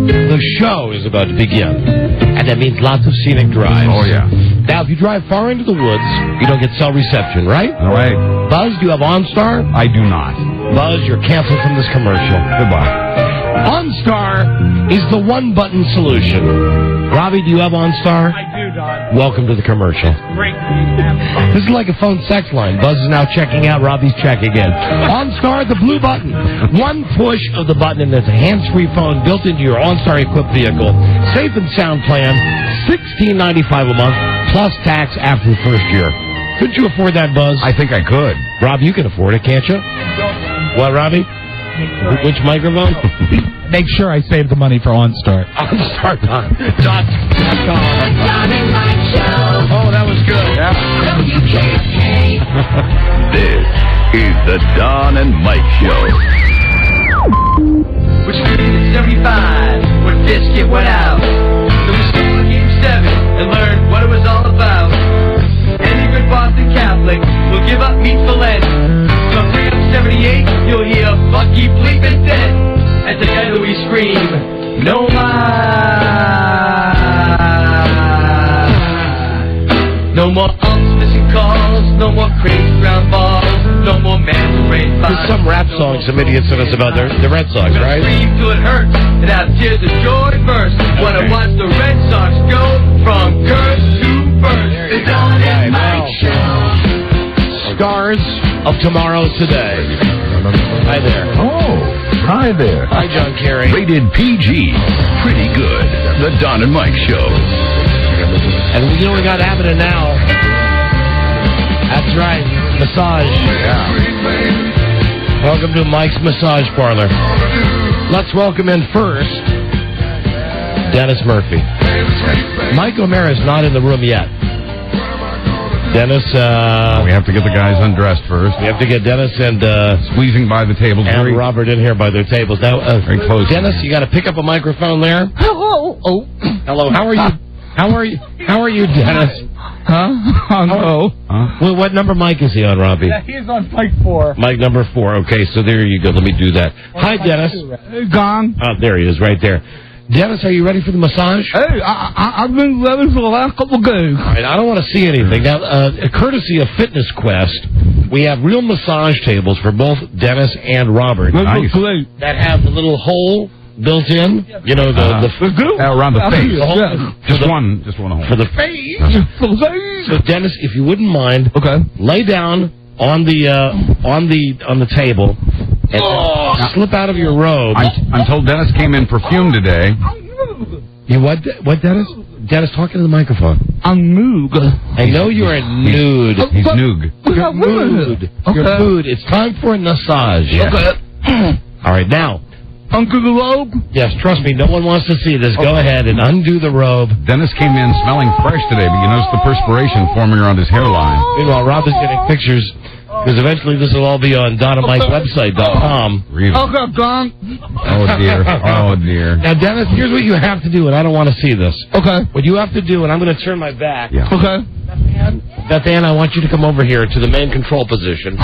The show is about to begin, and that means lots of scenic drives. Oh, yeah. Now, if you drive far into the woods, you don't get cell reception, right? All right. Buzz, do you have OnStar? I do not. Buzz, you're canceled from this commercial. Goodbye. OnStar is the one-button solution. Robbie, do you have OnStar? I do, Don. Welcome to the commercial. Great. This is like a phone sex line. Buzz is now checking out. Robbie's checking in. OnStar, the blue button. One push of the button, and there's a hands-free phone built into your OnStar-equipped vehicle. Safe and sound plan, $16.95 a month, plus tax after the first year. Couldn't you afford that, Buzz? I think I could. Rob, you can afford it, can't you? What, Robbie? Which microphone? Make sure I save the money for OnStar. OnStar.com. Oh, that was good. Yeah. This is the Don and Mike Show. Which in 75 when Biscuit went out. So we stole Game 7 and learned what it was all about. Any good Boston Catholic will give up meat for Lent. So 378, you'll hear Bucky bleeping dead as together we scream, no more. No more missing calls, no more crazy ground balls, no more man-to-rain balls. There's some rap song some idiots sent us about the Red Sox, right? Scream till it hurts and have tears of joy burst. Wanna watch the Red Sox go from curse to first. The Don and Mike Show. Stars of tomorrow today. Hi there. Oh, hi there. Hi, John Kerry. Rated PG. Pretty good. The Don and Mike Show. And we got Abbott now. That's right. Massage. Yeah. Welcome to Mike's Massage Parlor. Let's welcome in first Dennis Murphy. Mike O'Mara is not in the room yet. Dennis, we have to get the guys undressed first. We have to get Dennis and squeezing by the tables. And Robert in here by their tables. Now, very close. Dennis, you got to pick up a microphone there. Hello. Oh, hello. How are you? How are you? How are you, Dennis? Huh? Hello. Well, what number mic is he on, Robbie? Yeah, he's on mic 4. Mic number 4. Okay, so there you go. Let me do that. Hi, Dennis. Gone. Oh, there he is, right there. Dennis, are you ready for the massage? Hey, I've been ready for the last couple games. All right, I don't want to see anything. Now, courtesy of Fitness Quest, we have real massage tables for both Dennis and Robert. Nice. That have the little hole built in. You know, the around the face. Yeah. Just one hole. For the face. So, Dennis, if you wouldn't mind, lay down on the table and slip out of your robe. I'm told Dennis came in perfumed today. You what, Dennis? Dennis, talk into the microphone. I'm nude. I know you're a nude. He's nude. You're nude. You're nude. It's time for a massage. Yeah. Okay. All right, now. Undo the robe? Yes, trust me, no one wants to see this. Go ahead and undo the robe. Dennis came in smelling fresh today, but you notice the perspiration forming around his hairline. Meanwhile, Rob is getting pictures, because eventually this will all be on DonnaMikeWebsite.com. Really? Okay, Don. Oh, dear. Oh, dear. Now, Dennis, here's what you have to do, and I don't want to see this. Okay. What you have to do, and I'm going to turn my back. Yeah. Okay. Beth Ann, I want you to come over here to the main control position.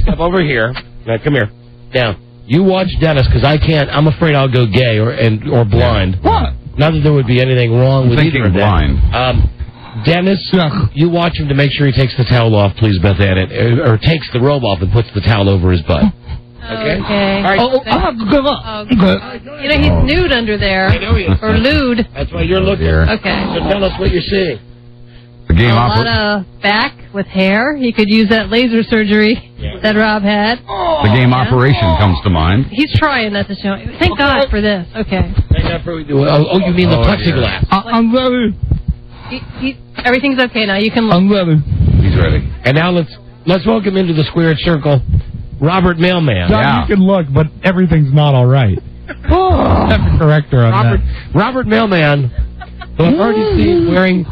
Step over here. Now, come here. Down. You watch Dennis, because I can't. I'm afraid I'll go gay or blind. What? Not that there would be anything wrong with either of them. Blind. Dennis, you watch him to make sure he takes the towel off, please, Beth Ann, or takes the robe off and puts the towel over his butt. Okay? All right. I have to give up. You know, he's nude under there. I know he is. Or lewd. That's why you're looking. Okay. So tell us what you're seeing. The game A lot of back with hair. He could use that laser surgery that Rob had. The game operation comes to mind. He's trying not to show. Thank God for this. Okay. Thank God for oh, you mean the plexiglass? I'm ready. Everything's okay now. You can look. I'm ready. He's ready. And now let's welcome into the squared circle Robert Mailman. John, you can look, but everything's not all right. I have to correct her on that. Robert Mailman, who I've already seen wearing.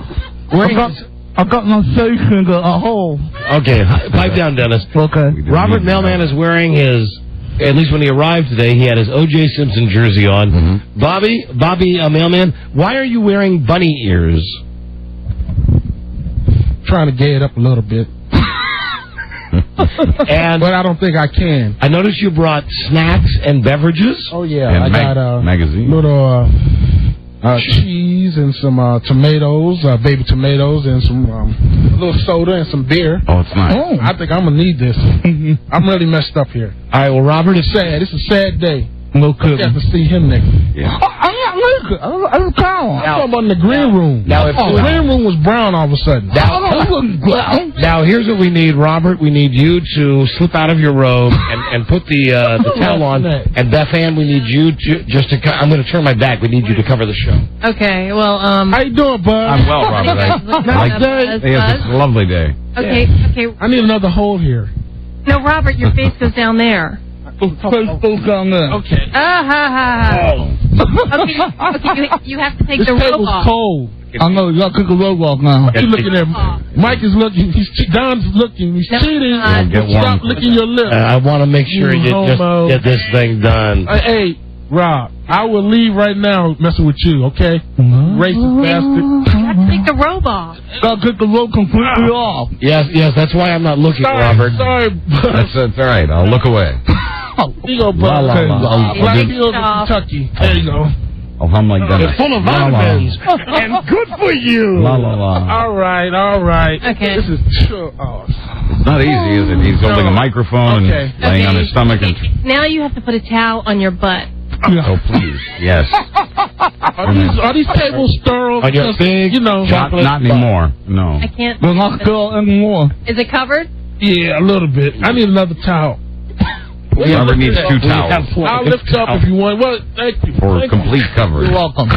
I've got my face in a hole. Okay, pipe down, Dennis. Okay. Robert Mailman is wearing his, at least when he arrived today, he had his O.J. Simpson jersey on. Mm-hmm. Bobby Mailman, why are you wearing bunny ears? Trying to gay it up a little bit. And but I don't think I can. I noticed you brought snacks and beverages. Oh yeah, And I got magazine. little cheese and some tomatoes, baby tomatoes, and some a little soda and some beer. Oh, it's nice. Oh, I think I'm gonna need this. I'm really messed up here. All right, well, Robert, It's sad. It's a sad day. No You kidding. have to see him next. Yeah. I'm talking about in the green room. now if- the green room was brown all of a sudden. Now, here's what we need, Robert. We need you to slip out of your robe and put the towel on. And Beth Ann, we need you to I'm going to turn my back. We need you to cover the show. Okay, well, How you doing, bud? I'm well, Robert. Nice day. It's a lovely day. Okay. I need another hole here. No, Robert, your face goes down there. Okay. Okay, you have to take This the robe table's off. cold. I know. You got to cook a robe off now. You looking at Mike is looking. Don's looking. He's cheating. Stop licking your lips. I want to make sure you just get this thing done. Hey, Rob, I will leave right now messing with you, okay? Racist bastard. You have to take the robe off. Gotta take the robe completely off. Yes, that's why I'm not looking, Robert. Sorry, That's all right. I'll look away. Here you go, bro. Black Hills in Kentucky. There you go. I'll hum like that. It's full of vitamins. And good for you. La la la. All right. Okay. This is true. Oh. It's not easy, is it? He's holding a microphone and laying on his stomach and. Now you have to put a towel on your butt. Oh please, yes. Are these tables sterile? On your big, Not anymore. No. I can't. They're not sterile anymore. Is it covered? Yeah, a little bit. I need another towel. Robert needs 2 towels I'll lift up if you want. Well, thank you. for complete coverage. You're welcome.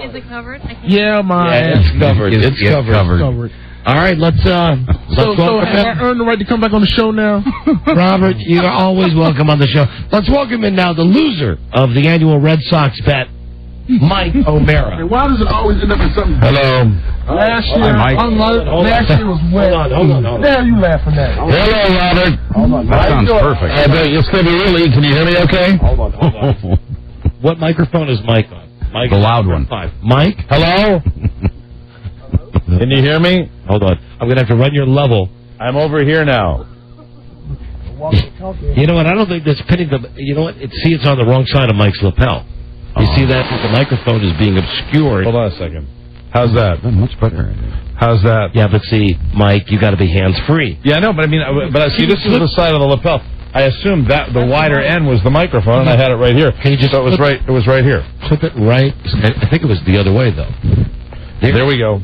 Is it covered? Yeah, my Yeah, it's covered. It's covered. All right, let's So welcome have I earned the right to come back on the show now? Robert, you are always welcome on the show. Let's welcome in now the loser of the annual Red Sox bet, Mike O'Mara. Why does it always end up in something? Hello. Last year, Mike. last year was wet. Hold on. What are you laughing at? Hello, Robert. That sounds perfect. It's going to be really. Can you hear me okay? Hold on. What microphone is Mike on? Mike, the loud one. 5. Mike? Hello? Can you hear me? Hold on. I'm going to have to run your level. I'm over here now. You know what? I don't think that's pinning the... You know what? It's on the wrong side of Mike's lapel. You see that? The microphone is being obscured. Hold on a second. How's that? Much better. How's that? Yeah, but see, Mike, you got to be hands-free. Yeah, I know, but I mean, see, this is the side of the lapel. I assumed that the wider end was the microphone, and I had it right here. Can you just so it was right here. Flip it right. I think it was the other way, though. There we go.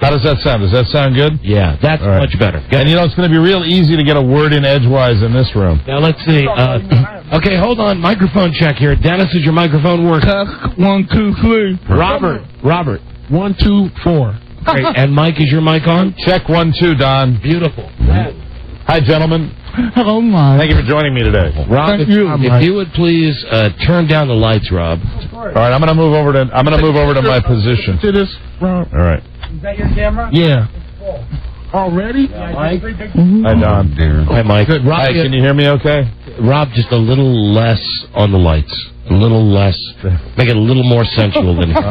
How does that sound? Does that sound good? Yeah, that's much better. And you know, it's going to be real easy to get a word in edgewise in this room. Now, let's see. Okay, hold on. Microphone check here. Dennis, is your microphone working? 1, 2, 3. Robert. 1, 2, 4. Great. And Mike, is your mic on? Check 1, 2, Don. Beautiful. Hi, gentlemen. Hello, Mike. Thank you for joining me today. Rob, if you would please turn down the lights, Rob. All right, I'm going to move over to my position. To this, Rob. All right. Is that your camera? Yeah. Already? Mike? Hi, Don. Hi, Mike. Good. Rob, hi, can you hear me okay? Rob, just a little less on the lights. A little less. Make it a little more sensual than... Oh,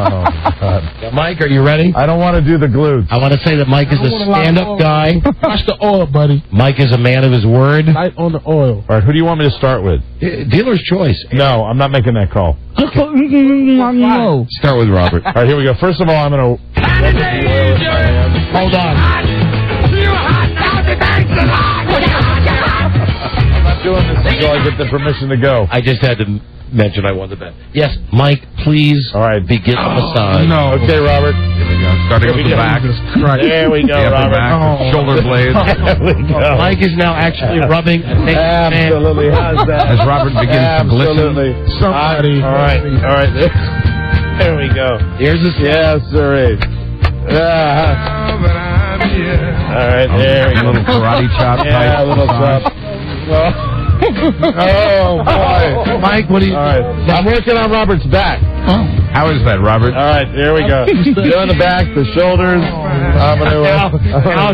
God. Mike, are you ready? I don't want to do the glutes. I want to say that Mike is a stand-up guy. Watch the oil, buddy. Mike is a man of his word. Light on the oil. All right, who do you want me to start with? Dealer's choice. No, I'm not making that call. No. Start with Robert. All right, here we go. First of all, I'm going to... Hold on. I'm not doing this until I get the permission to go. I just had to mention I won the bet. Yes, Mike, please begin the massage. No. Okay, Robert. Here we go. Starting with the back. There we go, The upper Robert. back, shoulder blades. There we go. Mike is now actually rubbing a naked man. Absolutely. How's that? As Robert begins to glisten. Absolutely. Somebody. All right. There we go. Here's the... Yes, sir. All right, there we A go. little karate chop type. Yeah, a little massage. chop. Oh, boy. Mike, what do you... All right. I'm working on Robert's back. How is that, Robert? All right, there we go. Doing the back, the shoulders. I'm going to...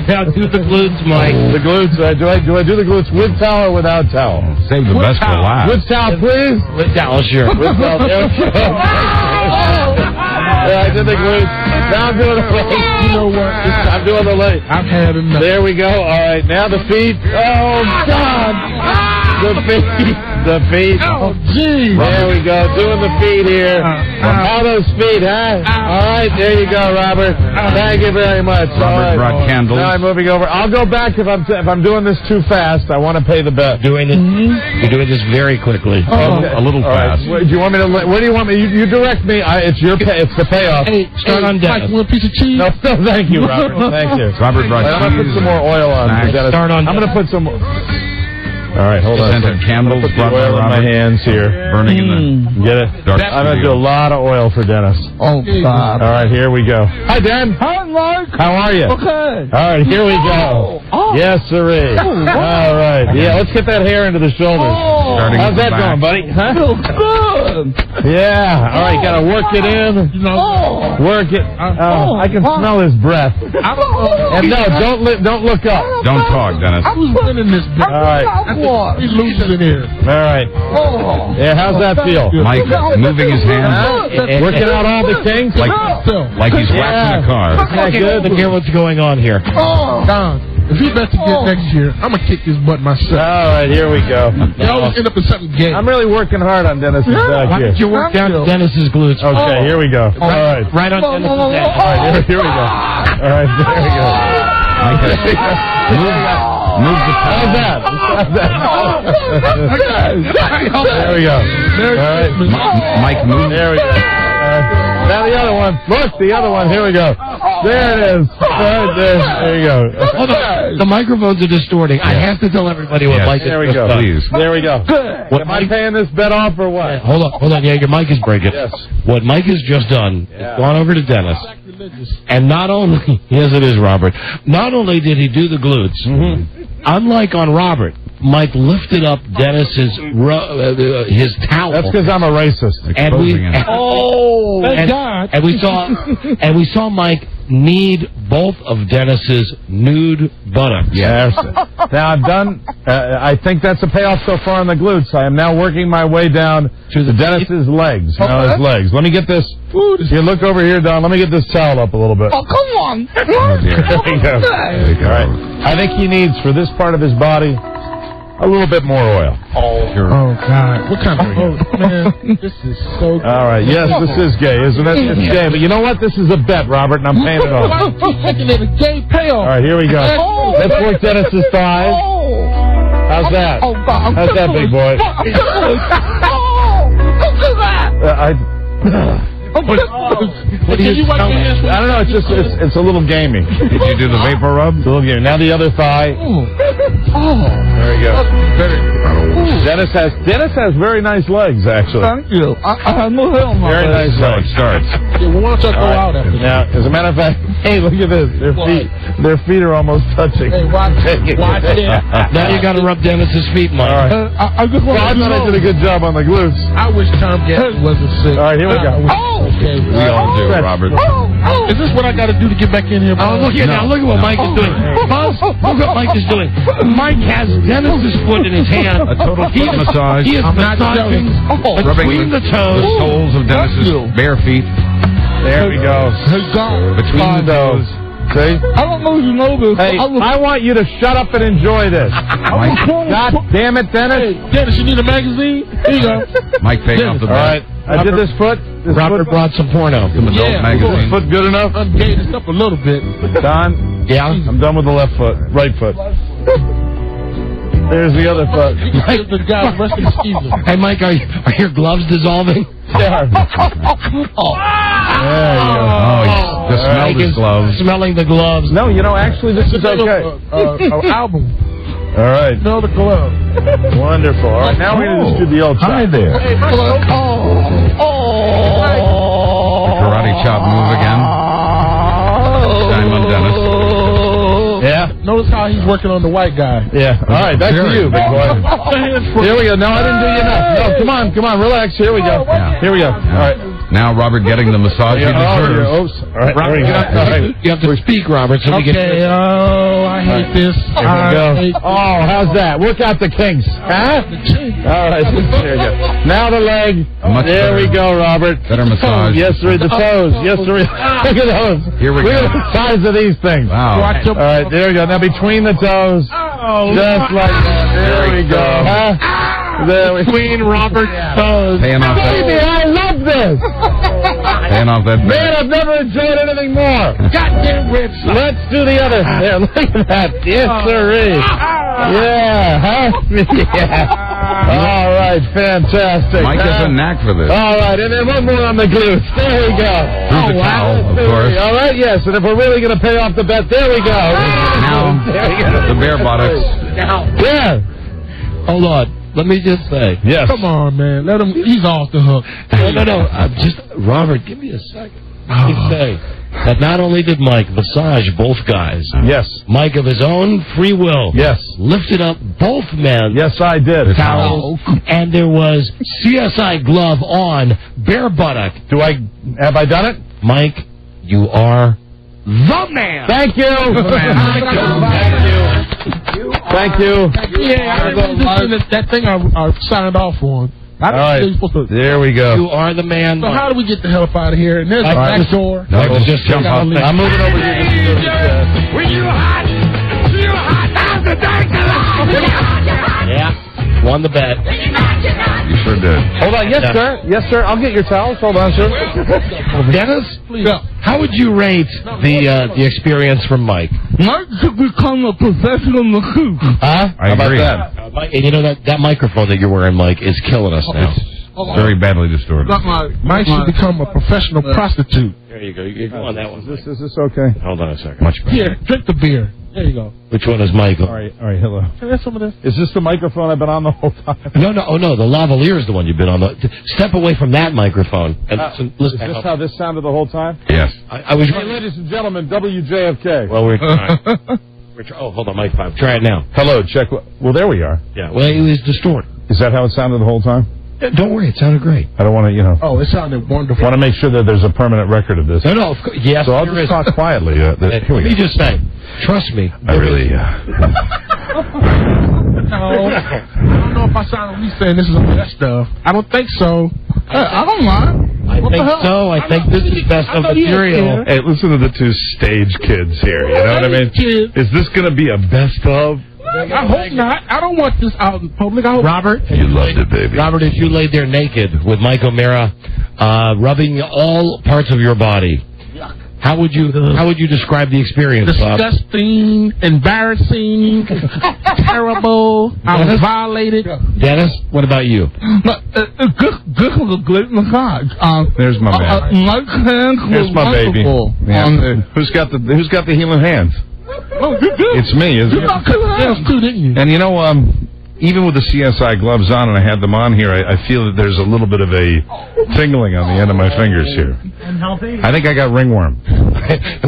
Now do the glutes, Mike. The glutes. Do I do the glutes with towel or without towel? Save the best for last. With towel, please. With towel, sure. With towel. There we go. Yeah, I did the glutes. Now I'm doing the know what? I'm doing the leg. I've had enough. There we go. All right, now the feet. Oh, God. The feet. The feet. Oh, gee. There we go. Doing the feet here. How those feet, huh? All right, there you go, Robert. Thank you very much. Robert brought candles. Now I'm moving over. I'll go back if I'm doing this too fast. I want to pay the bet. You're doing this very quickly. A little fast. Do you want me to? What do you want me? You direct me. It's your. It's the payoff. Hey, Start on Dennis. Mike, you want a piece of cheese? No, thank you, Robert. Thank you. Robert brought I'm gonna put some more oil on. Snacks. Start on I'm gonna put some. All right, hold on. Scented candles. Put the oil in my hands here. Burning in the Get it? dark I'm gonna do studio. a lot of oil for Dennis. Oh, God. All right, here we go. Hi, Dan. Hi, Mike. How are you? Okay. All right, here we go. Yes, sirree. All right. Yeah, let's get that hair into the shoulders. Starting How's at the that back. going, buddy? Huh? Feels good. Yeah. All right, gotta work it in. You know, Work it. I can smell his breath. And no, don't look up. Don't talk, Dennis. I was winning this bet. All right. He's losing in here. All right. Yeah, how's that feel? Mike moving his hands Working out all the kinks? like he's waxing a car. Yeah, good. Look here what's going on here. Don, if he bets again next year, I'm going to kick his butt myself. All right, here we go. You always end up in something gay. I'm really working hard on Dennis's back Why here. don't you work down to Dennis's glutes? Okay, here we go. All right. Right on Dennis's head. All right, here we go. All right, there we go. Move the How's that? There we go. All right. Mike, move. There we go. Now the other one. Look, the other one. Here we go. There it is. Right there. There you go. Hold on. The microphones are distorting. I have to tell everybody what Mike There we has go. just done. Please. There we go. What Am I paying this bet off or what? Hold on. Yeah, your mic is breaking. Yes. What Mike has just done is gone over to Dennis. And not only, yes it is, Robert, not only did he do the glutes, unlike on Robert, Mike lifted up Dennis's his towel. That's because I'm a racist. And we, thank God. and we saw Mike knead both of Dennis's nude buttocks. Yes. Now I'm done. I think that's a payoff so far on the glutes. I am now working my way down to Dennis's legs. His legs. Let me get this. Here, look over here, Don. Let me get this towel up a little bit. Oh, come on. There you go. All right. I think he needs, for this part of his body, a little bit more oil. Oh, God. What kind of... man, this is so good. All right. Yes, this is gay, isn't it? It's gay. But you know what? This is a bet, Robert, and I'm paying it off. Why keep making it a gay payoff? All right, here we go. Let's work Dennis's thighs. How's that? Oh, God. How's that, big boy? What do you tell me? I don't know. It's a little gamey. Did you do the vapor rub? It's a little gamey. Now the other thigh. There we go. Dennis has very nice legs, actually. Thank you. I have no hair on my Very nice So legs. it starts. Yeah, well, why don't you go out after Now, as a matter of fact, hey, look at this. Their feet are almost touching. Hey, watch it. Now you got to rub Dennis's feet, Mike. All right. I just want I to thought I did a good job on the glutes. I wish Tom Getty wasn't sick. All right, here we go. Okay. We all do, Robert. Is this what I got to do to get back in here? Oh, look at now. Look at what Mike is doing. Buzz, look what Mike is doing. Mike has Dennis's foot in his hand. A total foot massage. He is I'm not massaging Rubbing between the toes. The soles of Dennis's bare feet. There we go. Hey, God. Between the toes. See? I don't know if you know this. Hey, I want you to shut up and enjoy this. God damn it, Dennis. Hey, Dennis, you need a magazine? Here you go. Mike paying off the All bet. right. I did this foot. Robert brought some porno. Some adult magazine. Foot good enough? Ungay this up a little bit. Don? Yeah? I'm done with the left foot. Right foot. There's the other foot. Mike, the guy the rest of the season. Hey, Mike, are your gloves dissolving? Yeah. There you go. Oh, the smell Mike his is gloves. smelling the gloves. No, you know, actually, this is okay. Album. All right. Smell the glove. Wonderful. All right, now we're going to just do the old Hi there. Hey, my glove. Karate chop move again. This time on Dennis. Yeah. No Notice how he's working on the white guy. Yeah. All right, back to you, big boy. Here we go. No, I didn't do you enough. No, come on, relax. Here we go. Yeah. Here we go. All right. Now Robert getting the massage he deserves. Oops. All right, Robert, there we go. All right. you have to speak, Robert, so we get Okay, I hate this. There we go. Oh, how's that? Work out the kinks. Huh? All right. There you go. Now the leg. There we go, Robert. Better massage. Yes, sir. The toes. Yes, sir. Look at those. Here we Look go. at the size of these things. Wow. All right, there we go. Now between the toes. Just like that. There we go. Huh? There we go. Between Robert's toes. Paying off Baby, that. I love this. Paying off that. Man, I've never enjoyed anything more. Goddamn red socks. Let's do the other. There, look at that. Yes, sirree. Yeah, huh? Yeah. All right, fantastic. Mike has a knack for this. All right, and then one more on the glutes. There we go. Through the towel, of course. All right, yes, and if we're really going to pay off the bet, there we go. Now, there we go. the bare buttocks. Now, Yeah. hold on. Let me just say. Yes. Come on, man. Let him. He's off the hook. No. Robert, give me a second. Let me say that not only did Mike massage both guys. Yes. Mike, of his own free will. Yes. Lifted up both men. Yes, I did. Towels. And there was CSI glove on, bare buttock. Have I done it? Mike, you are the man. Thank you. Thank you. Yeah, I remember that thing I signed off on. All right. There we go. You are the man. So how do we get the hell up out of here? And there's the back door. No, just jump off. I'm moving over here. When you hot, now's the time to lie. Yeah, won the bet. You sure did. Hold on. Yes, sir. Yes, sir. I'll get your towels. Hold on, sir. Dennis, how would you rate the experience from Mike? Mike should become a professional masseuse. Huh? I How about agree. that? Mike, and you know that microphone that you're wearing, Mike, is killing us now. Very badly distorted. Mike should become a professional prostitute. There you go. You go on that one. Is this okay? Hold on a second. Much better. Here, drink the beer. There you go. Which one is Michael? All right. Hello. Can I have some of this? Is this the microphone I've been on the whole time? No. Oh, no. The lavalier is the one you've been on. Step away from that microphone. And listen. Is this how this sounded the whole time? Yes. I was. Hey, ladies and gentlemen, WJFK. Well, we're trying. Hold on, Mike 5. Try it now. Hello, check. Well, there we are. Yeah. Well, it was distorted. Is that how it sounded the whole time? Don't worry. It sounded great. I don't want to, Oh, it sounded wonderful. want to make sure that there's a permanent record of this. No, of course. Yes, So I'll there just is. talk quietly. Here we Let go. me just say, trust me. I really. No, I don't know if I sound like saying this is the best stuff. I don't think so. I don't mind. I think so. I think this is best of material. Hey, listen to the two stage kids here. You know what I mean? Is this going to be a best of? I hope not. I don't want this out in public. I hope Robert, You loved it, baby. Robert, if you laid there naked with Mike O'Mara, rubbing all parts of your body, how would you describe the experience, Bob? disgusting, embarrassing, terrible. I was violated. Dennis, what about you? This was a great massage. There's my man. Mike's hands Here's were my baby. wonderful. Yeah. Who's got the healing hands? Oh, you do? It's me, isn't You it? got killer hands too, didn't you? And you know, even with the CSI gloves on, and I had them on here, I feel that there's a little bit of a tingling on the end of my fingers here. Unhealthy? I think I got ringworm.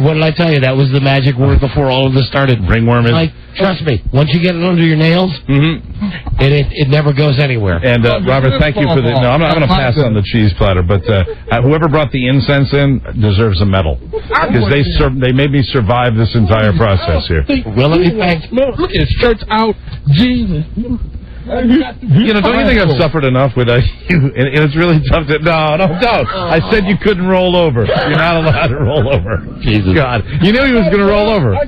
What did I tell you? That was the magic word before all of this started. Ringworm is. Mike, trust me. Once you get it under your nails, it never goes anywhere. And Robert, thank you for the. No, I'm going to pass on the cheese platter, but whoever brought the incense in deserves a medal because they made me survive this entire process here. Well, let me thank. Look at his shirt's out. Jesus. You know, don't you think I've suffered enough without you? And it's really tough to. No, don't. I said you couldn't roll over. You're not allowed to roll over. Jesus. God, you knew he was going to roll over. I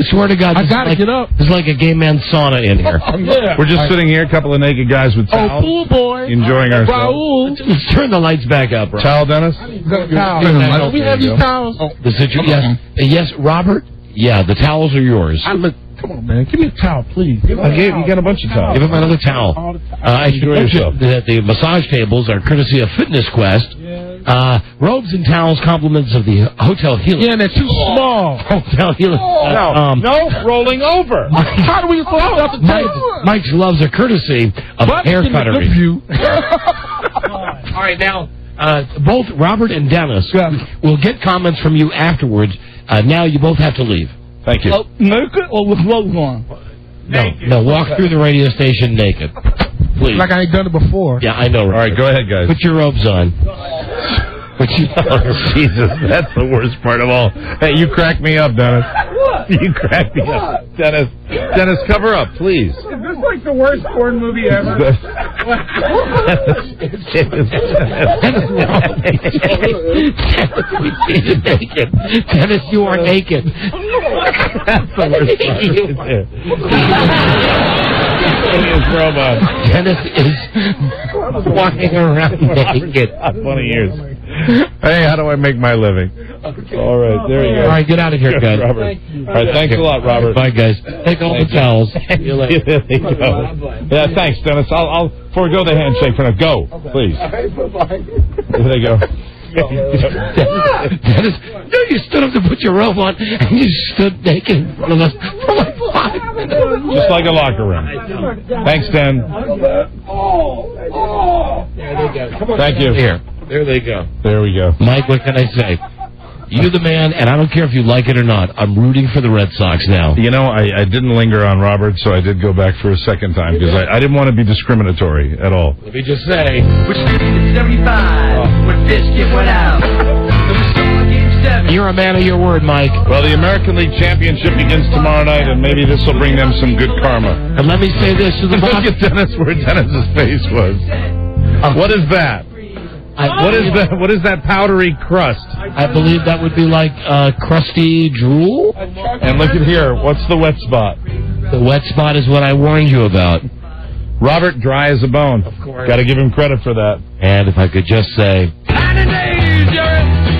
swear to God, I gotta get up. It's like a gay man's sauna in here. Yeah. We're just sitting here, a couple of naked guys with towels, pool boy. enjoying ourselves. Raul. Let's turn the lights back up. Right? Towel, Dennis? Towel. We have these towels. Yes, Robert. Yeah, the towels are yours. Come on, man. Give me a towel, please. You got a bunch of towels. Give him another towel. I should mention that the massage tables are courtesy of Fitness Quest. Robes and towels, compliments of the Hotel Helix. Yeah, and they're too small. Hotel Helix. No, rolling over. How do we fall off the table? Mike's gloves are courtesy of Hair Cuttery. All right, now, both Robert and Dennis will get comments from you afterwards. Now you both have to leave. Thank you. Naked or with clothes on? No, walk through the radio station naked. Please. Like I ain't done it before. Yeah, I know. All right, go ahead, guys. Put your robes on. Jesus, that's the worst part of all. Hey, you crack me up, Dennis. You crack me up. Dennis, cover up, please. Is this like the worst porn movie ever? Dennis, you are naked. That's the worst part. Dennis is walking around naked. Funny years. Hey, how do I make my living? All right, there you go. All right, get out of here, guys. Robert. All right, thanks a lot, Robert. Bye, guys. Take all the towels. There you go. Yeah, thanks, Dennis. I'll forego the handshake for now. Go, please. There they go. Dennis, no, you stood up to put your robe on, and you stood naked in front of us for like 5 minutes. Just like a locker room. Thanks, Dan. Thank you. Here. There they go. There we go. Mike, what can I say? You're the man, and I don't care if you like it or not. I'm rooting for the Red Sox now. You know, I didn't linger on Robert, so I did go back for a second time, because I didn't want to be discriminatory at all. Let me just say. We're shooting at 75 when Biscuit went out. It was still game 7. You're a man of your word, Mike. Well, the American League Championship begins tomorrow night, and maybe this will bring them some good karma. And let me say this to the Look at Dennis, where Dennis's face was. What is that? What is that powdery crust? I believe that would be like crusty drool. And look at here. What's the wet spot? The wet spot is what I warned you about. Robert, dry as a bone. Of course. Got to give him credit for that. And if I could just say...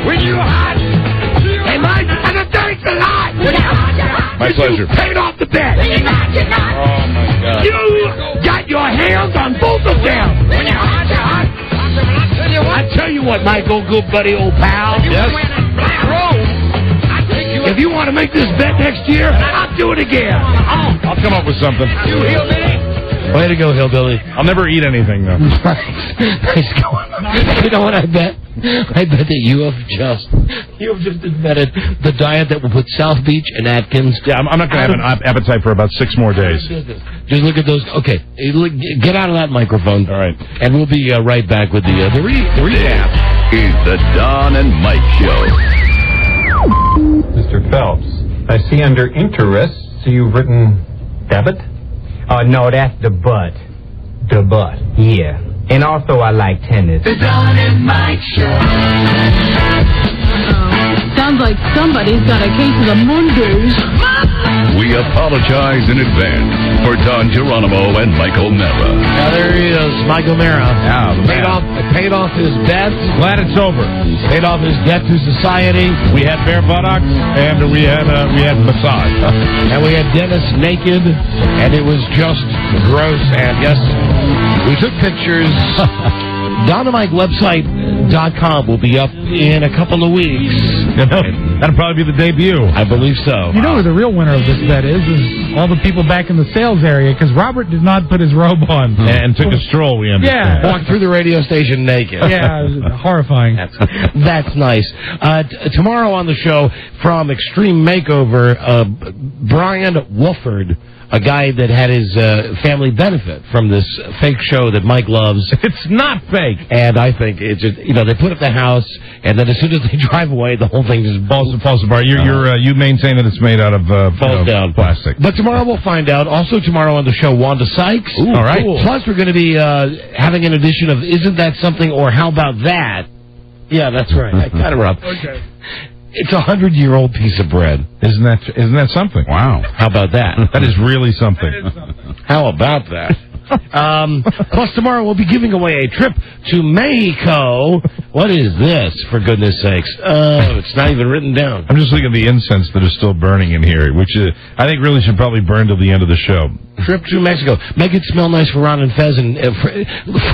When you hot. Hey, Mike, and thanks a lot. My pleasure. Paid off the bet. Oh, my God. You got your hands on both of them. When you're hot, you're hot. I tell you what, Michael, good buddy, old pal. Yes. If you want to make this bet next year, I'll do it again. I'll come up with something. Way to go, Hillbilly. I'll never eat anything, though. Nice going. You know what I bet? I bet that you have just invented the diet that will put South Beach and Atkins. Yeah, I'm not going to have an appetite for about 6 more days. Just look at those. Okay, get out of that microphone. All right. And we'll be right back with the recap. Is the Don and Mike Show. Mr. Phelps, I see under interests you've written debit? Oh, no, that's the butt. The butt. Yeah. And also, I like tennis. The Don and Mike Show. Sounds like somebody's got a case of the Mondays. We apologize in advance for Don Geronimo and Michael Mara. Now there he is, Michael Mara. Yeah, the man. Paid off his bets. Glad it's over. Paid off his debt to society. We had bare buttocks, and we had massage. And we had Dennis naked, and it was just gross. And yes, we took pictures. DonandMikeWebsite.com will be up in a couple of weeks. That'll probably be the debut. I believe so. You know who the real winner of this bet is all the people back in the sales area, because Robert did not put his robe on. And took a stroll, we understand. Yeah. Walked through the radio station naked. Yeah, it was horrifying. That's nice. Tomorrow on the show, from Extreme Makeover, Brian Wolford, a guy that had his family benefit from this fake show that Mike loves. It's not fake. And I think it's just, they put up the house, and then as soon as they drive away, the whole thing just falls apart. You maintain that it's made out of falls down plastic. But tomorrow we'll find out. Also tomorrow on the show, Wanda Sykes. Ooh, all right. Cool. Plus we're going to be having an edition of Isn't That Something or How About That? Yeah, that's right. I got it up. Okay. It's a 100-year-old piece of bread. Isn't that something? Wow. How about that? That is really something. How about that? Plus, tomorrow we'll be giving away a trip to Mexico. What is this, for goodness sakes? It's not even written down. I'm just looking at the incense that is still burning in here, which I think really should probably burn till the end of the show. Trip to Mexico. Make it smell nice for Ron and Fez, and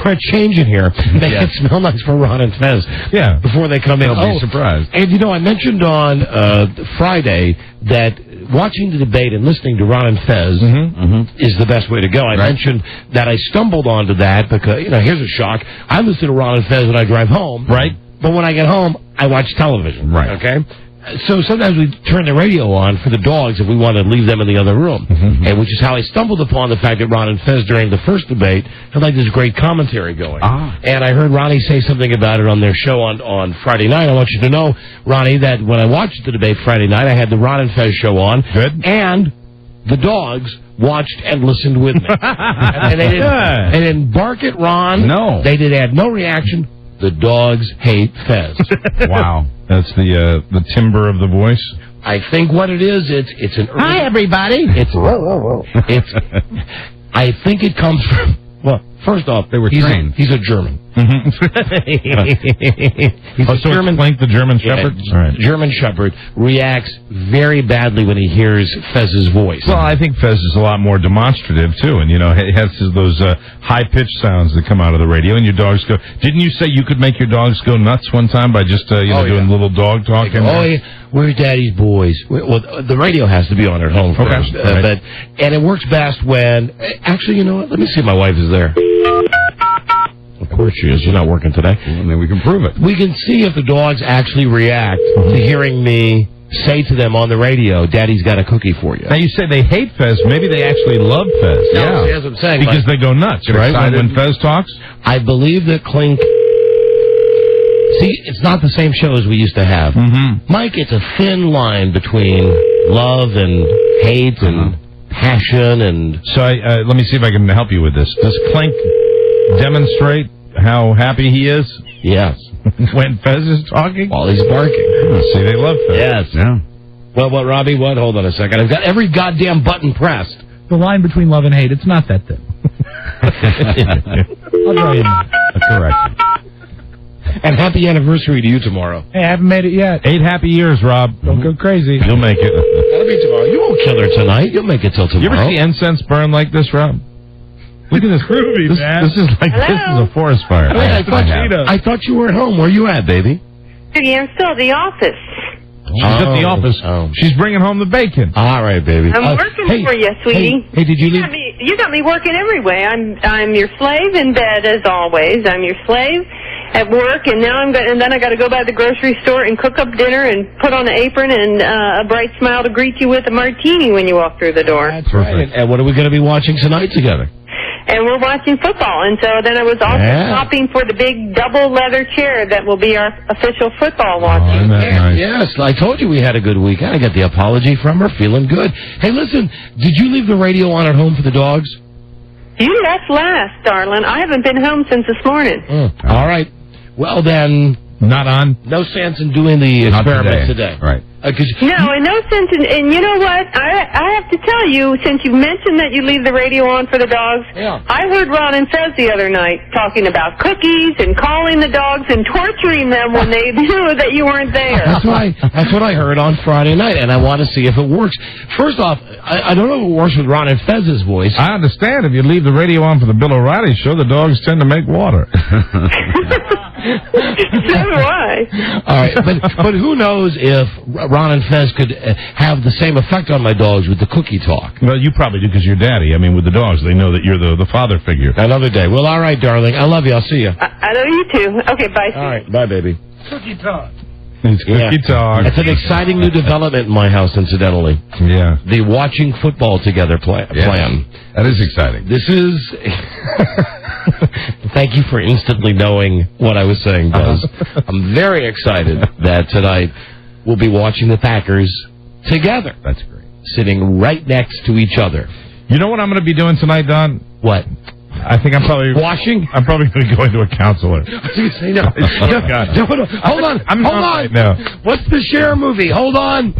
for a change in here, make it smell nice for Ron and Fez. Yeah. Before they come in. They'll be surprised. And I mentioned on Friday that watching the debate and listening to Ron and Fez is the best way to go. I mentioned that I stumbled onto that because, here's a shock. I listen to Ron and Fez when I drive home. Right. But when I get home, I watch television. Right. Okay? So sometimes we turn the radio on for the dogs if we want to leave them in the other room, and which is how I stumbled upon the fact that Ron and Fez during the first debate had like this great commentary going. And I heard Ronnie say something about it on their show on Friday night. I want you to know, Ronnie, that when I watched the debate Friday night, I had the Ron and Fez show on, and the dogs watched and listened with me. And they didn't bark at Ron. No. They had no reaction. The dogs hate Fez. Wow. That's the timbre of the voice? I think what it is, it's an... Hi, everybody. It's I think it comes from... Well, first off, they were trained. He's a German. He's a German. Clink, the German Shepherd? Right. German Shepherd reacts very badly when he hears Fez's voice. Well, I think Fez is a lot more demonstrative, too. And, he has those high-pitched sounds that come out of the radio, and your dogs go... Didn't you say you could make your dogs go nuts one time by just, doing little dog talking? Where's Daddy's boys? Well, the radio has to be on at home first. Right. And it works best when... Actually, you know what? Let me see if my wife is there. Of course she is. She's not working today. Well, then we can prove it. We can see if the dogs actually react to hearing me say to them on the radio, Daddy's got a cookie for you. Now, you say they hate Fez. Maybe they actually love Fez. No, that's what I'm saying. Because they go nuts, right? When Fez talks? I believe that Clink... See, it's not the same show as we used to have. Mike, it's a thin line between love and hate and passion and... So let me see if I can help you with this. Does Clink demonstrate how happy he is? Yes. When Fez is talking? While he's barking. See, they love Fez. Yes. Yeah. Well, what, Robbie? What? Hold on a second. I've got every goddamn button pressed. The line between love and hate, it's not that thin. I'll draw you a minute. Correct. And happy anniversary to you tomorrow. Hey, I haven't made it yet. 8 happy years, Rob. Don't go crazy. You'll make it. That'll be tomorrow. You won't kill her tonight. You'll make it till tomorrow. You ever see incense burn like this, Rob? Look at this. Groovy, man. This is a forest fire. Hey, I thought you were at home. Where you at, baby? I'm still at the office. She's at the office. She's bringing home the bacon. All right, baby. I'm working for you, sweetie. Hey, did you leave? You got me working every way. I'm your slave in bed as always. I'm your slave at work, and now then I got to go by the grocery store and cook up dinner and put on an apron and a bright smile to greet you with a martini when you walk through the door. That's right. And what are we going to be watching tonight together? And we're watching football, and so then I was also shopping for the big double leather chair that will be our official football watching chair. Nice. Yes, I told you we had a good weekend. I got the apology from her, feeling good. Hey, listen, did you leave the radio on at home for the dogs? You left last, darling. I haven't been home since this morning. All right. Well, then... Not on? No sense in doing the experiment today. Right. No, and no sense in, and you know what? I have to tell you, since you mentioned that you leave the radio on for the dogs, I heard Ron and Fez the other night talking about cookies and calling the dogs and torturing them when they knew that you weren't there. That's what I heard on Friday night, and I want to see if it works. First off, I don't know if it works with Ron and Fez's voice. I understand if you leave the radio on for the Bill O'Reilly show, the dogs tend to make water. So do I. All right, but who knows if Ron and Fez could have the same effect on my dogs with the cookie talk. Well, you probably do because you're daddy. I mean, with the dogs, they know that you're the father figure. Another day. Well, all right, darling. I love you. I'll see you. I love you too. Okay, bye. All right, bye, baby. Cookie talk. It's cookie talk. It's an exciting new development in my house, incidentally. Yeah. The watching football together plan. That is exciting. This is... Thank you for instantly knowing what I was saying, Buzz. I'm very excited that tonight we'll be watching the Packers together. That's great. Sitting right next to each other. You know what I'm going to be doing tonight, Don? What? I think I'm probably... Washing? I'm probably going to go into a counselor. I was going to say, no. Hold on. Hold on. No. What's the Cher movie? Hold on.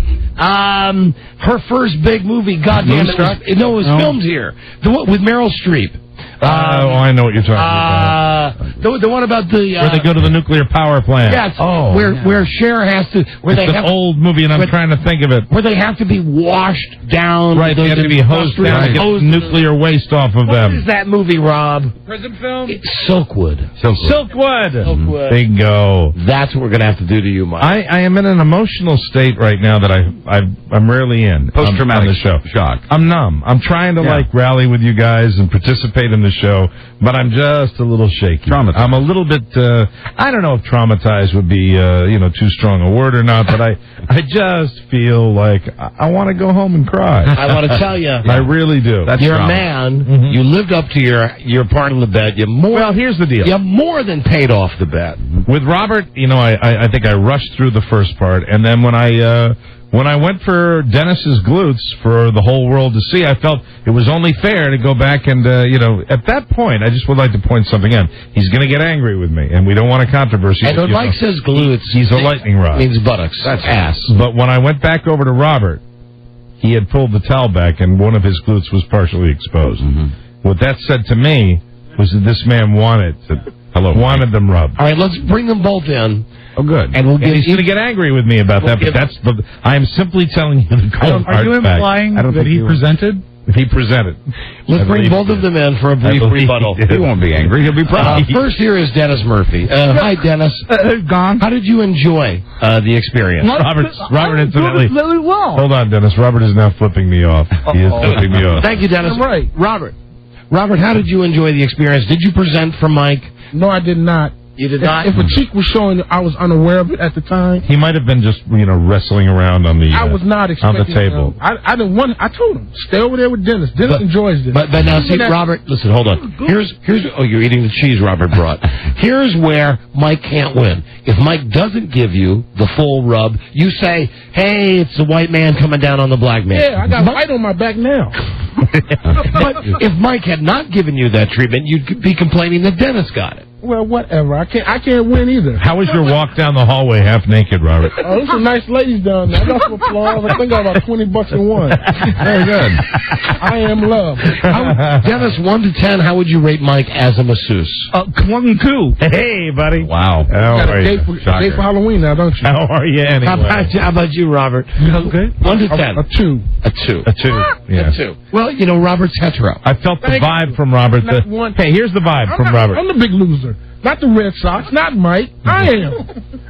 Her first big movie, goddamn it. It was filmed here. The one with Meryl Streep. I know what you're talking about. The one about the... where they go to the nuclear power plant. Yes. Where Cher has to... Where it's an old movie, and I'm trying to think of it. Where they have to be washed down. Right, they have to be hosed down to get nuclear waste off of them. What is that movie, Rob? Prison film? Silkwood. Silkwood. Bingo. That's what we're going to have to do to you, Mike. I am in an emotional state right now that I'm rarely in. Post-traumatic shock. I'm numb. I'm trying to rally with you guys and participate in the show, but I'm just a little shaky. Traumatized. I'm a little bit, I don't know if traumatized would be, too strong a word or not, but I just feel like I want to go home and cry. I want to tell you. I really do. You're a man. Mm-hmm. You lived up to your part of the bet. Well, here's the deal. You more than paid off the bet. With Robert, I think I rushed through the first part, and then when I went for Dennis's glutes for the whole world to see, I felt it was only fair to go back and, at that point, I just would like to point something out. He's going to get angry with me, and we don't want a controversy. And when Mike says glutes, he's a lightning rod. Means buttocks. That's ass. But when I went back over to Robert, he had pulled the towel back, and one of his glutes was partially exposed. Mm-hmm. What that said to me was that this man wanted them rubbed. All right, let's bring them both in. Oh, good. And he's going to get angry with me about that, but I am simply telling you the cold Are you implying that he presented? He presented. Let's bring both of them in for a brief rebuttal. He won't be angry. He'll be proud. First here is Dennis Murphy. Hi, Dennis. Gone. How did you enjoy the experience? Robert, incidentally. Really well. Hold on, Dennis. Robert is now flipping me off. He is flipping me off. Thank you, Dennis. I'm right. Robert, how did you enjoy the experience? Did you present for Mike? No, I did not. You did not? If a cheek was showing, I was unaware of it at the time. He might have been just, wrestling around on the I was not expecting on the table. I didn't want. I told him, stay over there with Dennis. Dennis enjoys this. But now, see, Robert, listen, hold on. Here's. Oh, you're eating the cheese Robert brought. Here's where Mike can't win. If Mike doesn't give you the full rub, you say, "Hey, it's the white man coming down on the black man." Yeah, I got white on my back now. But if Mike had not given you that treatment, you'd be complaining that Dennis got it. Well, whatever. I can't win either. How was your walk down the hallway half naked, Robert? Oh, there's some nice ladies down there. I got some applause. I think I got about $20 in one. Very good. I am love. Dennis, 1 to 10, how would you rate Mike as a masseuse? 22. Hey, buddy. Wow. How got are a you? date for Halloween now, don't you? How are you anyway? How about you, Robert? Okay. 1 to 10. A 2. A 2. A 2. Yeah. A 2. Well, Robert's hetero. I felt the vibe from Robert. Hey, here's the vibe from Robert. I'm the big loser. Not the Red Sox, not Mike. I am.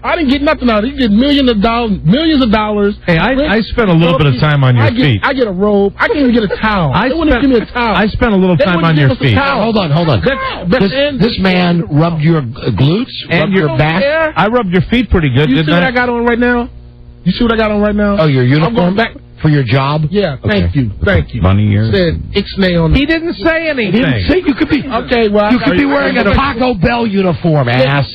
I didn't get nothing out of it. You get millions of dollars. Hey, I spent a little bit of time on your feet. I get a robe. I can't even get a towel. They wouldn't give me a towel. I spent a little time on your feet. Hold on. This man rubbed your glutes, rubbed your back. Yeah. I rubbed your feet pretty good, You didn't see what I got on right now? You see what I got on right now? Oh, your uniform? I'm going back. For your job? Yeah, thank you. Bunny ears? Said Ixnay on He didn't say anything. He didn't say you could be. Okay, well, you could be wearing a Taco Bell uniform, ass.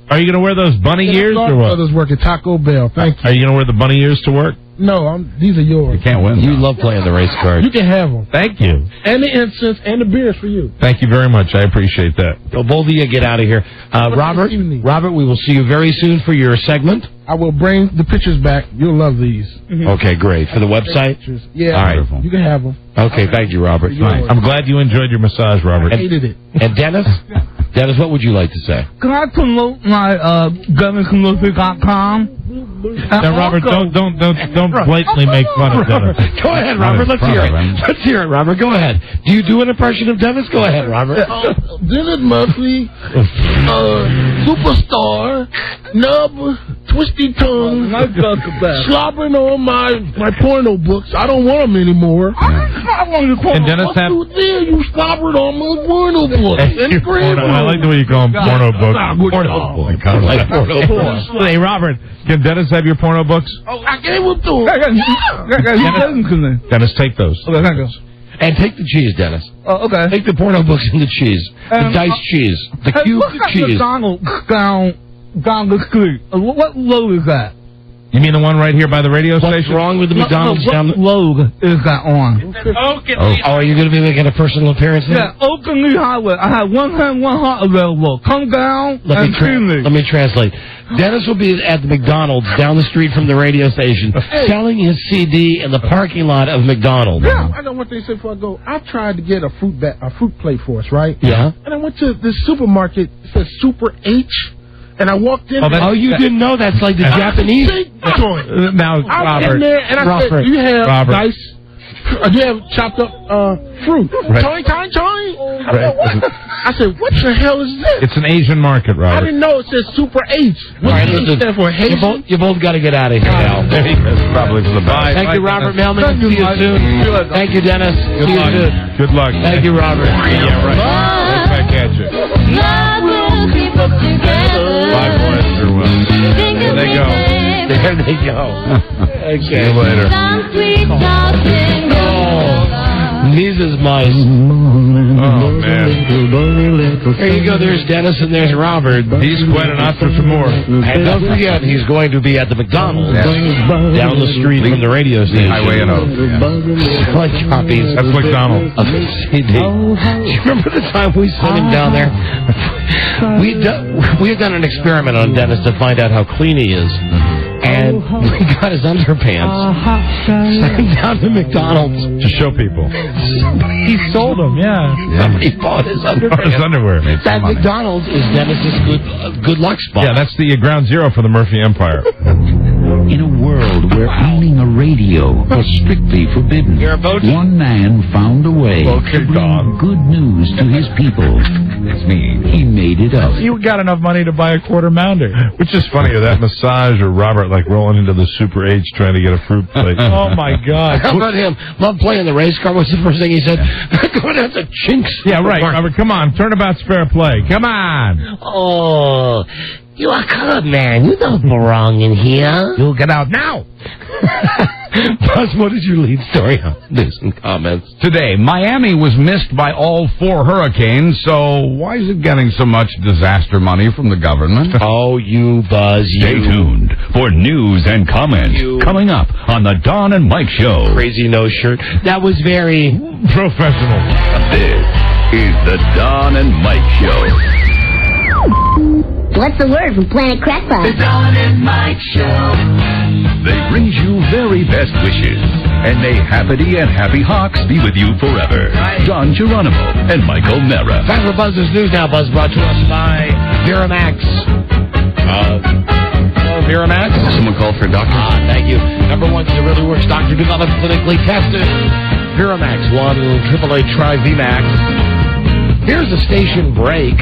Are you going to wear those bunny ears or what? Brothers work at Taco Bell. Thank you. Are you going to wear the bunny ears to work? No, these are yours. You can't win. You love playing the race card. You can have them. Thank you. And the incense and the beers for you. Thank you very much. I appreciate that. So both of you get out of here. Robert, we will see you very soon for your segment. I will bring the pictures back. You'll love these. Mm-hmm. Okay, great. For the website? Yeah. All right. You can have them. Okay, thank you, Robert. I'm glad you enjoyed your massage, Robert. I hated it. And Dennis? Dennis, what would you like to say? Can I promote my GovernmentCommercial.com? Now, Robert, don't blatantly make fun of Dennis. Go ahead, Robert. Let's hear it. Let's hear it, Robert. Go ahead. Do you do an impression of Dennis? Go ahead, Robert. Dennis Murphy, superstar, nub, twisty tongue, slobbering on my porno books. I don't want them anymore. I want to call And Dennis them. You slobbered on my porno books. I like the way you call them porno books. Porno books. Hey, Robert, can Dennis have your porno books? Oh, I gave them to him. Dennis, take those. Okay, thank you. And take the cheese, Dennis. Oh, okay. Take the porno books and the cheese. The diced cheese. The cube cheese. Down the street. What road is that? You mean the one right here by the radio station? What's wrong with the McDonald's down the... road is that on? Oh, are you going to be making a personal appearance there? Yeah, Oakenly Highway. I have one heart available. Come down and see me. Let me translate. Dennis will be at the McDonald's down the street from the radio station selling his CD in the parking lot of McDonald's. Yeah, I know what they said before I go. I tried to get a fruit plate for us, right? Yeah. And I went to this supermarket. It says Super H. And I walked in. You didn't know that's like the Japanese joint. Now, I was in there and I said, "Do you have nice? Do you have chopped up fruit?" Right. Tony. Right. I said, what the hell is this? It's an Asian market, I Robert. didn't know it said Super H. What All right, does it listen, stand for? Haitian? you both got to get out of here now. That's probably for the best. Thank you, Robert Melman. See you soon. Thank you, Dennis. Good See you luck. soon. Good luck. Thank you, Robert. Yeah, right. Right back at you. Bye, boys. There they go. There they go. Okay. See you later. Mises Mice. Oh, man. There you go. There's Dennis and there's Robert. He's quite an entrepreneur. And don't forget, he's going to be at the McDonald's down the street from the radio station. Highway and Oak. Selling copies. That's McDonald's. Of the CD. Do you remember the time we sent him down there? We had done an experiment on Dennis to find out how clean he is. And we got his underpants. Sent him down to McDonald's. To show people. He sold them, yeah. Somebody bought his underpants. His underwear. That McDonald's is Dennis's good luck spot. Yeah, that's the ground zero for the Murphy Empire. In a world where owning a radio was strictly forbidden, one man found a way to bring good news to his people. That's me. He made it up. You got enough money to buy a quarter pounder. Which is funnier, that massage or Robert like rolling into the Super H trying to get a fruit plate. Oh, my God. How about him? Love playing the race car. What's the first thing he said? Going out to Chinks. Yeah, right, Robert. Come on. Turnabout's fair play. Come on. Oh, you are colored, man. You don't belong in here. You'll get out now. Buzz, what is your lead story on? News and comments. Today, Miami was missed by all 4 hurricanes, so why is it getting so much disaster money from the government? Oh, you, Buzz, you. Stay tuned for news and comments coming up on the Don and Mike Show. Crazy no shirt. That was very professional. This is the Don and Mike Show. What's the word from Planet Crackpot? The Don and Mike Show. They bring you very best wishes, and may Happity and Happy Hawks be with you forever. Don Geronimo and Michael Mara. Time for Buzz's News Now. Buzz brought to us by Viramax. Hello, Viramax? Someone called for a doctor? Thank you. Number 1 that really works. Doctor developed, clinically tested. Viramax. 1-888 try VMAX. Here's a station break.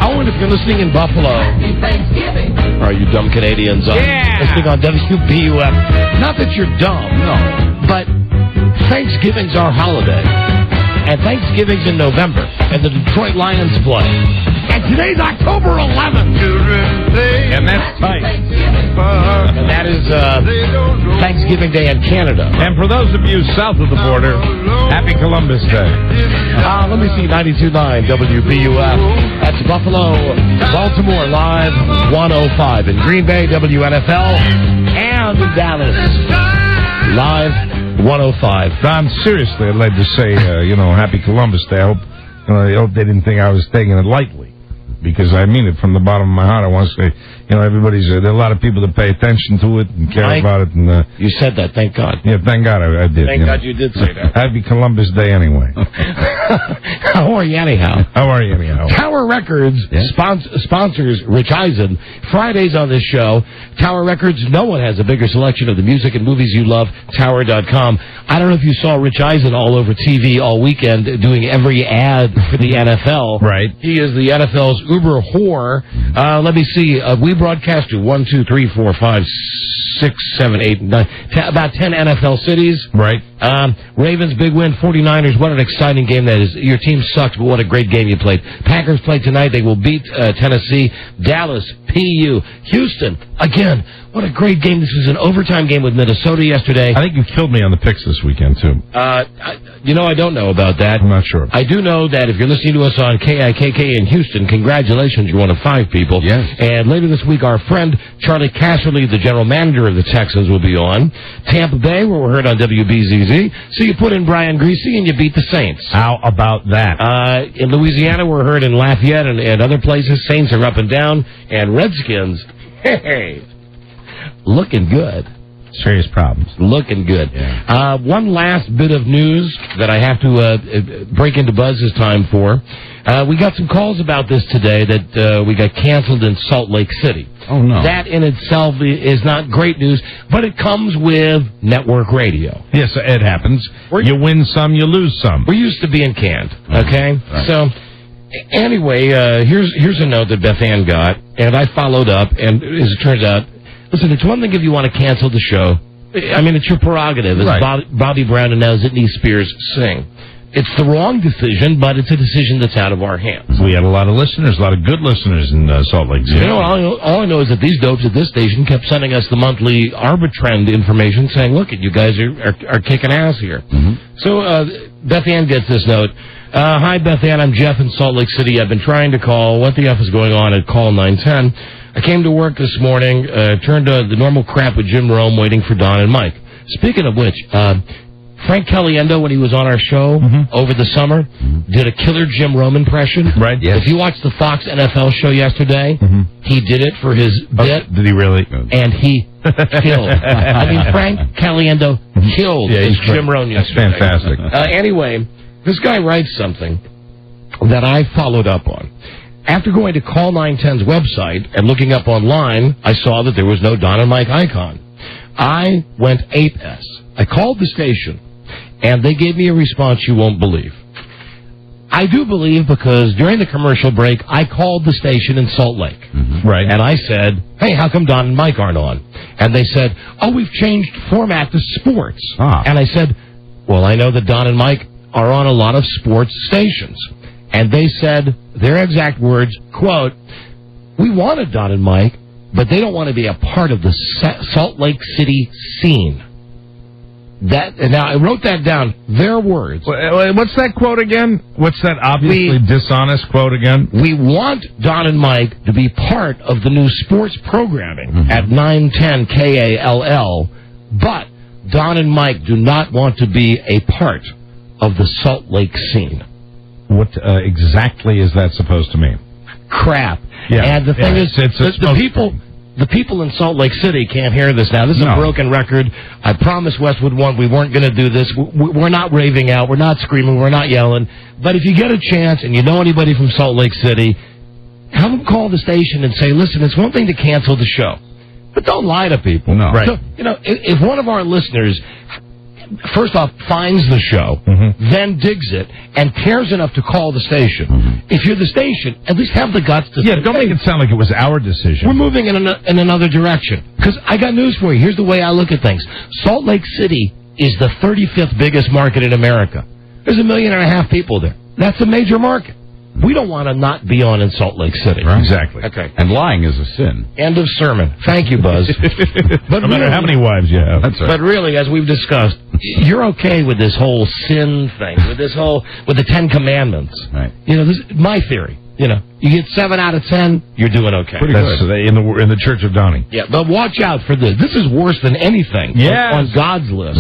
Oh, and if you're listening in Buffalo, all right, you dumb Canadians, listening on WBUF. Not that you're dumb, no, but Thanksgiving's our holiday, and Thanksgiving's in November, and the Detroit Lions play, and today's October 11th, and that's tight. And that is Thanksgiving Day in Canada. And for those of you south of the border, Happy Columbus Day. Let me see, 92.9 WBUF. That's Buffalo, Baltimore Live, 105. In Green Bay, WNFL, and in Dallas, Live, 105. Don, seriously, I'd like to say, Happy Columbus Day. I hope they didn't think I was taking it lightly. Because I mean it from the bottom of my heart. I want to say, there are a lot of people that pay attention to it and care about it. And you said that, thank God. Yeah, thank God I did. Thank God you did say that. Happy Columbus Day anyway. How are you anyhow? Tower Records sponsors Rich Eisen. Fridays on this show, Tower Records, no one has a bigger selection of the music and movies you love, Tower.com. I don't know if you saw Rich Eisen all over TV all weekend doing every ad for the NFL. Right. He is the NFL's uber whore. Let me see. We broadcast to 1, 2, 3, 4, 5, 6, 7, 8, 9, about 10 NFL cities. Right. Ravens, big win. 49ers, what an exciting game that is. Your team sucks, but what a great game you played. Packers play tonight. They will beat Tennessee. Dallas, PU. Houston, again, what a great game. This was an overtime game with Minnesota yesterday. I think you killed me on the picks this weekend, too. I don't know about that. I'm not sure. I do know that if you're listening to us on KIKK in Houston, congratulations, you're one of 5 people. Yes. And later this week, our friend Charlie Casserly, the general manager of the Texans, will be on. Tampa Bay, where we're heard on WBZZ. So you put in Brian Greasy and you beat the Saints. How about that? In Louisiana, we're heard in Lafayette and other places. Saints are up and down. And Redskins, hey, looking good. serious problems. Looking good. Yeah. One last bit of news that I have to break into Buzz's time for. We got some calls about this today that we got canceled in Salt Lake City. Oh, no. That in itself is not great news, but it comes with network radio. Yes, it happens. You win some, you lose some. We're used to being canned, okay? Right. So, anyway, here's a note that Beth Ann got, and I followed up, and as it turns out, listen, it's one thing if you want to cancel the show. I mean, it's your prerogative, as Right. Bobby Brown and now Whitney Spears sing. It's the wrong decision, but it's a decision that's out of our hands. We had a lot of listeners, a lot of good listeners in Salt Lake City. You know, all I know is that these dopes at this station kept sending us the monthly Arbitrend information saying, look, you guys are kicking ass here. Mm-hmm. So Beth Ann gets this note. Hi, Beth Ann. I'm Jeff in Salt Lake City. I've been trying to call. What the F is going on at call 910? I came to work this morning, turned to the normal crap with Jim Rome waiting for Don and Mike. Speaking of which, Frank Caliendo, when he was on our show over the summer, did a killer Jim Rome impression. Right, yes. If you watched the Fox NFL show yesterday, he did it for his bit. Did he really? And he killed. I mean, Frank Caliendo killed his Jim Rome yesterday. That's fantastic. Anyway, this guy writes something that I followed up on. After going to Call 910's website and looking up online, I saw that there was no Don and Mike icon. I went ape-S. I called the station, and they gave me a response you won't believe. I do believe because during the commercial break, I called the station in Salt Lake. Right. And I said, hey, how come Don and Mike aren't on? And they said, oh, we've changed format to sports. And I said, well, I know that Don and Mike are on a lot of sports stations. And they said, their exact words, quote, we wanted Don and Mike, but they don't want to be a part of the Salt Lake City scene. Now, I wrote that down. Their words. What's that quote again? What's that obviously dishonest quote again? We want Don and Mike to be part of the new sports programming at 910 KALL, but Don and Mike do not want to be a part of the Salt Lake scene. What exactly is that supposed to mean? Crap. Yeah. And the thing is, the people in Salt Lake City can't hear this now. This is a broken record. I promised Westwood One we weren't going to do this. We're not raving out. We're not screaming. We're not yelling. But if you get a chance and you know anybody from Salt Lake City, have them call the station and say, listen, it's one thing to cancel the show, but don't lie to people. No. Right. So, if one of our listeners, first off, finds the show, then digs it, and cares enough to call the station. If you're the station, at least have the guts to say, don't make it sound like it was our decision. We're moving in another direction. Because I got news for you. Here's the way I look at things. Salt Lake City is the 35th biggest market in America. There's 1.5 million people there. That's a major market. We don't want to not be on in Salt Lake City. Right. Exactly. Okay. And lying is a sin. End of sermon. Thank you, Buzz. But no matter how many wives you have. That's right. But really, as we've discussed, you're okay with this whole sin thing, with the 10 Commandments. Right. This is my theory. You get 7 out of 10, you're doing okay. Pretty good. In the Church of Donnie. Yeah, but watch out for this. This is worse than anything on God's list.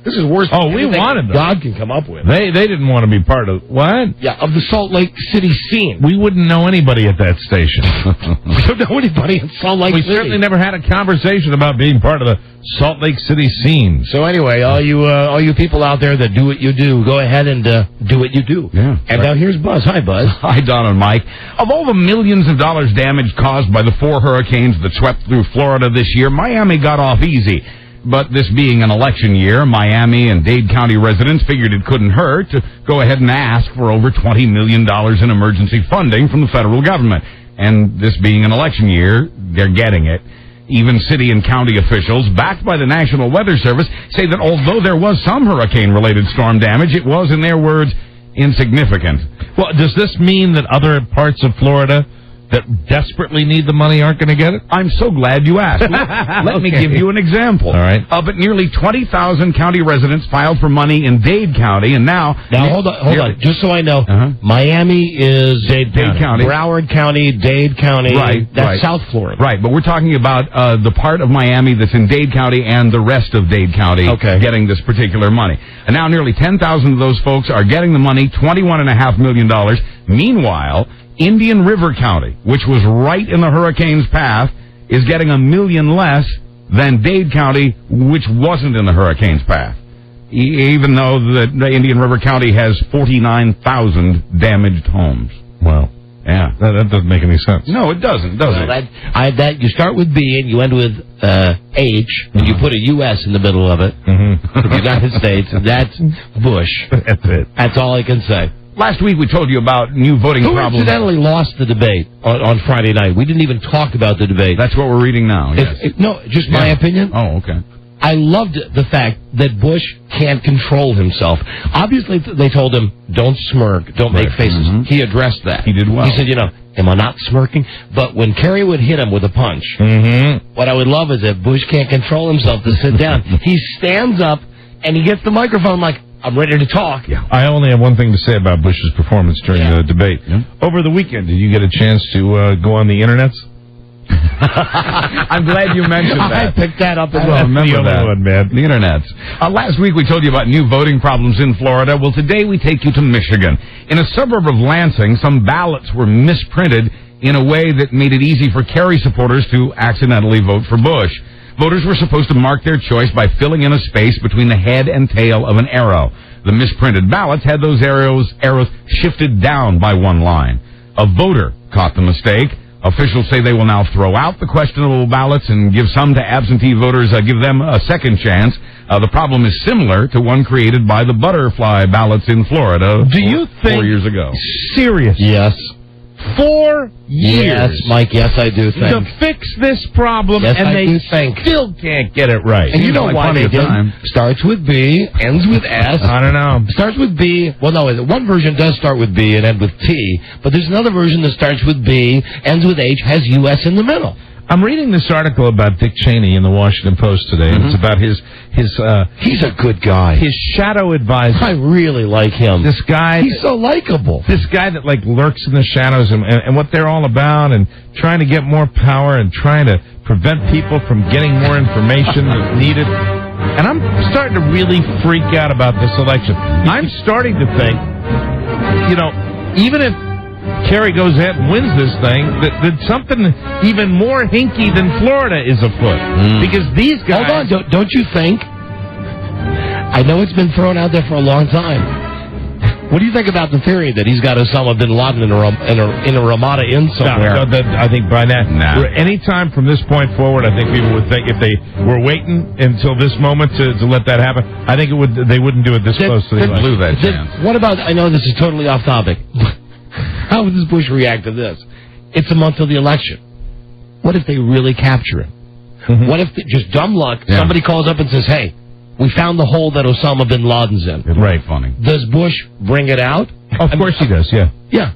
This is worse than we anything wanted them. God can come up with. They didn't want to be part of what? Yeah, of the Salt Lake City scene. We wouldn't know anybody at that station. We don't know anybody in Salt Lake City. We certainly never had a conversation about being part of the Salt Lake City scene. So anyway, all you people out there that do what you do, go ahead and do what you do. Yeah. And now here's Buzz. Hi, Buzz. Hi, Don and Mike. Of all the millions of dollars damage caused by the 4 hurricanes that swept through Florida this year, Miami got off easy. But this being an election year, Miami and Dade County residents figured it couldn't hurt to go ahead and ask for over $20 million in emergency funding from the federal government. And this being an election year, they're getting it. Even city and county officials, backed by the National Weather Service, say that although there was some hurricane-related storm damage, it was, in their words, insignificant. Well, does this mean that other parts of Florida that desperately need the money aren't going to get it? I'm so glad you asked. Let me give you an example. All right. But nearly 20,000 county residents filed for money in Dade County, and now hold on. Just so I know, Miami is Dade County. Broward County, Dade County. Right. That's South Florida. Right, but we're talking about the part of Miami that's in Dade County and the rest of Dade County getting this particular money. And now nearly 10,000 of those folks are getting the money, $21.5 million. Meanwhile, Indian River County, which was right in the hurricane's path, is getting $1 million less than Dade County, which wasn't in the hurricane's path. Even though the Indian River County has 49,000 damaged homes. Wow. Yeah. That doesn't make any sense. No, it doesn't, does it? That you start with B and you end with H, and you put a U.S. in the middle of it. The United States. That's Bush. That's it. That's all I can say. Last week we told you about new voting Who problems. incidentally lost the debate on Friday night? We didn't even talk about the debate. That's what we're reading now, yes. No, just my opinion. Oh, okay. I loved the fact that Bush can't control himself. Obviously, they told him, don't smirk, don't make faces. He addressed that. He did well. He said, am I not smirking? But when Kerry would hit him with a punch, what I would love is if Bush can't control himself to sit down. He stands up and he gets the microphone like, I'm ready to talk. Yeah. I only have one thing to say about Bush's performance during the debate. Yeah. Over the weekend, did you get a chance to go on the internets? I'm glad you mentioned that. I picked that up as well. Remember that. One, man. The internet. Last week we told you about new voting problems in Florida. Well, today we take you to Michigan. In a suburb of Lansing, some ballots were misprinted in a way that made it easy for Kerry supporters to accidentally vote for Bush. Voters were supposed to mark their choice by filling in a space between the head and tail of an arrow. The misprinted ballots had those arrows shifted down by one line. A voter caught the mistake. Officials say they will now throw out the questionable ballots and give some to absentee voters, give them a second chance. The problem is similar to one created by the butterfly ballots in Florida 4 years ago. Serious? Yes. 4 years. Yes, Mike, yes, I do think. To fix this problem, yes, and I they do think. still can't get it right. And you know why they didn't. Starts with B, ends with S. I don't know. Starts with B. Well, no, one version does start with B and end with T, but there's another version that starts with B, ends with H, has U.S. in the middle. I'm reading this article about Dick Cheney in the Washington Post today, and it's about his he's a good guy. His shadow advisor. I really like him. This guy. He's so likable. This guy that lurks in the shadows and what they're all about, and trying to get more power and trying to prevent people from getting more information that's needed. And I'm starting to really freak out about this election. I'm starting to think, even if Kerry goes ahead and wins this thing, that something even more hinky than Florida is afoot. Because these guys... Hold on, don't you think? I know it's been thrown out there for a long time. What do you think about the theory that he's got Osama bin Laden in a Ramada Inn somewhere? No, I think by now, any time from this point forward, I think people would think if they were waiting until this moment to let that happen, I think they wouldn't do it this close to the election. Blew that chance. What about, I know this is totally off topic, how would this Bush react to this? It's a month till the election. What if they really capture him? What if, just dumb luck, somebody calls up and says, hey, we found the hole that Osama bin Laden's in. Right, funny. Does Bush bring it out? Of course he does, yeah. Yeah.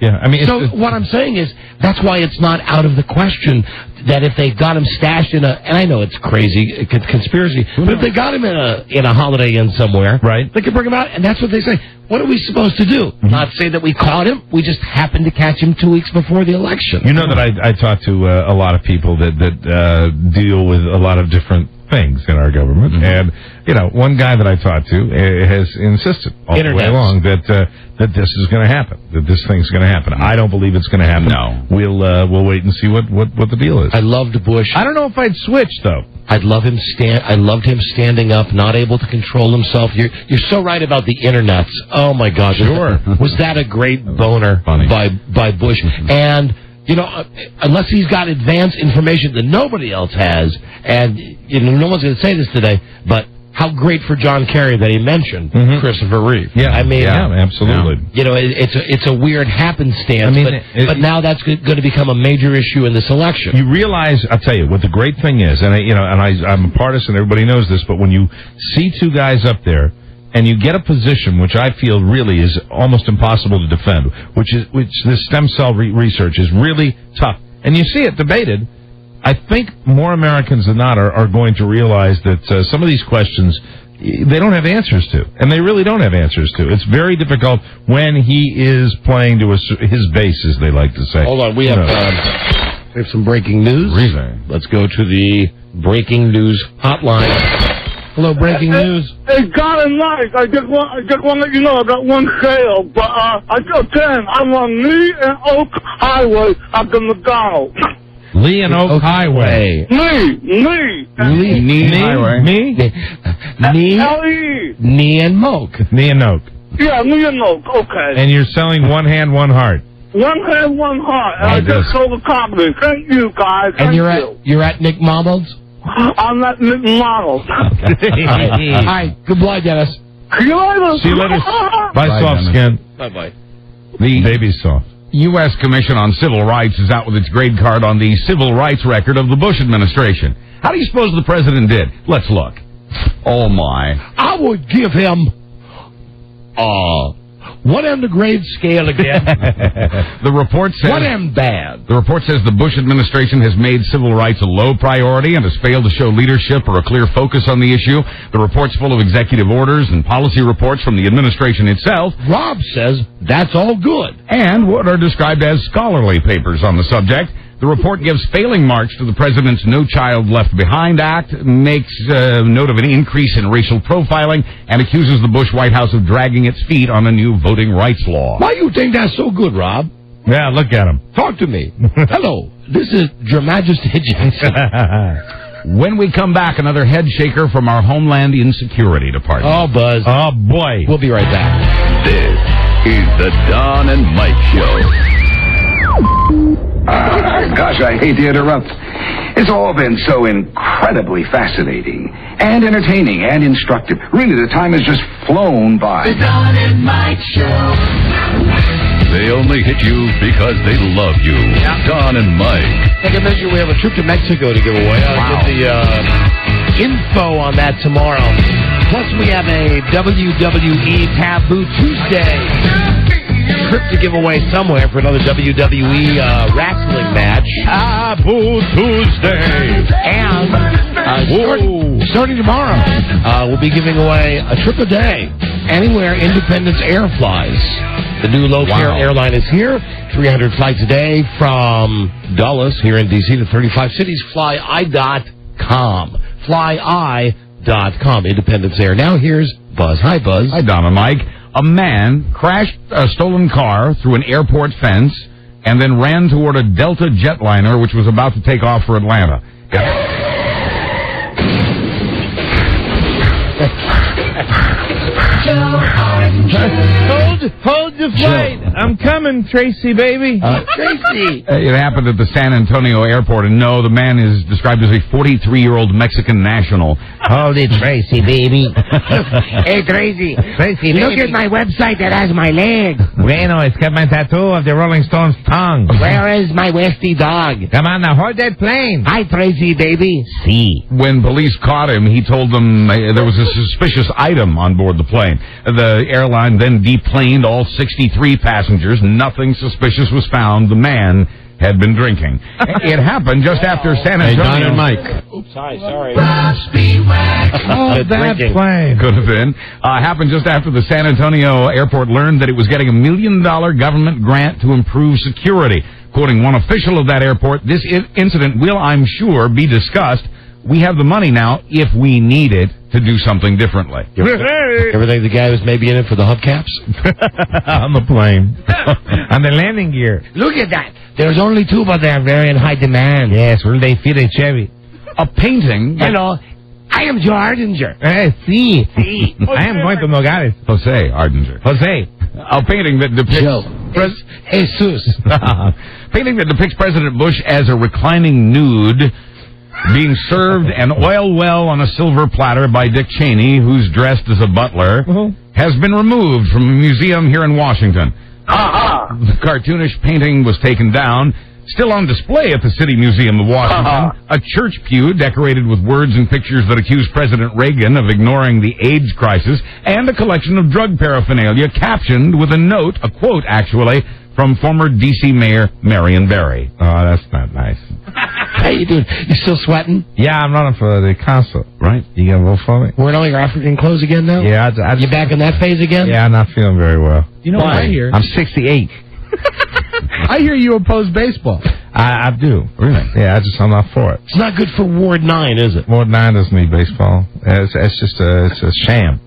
Yeah, I mean... So what I'm saying is, that's why it's not out of the question that if they got him stashed in and I know it's crazy, conspiracy, but if they got him in a Holiday Inn somewhere, right, they could bring him out, and that's what they say. What are we supposed to do? Not say that we caught him, we just happened to catch him 2 weeks before the election. You know that I talk to a lot of people that deal with a lot of different things in our government, and one guy that I talked to has insisted all the way along that this is going to happen, that this thing's going to happen. I don't believe it's going to happen. No, we'll wait and see what the deal is. I loved Bush. I don't know if I'd switch though. I loved him standing up, not able to control himself. You're so right about the internets. Oh my God, sure. Was that a great boner by Bush? And unless he's got advanced information that nobody else has, and no one's going to say this today, but how great for John Kerry that he mentioned Christopher Reeve. Yeah, I mean, absolutely. It's a weird happenstance, but now that's going to become a major issue in this election. You realize, I'll tell you, what the great thing is, and I'm a partisan, everybody knows this, but when you see two guys up there, and you get a position which I feel really is almost impossible to defend, which this stem cell research is really tough, and you see it debated. I think more Americans than not are going to realize that some of these questions they don't have answers to, and they really don't have answers to. It's very difficult when he is playing to his base, as they like to say. Hold on, we have some breaking news. Really? Let's go to the breaking news hotline. Hello, breaking news. Hey, God and Mike, I just want to let you know I got one sale, but I got 10. I'm on Lee and Oak Highway at the McDonald's. Lee and Oak Highway. Me. Highway. Me? Knee and Moke. Knee and Oak. Yeah, Lee and Oak. Okay. And you're selling one hand, one heart. One hand, one heart. I just sold a copy. Thank you, guys. And you're at Nick Marmal's? I'm at Nick Marmal's. All right. Goodbye, Dennis. See you later. See you later. Bye, soft skin. Bye-bye. The Baby's soft. U.S. Commission on Civil Rights is out with its grade card on the civil rights record of the Bush administration. How do you suppose the president did? Let's look. Oh, my. I would give him... what on the grade scale again? The report says... What am bad? The report says the Bush administration has made civil rights a low priority and has failed to show leadership or a clear focus on the issue. The report's full of executive orders and policy reports from the administration itself. Rob says that's all good. And what are described as scholarly papers on the subject. The report gives failing marks to the president's No Child Left Behind Act, makes note of an increase in racial profiling, and accuses the Bush White House of dragging its feet on a new voting rights law. Why do you think that's so good, Rob? Yeah, look at him. Talk to me. Hello, this is Your Majesty Jackson. When we come back, another head shaker from our Homeland Insecurity Department. Oh, Buzz. Oh, boy. We'll be right back. This is the Don and Mike Show. Gosh, I hate to interrupt. It's all been so incredibly fascinating and entertaining and instructive. Really, the time has just flown by. The Don and Mike Show. They only hit you because they love you. Don and Mike. Like I mentioned, we have a trip to Mexico to give away. I'll get the info on that tomorrow. Plus, we have a WWE Taboo Tuesday trip to give away somewhere for another WWE wrestling match. Taboo Tuesday. And starting tomorrow, we'll be giving away a trip a day anywhere Independence Air flies. The new low-fare airline is here. 300 flights a day from Dulles here in D.C. to 35 cities. FlyI.com. FlyI.com. Independence Air. Now here's Buzz. Hi, Buzz. Hi, Don and Mike. A man crashed a stolen car through an airport fence and then ran toward a Delta jetliner which was about to take off for Atlanta. Hold the flight. I'm coming, Tracy, baby. Tracy. It happened at the San Antonio airport, and no, the man is described as a 43-year-old Mexican national. Hold it, Tracy, baby. Hey, Tracy. Tracy, look at my website that has my leg. Bueno, it's got my tattoo of the Rolling Stones' tongue. Where is my Westy dog? Come on, now hold that plane. Hi, Tracy, baby. See. When police caught him, he told them there was a suspicious item on board the plane. The airline then deplaned all 63 passengers. Nothing suspicious was found. The man had been drinking. It happened just after San Antonio. Hey, Don and Mike. Oops, hi, sorry. That plane. Could have been. Happened just after the San Antonio airport learned that it was getting $1 million government grant to improve security. Quoting one official of that airport, this incident will, I'm sure, be discussed. We have the money now, if we need it, to do something differently. Ever think the guy was maybe in it for the hubcaps? On the plane. On the landing gear. Look at that. There's only two, but they're very in high demand. Yes, will they fit a Chevy? A painting. Hello. I am Joe Ardinger. See. I am going to Nogales. Jose Ardinger. Jose. A painting that depicts... Jesus. Painting that depicts President Bush as a reclining nude being served an oil well on a silver platter by Dick Cheney, who's dressed as a butler, has been removed from a museum here in Washington. The cartoonish painting was taken down, still on display at the City Museum of Washington. A church pew decorated with words and pictures that accuse President Reagan of ignoring the AIDS crisis, and a collection of drug paraphernalia captioned with a note, a quote actually, from former D.C. Mayor Marion Barry. Oh, that's not nice. How you doing? You still sweating? Yeah, I'm running for the consul. Right. You gonna vote for me? Wearing all your African clothes again now? Yeah. You back in that phase again? Yeah, I'm not feeling very well. You know what I hear? I'm 68. I hear you oppose baseball. I do. Really? Yeah, I'm not for it. It's not good for Ward 9, is it? Ward 9 doesn't need baseball. It's just a sham.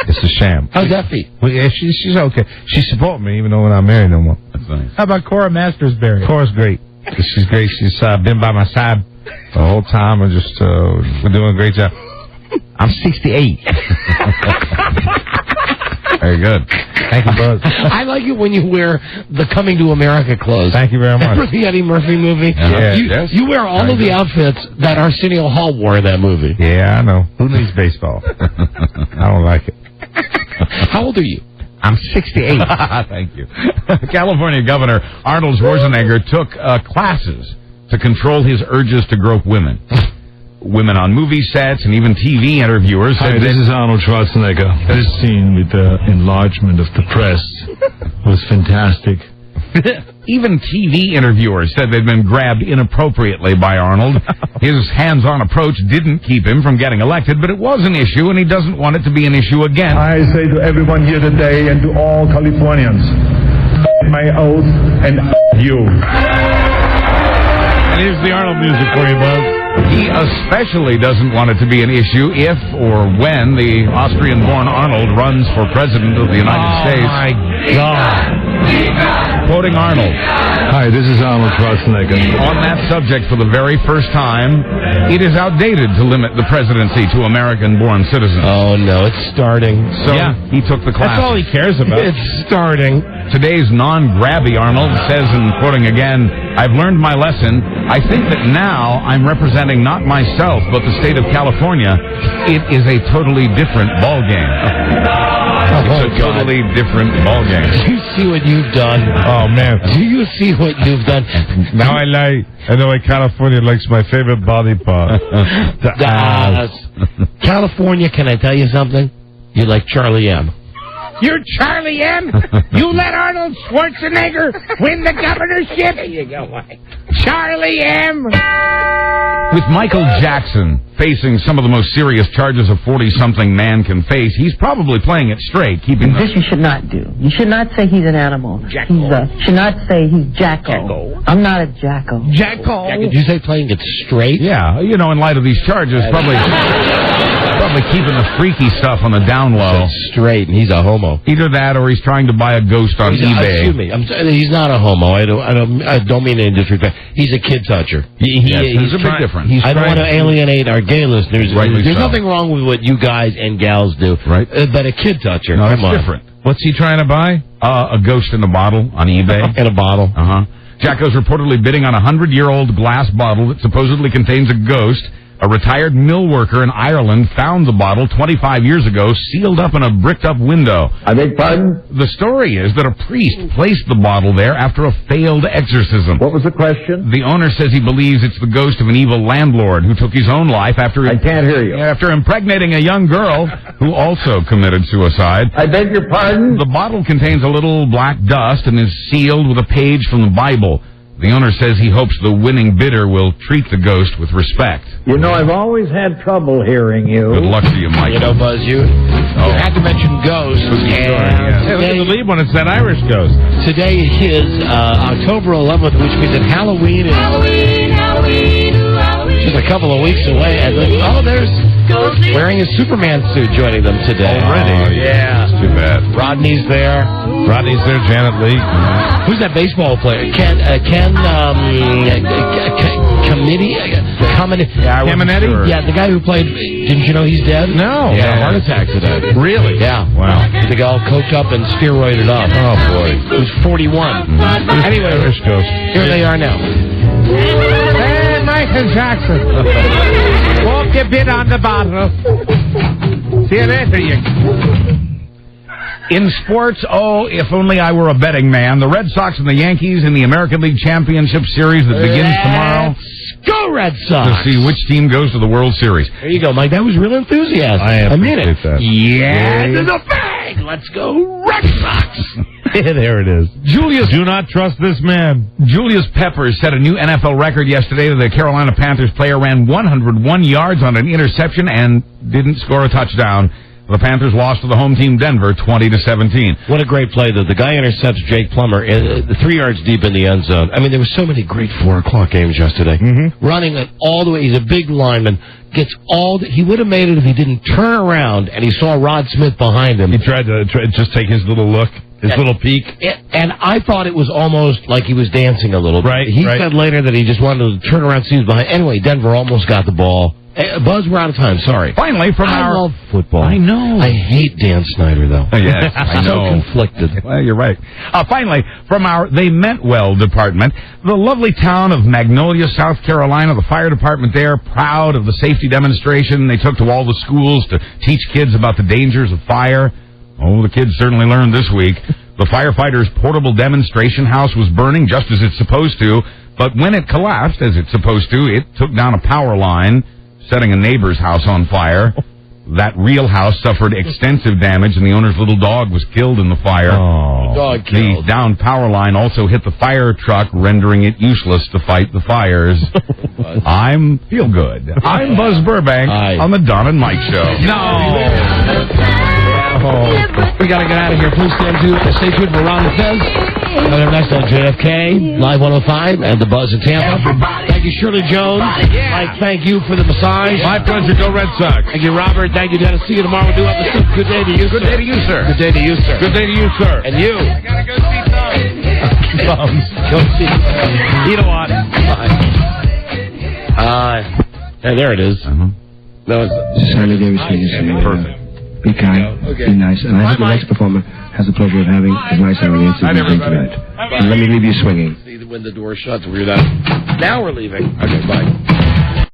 It's a sham. How's that feel? Well, yeah, she's okay. She supports me even though we're not married no more. That's nice. How about Cora Mastersberry? Cora's great. She's great. She's been by my side the whole time, and just we're doing a great job. I'm 68. Very good. Thank you, bro. I like it when you wear the Coming to America clothes. Thank you very much. Remember the Eddie Murphy movie? Yes. You wear all of the outfits that Arsenio Hall wore in that movie. Yeah, I know. Who needs baseball? I don't like it. How old are you? I'm 68. Thank you. California Governor Arnold Schwarzenegger took classes to control his urges to grope women. Women on movie sets and even TV interviewers said this is Arnold Schwarzenegger. This scene with the enlargement of the breast was fantastic. Even TV interviewers said they'd been grabbed inappropriately by Arnold. His hands-on approach didn't keep him from getting elected, but it was an issue, and he doesn't want it to be an issue again. I say to everyone here today and to all Californians, my oath and you. And here's the Arnold music for you, Buzz. He especially doesn't want it to be an issue if or when the Austrian-born Arnold runs for president of the United States. Oh, my God. Quoting Arnold. Hi, this is Arnold Schwarzenegger. On that subject for the very first time, it is outdated to limit the presidency to American-born citizens. Oh, no, it's starting. So he took the class. That's all he cares about. It's starting. Today's non-grabby Arnold says, and quoting again, I've learned my lesson. I think that now I'm representing not myself, but the state of California. It is a totally different ballgame. It's a totally different ballgame. Do you see what you've done? Oh, man. Do you see what you've done? Now I know why California likes my favorite body part. The ass. California, can I tell you something? You're like Charlie M. You're Charlie M. You let Arnold Schwarzenegger win the governorship. There you go, Mike. Charlie M. With Michael Jackson facing some of the most serious charges a 40-something man can face, he's probably playing it straight, keeping This you should not do. You should not say he's an animal. Jackal. Should not say he's jackal. I'm not a jackal. Jackal. Did you say playing it straight? Yeah, in light of these charges, probably keeping the freaky stuff on the down low. Straight, and he's a homo. Either that, or he's trying to buy a ghost on eBay. Excuse me, he's not a homo. I don't mean any disrespect. He's a kid toucher. He's a big difference. I don't want to alienate our gay listeners. Rightly There's so. nothing wrong with what you guys and gals do. Right. But a kid toucher. No, come that's on. different. What's he trying to buy? A ghost in a bottle on eBay. In a bottle. Jacko's reportedly bidding on a 100-year-old glass bottle that supposedly contains a ghost. A retired mill worker in Ireland found the bottle 25 years ago, sealed up in a bricked-up window. I beg pardon? The story is that a priest placed the bottle there after a failed exorcism. What was the question? The owner says he believes it's the ghost of an evil landlord who took his own life after I can't hear you. After impregnating a young girl who also committed suicide. I beg your pardon? The bottle contains a little black dust and is sealed with a page from the Bible. The owner says he hopes the winning bidder will treat the ghost with respect. You know, I've always had trouble hearing you. Good luck to you, Mike. You know, Buzz, you had to mention ghosts. Hey, look at the lead one. It's that Irish ghost. Today is October 11th, which means that Halloween is just a couple of weeks away. And there's wearing a Superman suit joining them today. Already? Yeah. Too bad. Rodney's there. Rodney's there. Janet Leigh. Who's that baseball player? Caminetti? Sure. Yeah, the guy who played. Didn't you know he's dead? No. He had a heart attack today. Really? Yeah. Wow. The guy all coked up and steroided up. Oh, boy. He was 41. Anyway, Irish ghost. here they are now. Hey, Michael Jackson. Walk a bit on the bottle. See you later, you. In sports, if only I were a betting man. The Red Sox and the Yankees in the American League Championship Series that begins tomorrow. Go Red Sox! To see which team goes to the World Series. There you go, Mike. That was real enthusiasm. I appreciate that. Yeah, to the bag. Let's go Red Sox. There it is. Do not trust this man. Julius Peppers set a new NFL record yesterday. The Carolina Panthers player ran 101 yards on an interception and didn't score a touchdown. The Panthers lost to the home team Denver 20-17. What a great play, though. The guy intercepts Jake Plummer 3 yards deep in the end zone. I mean, there were so many great 4 o'clock games yesterday. Running it all the way. He's a big lineman. Gets he would have made it if he didn't turn around and he saw Rod Smith behind him. He tried to just take his little look. His little peak. And I thought it was almost like he was dancing a little bit. Right, He said later that he just wanted to turn around and see who's behind. Anyway, Denver almost got the ball. Hey, Buzz, we're out of time. Sorry. Finally, from I our... love football. I know. I hate Dan Snyder, though. Yes, I know. So conflicted. Well, you're right. Finally, from our They Meant Well department, the lovely town of Magnolia, South Carolina, the fire department there, proud of the safety demonstration they took to all the schools to teach kids about the dangers of fire. Oh, the kids certainly learned this week. The firefighters' portable demonstration house was burning just as it's supposed to, but when it collapsed, as it's supposed to, it took down a power line, setting a neighbor's house on fire. That real house suffered extensive damage, and the owner's little dog was killed in the fire. Oh, dog killed. The downed power line also hit the fire truck, rendering it useless to fight the fires. I'm feel good. I'm Buzz Burbank on the Don and Mike Show. We got to get out of here. Please stay tuned for Ron and Fez. Another next on JFK, Live 105, and the Buzz in Tampa. Thank you, Shirley Jones. Mike, thank you for the massage. My pleasure. Go Red Sox. Thank you, Robert. Thank you, Dennis. See you tomorrow. We'll do episode. Good day to you, Good day to you, sir. Good day to you, sir. Good day to you, sir. And you. I gotta go see Tom. Go see. You know what? There it is. No, it's Simon Davis speaking. Perfect. Be kind, be nice, and I hope the next performer has the pleasure of having a nice audience as you tonight. And let me leave you swinging. See when the door shuts, we're done. Now we're leaving. Okay, bye.